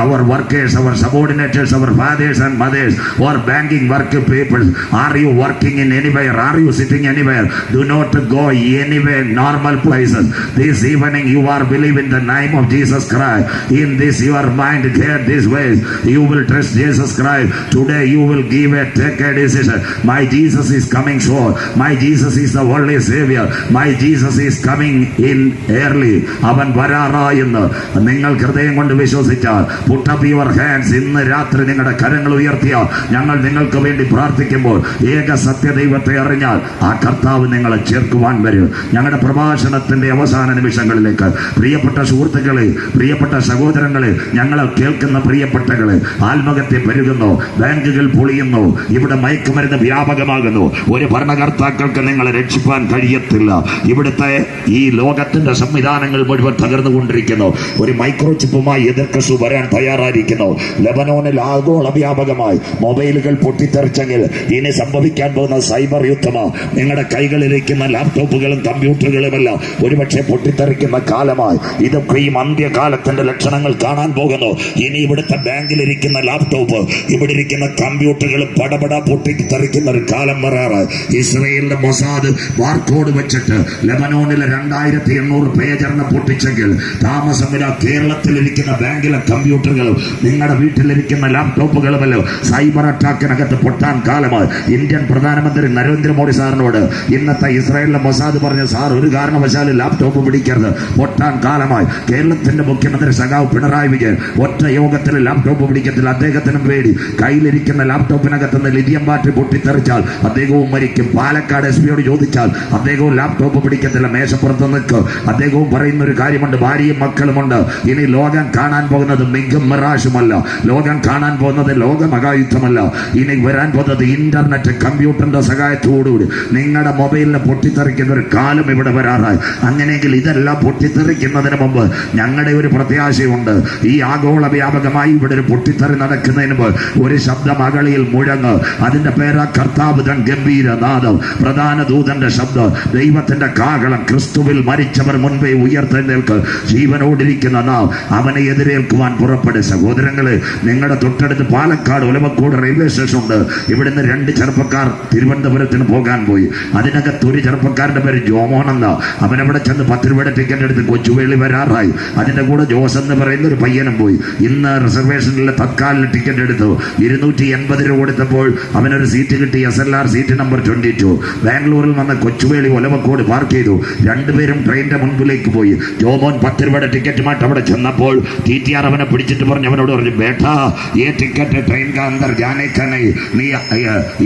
Our workers, our subordinates, our fathers and mothers, or banking work people, are you working in anywhere? Are you sitting anywhere? Do not go anywhere normal places. This evening you are believing the name of Jesus Christ. In this your mind hear this ways. You will trust Jesus Christ. Today you will give take a decision. My Jesus is coming soon. My Jesus is the only Savior. My Jesus is coming in early. അവൻ വരാറായെന്ന് നിങ്ങൾ ഹൃദയം കൊണ്ട് വിശ്വസിച്ചാൽ, put up your hands. ഇന്ന് രാത്രി നിങ്ങളുടെ കരങ്ങൾ ഉയർത്തിയാൽ ഞങ്ങൾ നിങ്ങൾക്ക് വേണ്ടി പ്രാർത്ഥിക്കുമ്പോൾ ഏക സത്യദൈവത്തെ അറിഞ്ഞാൽ ആ കർത്താവ് നിങ്ങളെ ചേർക്കുവാൻ വരും. ഞങ്ങളുടെ പ്രഭാഷണത്തിന്റെ അവസാന നിമിഷങ്ങളിലേക്ക് പ്രിയപ്പെട്ട സുഹൃത്തുക്കളെ, പ്രിയപ്പെട്ട സഹോദരങ്ങളെ, ഞങ്ങളെ കേൾക്കുന്ന പ്രിയപ്പെട്ടകളെ, ആത്മഹത്യ പെരുകുന്നു, ബാങ്കുകൾ പൊളിയുന്നു, ഇവിടെ മയക്കുമരുന്ന് വ്യാപകമാകുന്നു. ഒരു ഭരണകർത്താക്കൾക്ക് നിങ്ങളെ രക്ഷിപ്പാൻ കഴിയത്തില്ല. ഇവിടുത്തെ ഈ ലോകത്തിന്റെ സംവിധാനങ്ങൾ മുഴുവൻ തകർന്നുകൊണ്ടിരിക്കുന്നു. ഒരു മൈക്രോ ചിപ്പുമായി എതിർക്കസു വരാൻ തയ്യാറായിരിക്കുന്നു. ലെബനോനിൽ ആഗോള വ്യാപകമായി മൊബൈലുകൾ പൊട്ടിത്തെറിച്ചെങ്കിൽ ഇനി സംഭവിക്കാൻ പോകുന്ന സൈബർ യുദ്ധമാണ്. നിങ്ങളുടെ കൈകളിലിരിക്കുന്ന ലാപ്ടോപ്പുകളും കമ്പ്യൂട്ടറുകളുമെല്ലാം ഒരുപക്ഷെ പൊട്ടിത്തെറിക്കുന്ന കാലമായി. ഇതൊക്കെയും അന്ത്യകാലത്തിന്റെ ലക്ഷണങ്ങൾ കാണാൻ പോകുന്നു. ഇനി ഇവിടുത്തെ ബാങ്കിലിരിക്കുന്ന ലാപ്ടോപ്പ്, ഇവിടെ ഇരിക്കുന്ന കമ്പ്യൂട്ടറുകൾ പടപട പൊട്ടിത്തെറിക്കുന്ന ഒരു കാലം വരാറായി. ഇസ്രയേലിന്റെ മൊസാദ് ബാർകോഡ് വെച്ചിട്ട് ലെബനോണിലെ 2800 പേജറിനെ പൊട്ടിച്ചെങ്കിൽ താമസമില്ല കേരളത്തിലിരിക്കുന്ന ബാങ്കിലെ കമ്പ്യൂട്ടറുകളും നിങ്ങളുടെ വീട്ടിലിരിക്കുന്ന ലാപ്ടോപ്പുകളുമല്ലോ സൈബർ അറ്റാക്കിനകത്ത് പൊട്ടാൻ കാലമായി. ഇന്ത്യൻ പ്രധാനമന്ത്രി നരേന്ദ്രമോദി സാറിനോട് ഇന്നത്തെ ഇസ്രായേലിലെ മൊസാദ് പറഞ്ഞ, സാർ ഒരു കാരണവശാലും ലാപ്ടോപ്പ് പിടിക്കരുത്, പൊട്ടാൻ കാലമായി. കേരളത്തിന്റെ മുഖ്യമന്ത്രി സഖാവ് പിണറായി വിജയൻ ഒറ്റ യോഗത്തിൽ ലാപ്ടോപ്പ് പിടിക്കത്തില്ല. അദ്ദേഹത്തിനും പേടി. കയ്യിലിരിക്കുന്ന ലാപ്ടോപ്പിനകത്ത് നിന്ന് ലിഥിയം ബാറ്ററി പൊട്ടിത്തെറിച്ചാൽ അദ്ദേഹവും മരിക്കും. പാലക്കാട് SP യോട് ചോദിച്ചാൽ അദ്ദേഹവും ലാപ്ടോപ്പ് പിടിക്കത്തില്ല, മേശപ്പുറത്ത് നിൽക്കും. അദ്ദേഹവും പറയുന്ന ഒരു കാര്യമുണ്ട്, ഭാര്യയും മക്കളുമുണ്ട്. ഇനി ലോകം കാണാൻ പോകുന്നത് മിഗും മിറാഷുമല്ല, ലോകം കാണാൻ പോകുന്നത് ലോകമഹായുദ്ധമല്ല. ഇനി വരാൻ പോകുന്നത് ഇന്റർനെറ്റ് കമ്പ്യൂട്ടറിന്റെ സഹായത്തോടുകൂടി നിങ്ങളുടെ മൊബൈലിന് പൊട്ടിത്തെറിക്കുന്ന ഒരു കാലം ഇവിടെ വരാറായി. അങ്ങനെയെങ്കിൽ ഇതെല്ലാം പൊട്ടിത്തെറിക്കുന്നതിന് മുമ്പ് ഞങ്ങളുടെ ഒരു പ്രത്യാശയുണ്ട്. ഈ ആഗോള വ്യാപകമായി ഇവിടെ ഒരു പൊട്ടിത്തെറി നടക്കുന്നതിന് മുമ്പ് ഒരു ശബ്ദം അകളിയിൽ മുഴങ്ങ്. അതിന്റെ പേരാ കർത്താവ് തൻ ഗംഭീര നാദം, പ്രധാന ദൂതന്റെ ശബ്ദം, ദൈവത്തിന്റെ കാഹളം. ക്രിസ്തുവിൽ മരിച്ചവർ മുൻപേ ഉയർത്തെഴുന്നേൽക്ക്. ജീവനോടിരിക്കുന്ന നാം അവനെ എതിരേൽക്കുവാൻ പുറപ്പെടും. സഹോദരങ്ങളെ, നിങ്ങളുടെ തൊട്ടടുത്ത് പാലക്കാട് ഒലവക്കോട് റെയിൽവേ സ്റ്റേഷൻ ഉണ്ട്. ഇവിടുന്ന് 2 ചെറുപ്പക്കാർ തിരുവനന്തപുരത്തിന് പോകാൻ പോയി. അതിനകത്ത് ഒരു ചെറുപ്പക്കാരന്റെ പേര് ജോമോൻ എന്നാ. അവനവിടെ ചെന്ന് 10 രൂപയുടെ ടിക്കറ്റ് എടുത്ത് കൊച്ചുവേളി വരാറായി. അതിന്റെ കൂടെ ജോസ് എന്ന് പറയുന്ന ഒരു പയ്യനും പോയി. ഇന്ന് റിസർവേഷനിലെ തത്കാലിന് ടിക്കറ്റ് എടുത്തു. 280 രൂപ കൊടുത്തപ്പോൾ അവനൊരു സീറ്റ് കിട്ടി, SLR സീറ്റ് നമ്പർ 22. ബാംഗ്ലൂരിൽ വന്ന് കൊച്ചുവേളി ഒലവക്കോട് പാർക്ക് ചെയ്തു. രണ്ടുപേരും ട്രെയിനിന്റെ മുൻപിലേക്ക് പോയി. ജോമോൻ 10 രൂപയുടെ ടിക്കറ്റുമായിട്ട് അവിടെ ചെന്നപ്പോൾ TTR അവനെ പിടിച്ചിട്ട് പറഞ്ഞു, അവനോട് പറഞ്ഞു, ബേട്ടാ ये टिकट ट्रेन का अंदर जाने का नहीं, നീ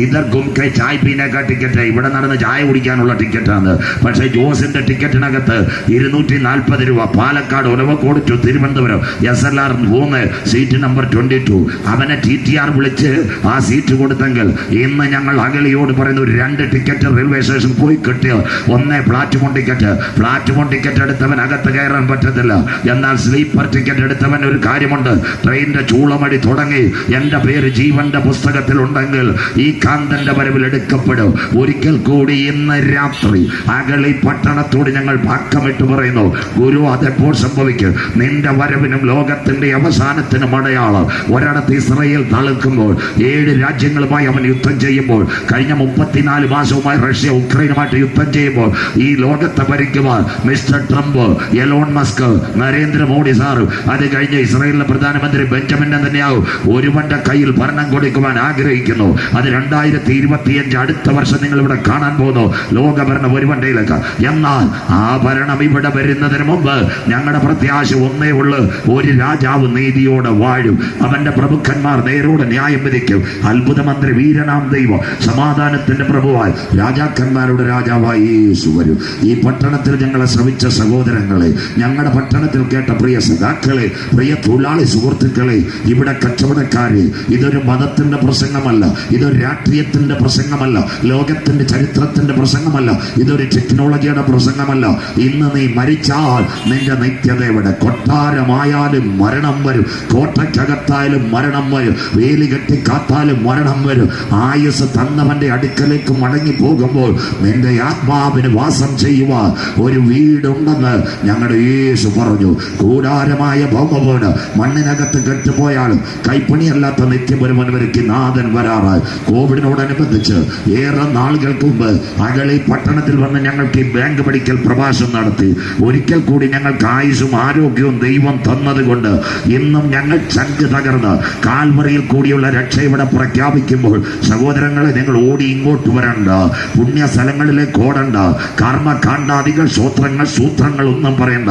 ഇതർ ഗും കെ ചായ് പീനെ കാ ടിക്കറ്റ്, ഇവിടെ നടന്ന് ചായ കുടിക്കാനുള്ള ടിക്കറ്റാണ്. പക്ഷേ ജോസിന്റെ ടിക്കറ്റിനകത്ത് 240 രൂപ. Palakkad Olavakkode to Thiruvananthapuram SLR 3 seat number 22. അവനെ TTR വിളിച്ച് ആ സീറ്റ് കൊടുത്തെങ്കിൽ ഇന്ന് ഞങ്ങൾ അകലിയോട് പറയുന്ന ഒരു 2 ടിക്കറ്റ് റെയിൽവേ സ്റ്റേഷൻ പോയി കിട്ടിയോ. 1 പ്ലാറ്റ്ഫോം ടിക്കറ്റ്. പ്ലാറ്റ്ഫോം ടിക്കറ്റ് എടുത്തവൻ അകത്ത് കയറാൻ പറ്റത്തില്ല. എന്നാൽ സ്ലീപ്പർ ടിക്കറ്റ് എടുത്തവൻ ഒരു കാര്യമുണ്ട്, ട്രെയിനിന്റെ ചൂളമടി തുടങ്ങി എന്റെ പേര് ജീവന്റെ പുസ്തകത്തിൽ ഉണ്ടെങ്കിൽ ഈ കാന്തന്റെ വരവിൽ എടുക്കപ്പെടും. ഒരിക്കൽ കൂടി ഇന്ന് രാത്രി അകളി പട്ടണത്തോട് ഞങ്ങൾ പാക്കമിട്ട് പറയുന്നു, ഗുരു അതെപ്പോൾ സംഭവിക്കും? നിന്റെ വരവിനും ലോകത്തിന്റെ അവസാനത്തിനും അടയാളം. ഒരിടത്ത് ഇസ്രായേൽ തളുക്കുമ്പോൾ 7 രാജ്യങ്ങളുമായി അവൻ യുദ്ധം ചെയ്യുമ്പോൾ, കഴിഞ്ഞ 34 മാസവുമായി റഷ്യ ഉക്രൈനുമായിട്ട് യുദ്ധം ചെയ്യുമ്പോൾ, ഈ ലോകത്തെ ഭരിക്കുവാൻ mister Trump, Elon Musk, Narendra Modi sir, അത് കഴിഞ്ഞ് ഇസ്രായേലിലെ പ്രധാനമന്ത്രി ബെഞ്ചമിൻ നെതന്യാഹു ഒരുവന്റെ കയ്യിൽ ഭരണം കൊടുക്കുവാൻ ആഗ്രഹിക്കുന്നു. അത് 2025 അടുത്ത വർഷം നിങ്ങൾ ഇവിടെ കാണാൻ പോകുന്നു, ലോകഭരണം ഒരുവന്റെയിലേക്ക്. എന്നാൽ ആ ഭരണം ഇവിടെ വരുന്നതിന് മുമ്പ് ഞങ്ങളുടെ പ്രത്യാശ ഒന്നേ ഉള്ളു, ഒരു രാജാവ് നീതിയോടെ വാഴും, അവന്റെ പ്രഭുക്കന്മാർ നേരോടെ ന്യായം വിധിക്കും. അത്ഭുതമന്ത്രി, വീരനാം ദൈവം, സമാധാനത്തിന്റെ പ്രഭുവായി, രാജാക്കന്മാരുടെ രാജാവായി യേശു വരും. ഈ പട്ടണത്തിൽ ഞങ്ങളെ ശ്രമിച്ച സഹോദരങ്ങളെ, ഞങ്ങളുടെ പട്ടണത്തിൽ കേട്ട പ്രിയ സഖാക്കളെ, പ്രിയ തൊഴിലാളി സുഹൃത്തുക്കളെ, ഇവിടെ കച്ചവടക്കാരെ, ഇതൊരു മതത്തിന്റെ പ്രസംഗമല്ല, ഇതൊരു രാഷ്ട്രീയത്തിന്റെ പ്രസംഗമല്ല, ലോകത്തിന്റെ ചരിത്രത്തിന്റെ പ്രസംഗമല്ല, ഇതൊരു ടെക്നോളജിയുടെ പ്രസംഗമല്ല. ഇന്ന് നീ മരിച്ചാൽ നിന്റെ നിത്യത എവിടെ? കൊട്ടാരമായാലും മരണം വരും. കോട്ടയ്ക്കകത്ത് മഴയത്തടുത്തായാലും മരണം വരും, വേലി കെട്ടിക്കാത്താലും മരണം വരും. ആയുസ് തന്നവന്റെ അടുക്കലേക്ക് മടങ്ങി പോകുമ്പോൾ നിന്റെ ആത്മാവിന് വാസം ചെയ്യുവാൻ ഒരു വീടുണ്ടെന്ന് ഞങ്ങളുടെ യേശു പറഞ്ഞു. കൂടാരമായ ഭൗമഭവന് മണ്ണിനകത്ത് കെട്ടുപോയാലും കൈപ്പണിയല്ലാത്ത നിത്യപുരമനുവരയ്ക്ക് നാഥൻ വരാറായി. കോവിഡിനോടനുബന്ധിച്ച് ഏറെ നാളുകൾക്ക് മുമ്പ് അകളി പട്ടണത്തിൽ വന്ന് ഞങ്ങൾക്ക് ഈ ബാങ്ക് മെഡിക്കൽ പ്രഭാഷണം നടത്തി. ഒരിക്കൽ കൂടി ഞങ്ങൾക്ക് ആയുസ്സും ആരോഗ്യവും ദൈവം തന്നതുകൊണ്ട് ഇന്നും ഞങ്ങൾ ചങ്ക് തകർന്ന് കാൽവറിയിൽ കൂടിയുള്ള രക്ഷ ഇവിടെ പ്രഖ്യാപിക്കുമ്പോൾ സഹോദരങ്ങളെ, നിങ്ങൾ ഓടി ഇങ്ങോട്ട് വരണ്ട, പുണ്യ സ്ഥലങ്ങളിലേക്ക് ഓടണ്ട, കർമ്മകാണ്ഡാദികൾ സ്വോത്രങ്ങൾ സൂത്രങ്ങൾ ഒന്നും പറയണ്ട.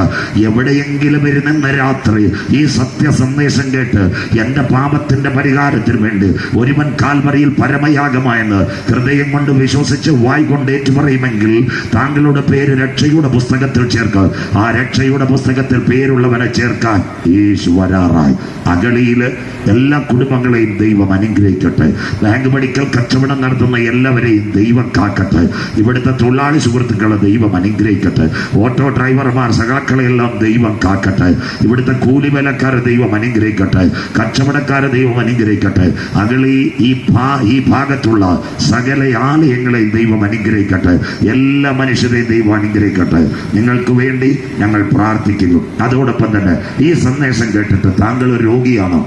എവിടെയെങ്കിലും ഇരുന്ന് രാത്രി ഈ സത്യ സന്ദേശം കേട്ട് എന്റെ പാപത്തിന്റെ പരിഹാരത്തിന് വേണ്ടി ഒരുവൻ കാൽവറിയിൽ പരമയാഗമായെന്ന് ഹൃദയം കൊണ്ട് വിശ്വസിച്ച് വായ് കൊണ്ട് ഏറ്റുപറയുമെങ്കിൽ താങ്കളുടെ പേര് രക്ഷയുടെ പുസ്തകത്തിൽ ചേർക്കാൻ, ആ രക്ഷയുടെ പുസ്തകത്തിൽ പേരുള്ളവനെ ചേർക്കാൻ യേശു വരാറായി. അഗളിയില് എല്ലാ കുടുംബങ്ങളെയും ദൈവം അനുഗ്രഹിക്കട്ടെ. ബാങ്ക് മെഡിക്കൽ കച്ചവടം നടത്തുന്ന എല്ലാവരെയും ദൈവം കാക്കട്ടെ. ഇവിടുത്തെ തൊഴിലാളി സുഹൃത്തുക്കളെ ദൈവം അനുഗ്രഹിക്കട്ടെ. ഓട്ടോ ഡ്രൈവർമാർ സഖാക്കളെല്ലാം ദൈവം കാക്കട്ടെ. ഇവിടുത്തെ കൂലിവേലക്കാരെ ദൈവം അനുഗ്രഹിക്കട്ടെ. കച്ചവടക്കാരെ ദൈവം അനുഗ്രഹിക്കട്ടെ. അഗളി ഈ ഭാഗത്തുള്ള സകല ആലയങ്ങളെയും ദൈവം അനുഗ്രഹിക്കട്ടെ. എല്ലാ മനുഷ്യരെയും ദൈവം അനുഗ്രഹിക്കട്ടെ. നിങ്ങൾക്ക് വേണ്ടി ഞങ്ങൾ പ്രാർത്ഥിക്കുന്നു. അതോടൊപ്പം തന്നെ ഈ സന്ദേശം കേട്ടിട്ട് താങ്കൾ ഒരു രോഗിയാണോ,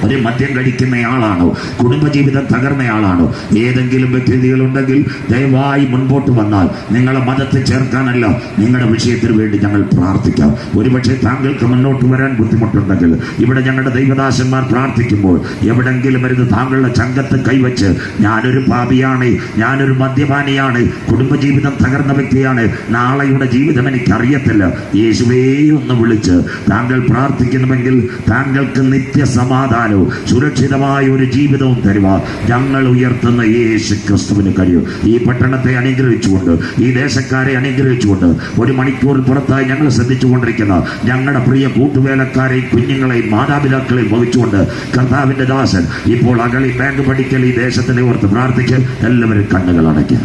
ഒരു മദ്യം കഴിക്കുന്നയാളാണോ, കുടുംബജീവിതം തകർന്നയാളാണോ, ഏതെങ്കിലും വ്യക്തികളുണ്ടെങ്കിൽ ദയവായി മുൻപോട്ട് വന്നാൽ നിങ്ങളെ മതത്തിൽ ചേർക്കാനല്ല, നിങ്ങളുടെ വിഷയത്തിന് വേണ്ടി ഞങ്ങൾ പ്രാർത്ഥിക്കാം. ഒരുപക്ഷെ താങ്കൾക്ക് മുന്നോട്ട് വരാൻ ബുദ്ധിമുട്ടുണ്ടെങ്കിൽ ഇവിടെ ഞങ്ങളുടെ ദൈവദാസന്മാർ പ്രാർത്ഥിക്കുമ്പോൾ എവിടെങ്കിലും വരുന്ന താങ്കളുടെ ചങ്കത്ത് കൈവച്ച് ഞാനൊരു പാപിയാണ്, ഞാനൊരു മദ്യപാനിയാണ്, കുടുംബജീവിതം തകർന്ന വ്യക്തിയാണ്, നാളെയുടെ ജീവിതം എനിക്കറിയത്തില്ല, യേശുവേ ഒന്ന് വിളിച്ച് താങ്കൾ പ്രാർത്ഥിക്കുന്നുവെങ്കിൽ താങ്കൾക്ക് നിത്യസമാധാനം സുരക്ഷിതമായ ഒരു ജീവിതവും തരുവാൻ ഞങ്ങൾ ഉയർത്തുന്ന യേശു ക്രിസ്തുവിന് കഴിയും. ഈ പട്ടണത്തെ അനുഗ്രഹിച്ചുകൊണ്ട്, ഈ ദേശക്കാരെ അനുഗ്രഹിച്ചുകൊണ്ട്, ഒരു മണിക്കൂർ പുറത്തായി ഞങ്ങൾ ശ്രദ്ധിച്ചുകൊണ്ടിരിക്കുന്ന ഞങ്ങളുടെ പ്രിയ കൂട്ടുവേലക്കാരെയും കുഞ്ഞുങ്ങളെയും മാതാപിതാക്കളെയും വഹിച്ചുകൊണ്ട് കർത്താവിന്റെ ദാസൻ ഇപ്പോൾ അഗളി ബാങ്ക് മെഡിക്കൽ ഈ ദേശത്തിനെ ഓർത്ത് പ്രാർത്ഥിക്കാൻ എല്ലാവരും കണ്ണുകൾ അടയ്ക്കാം.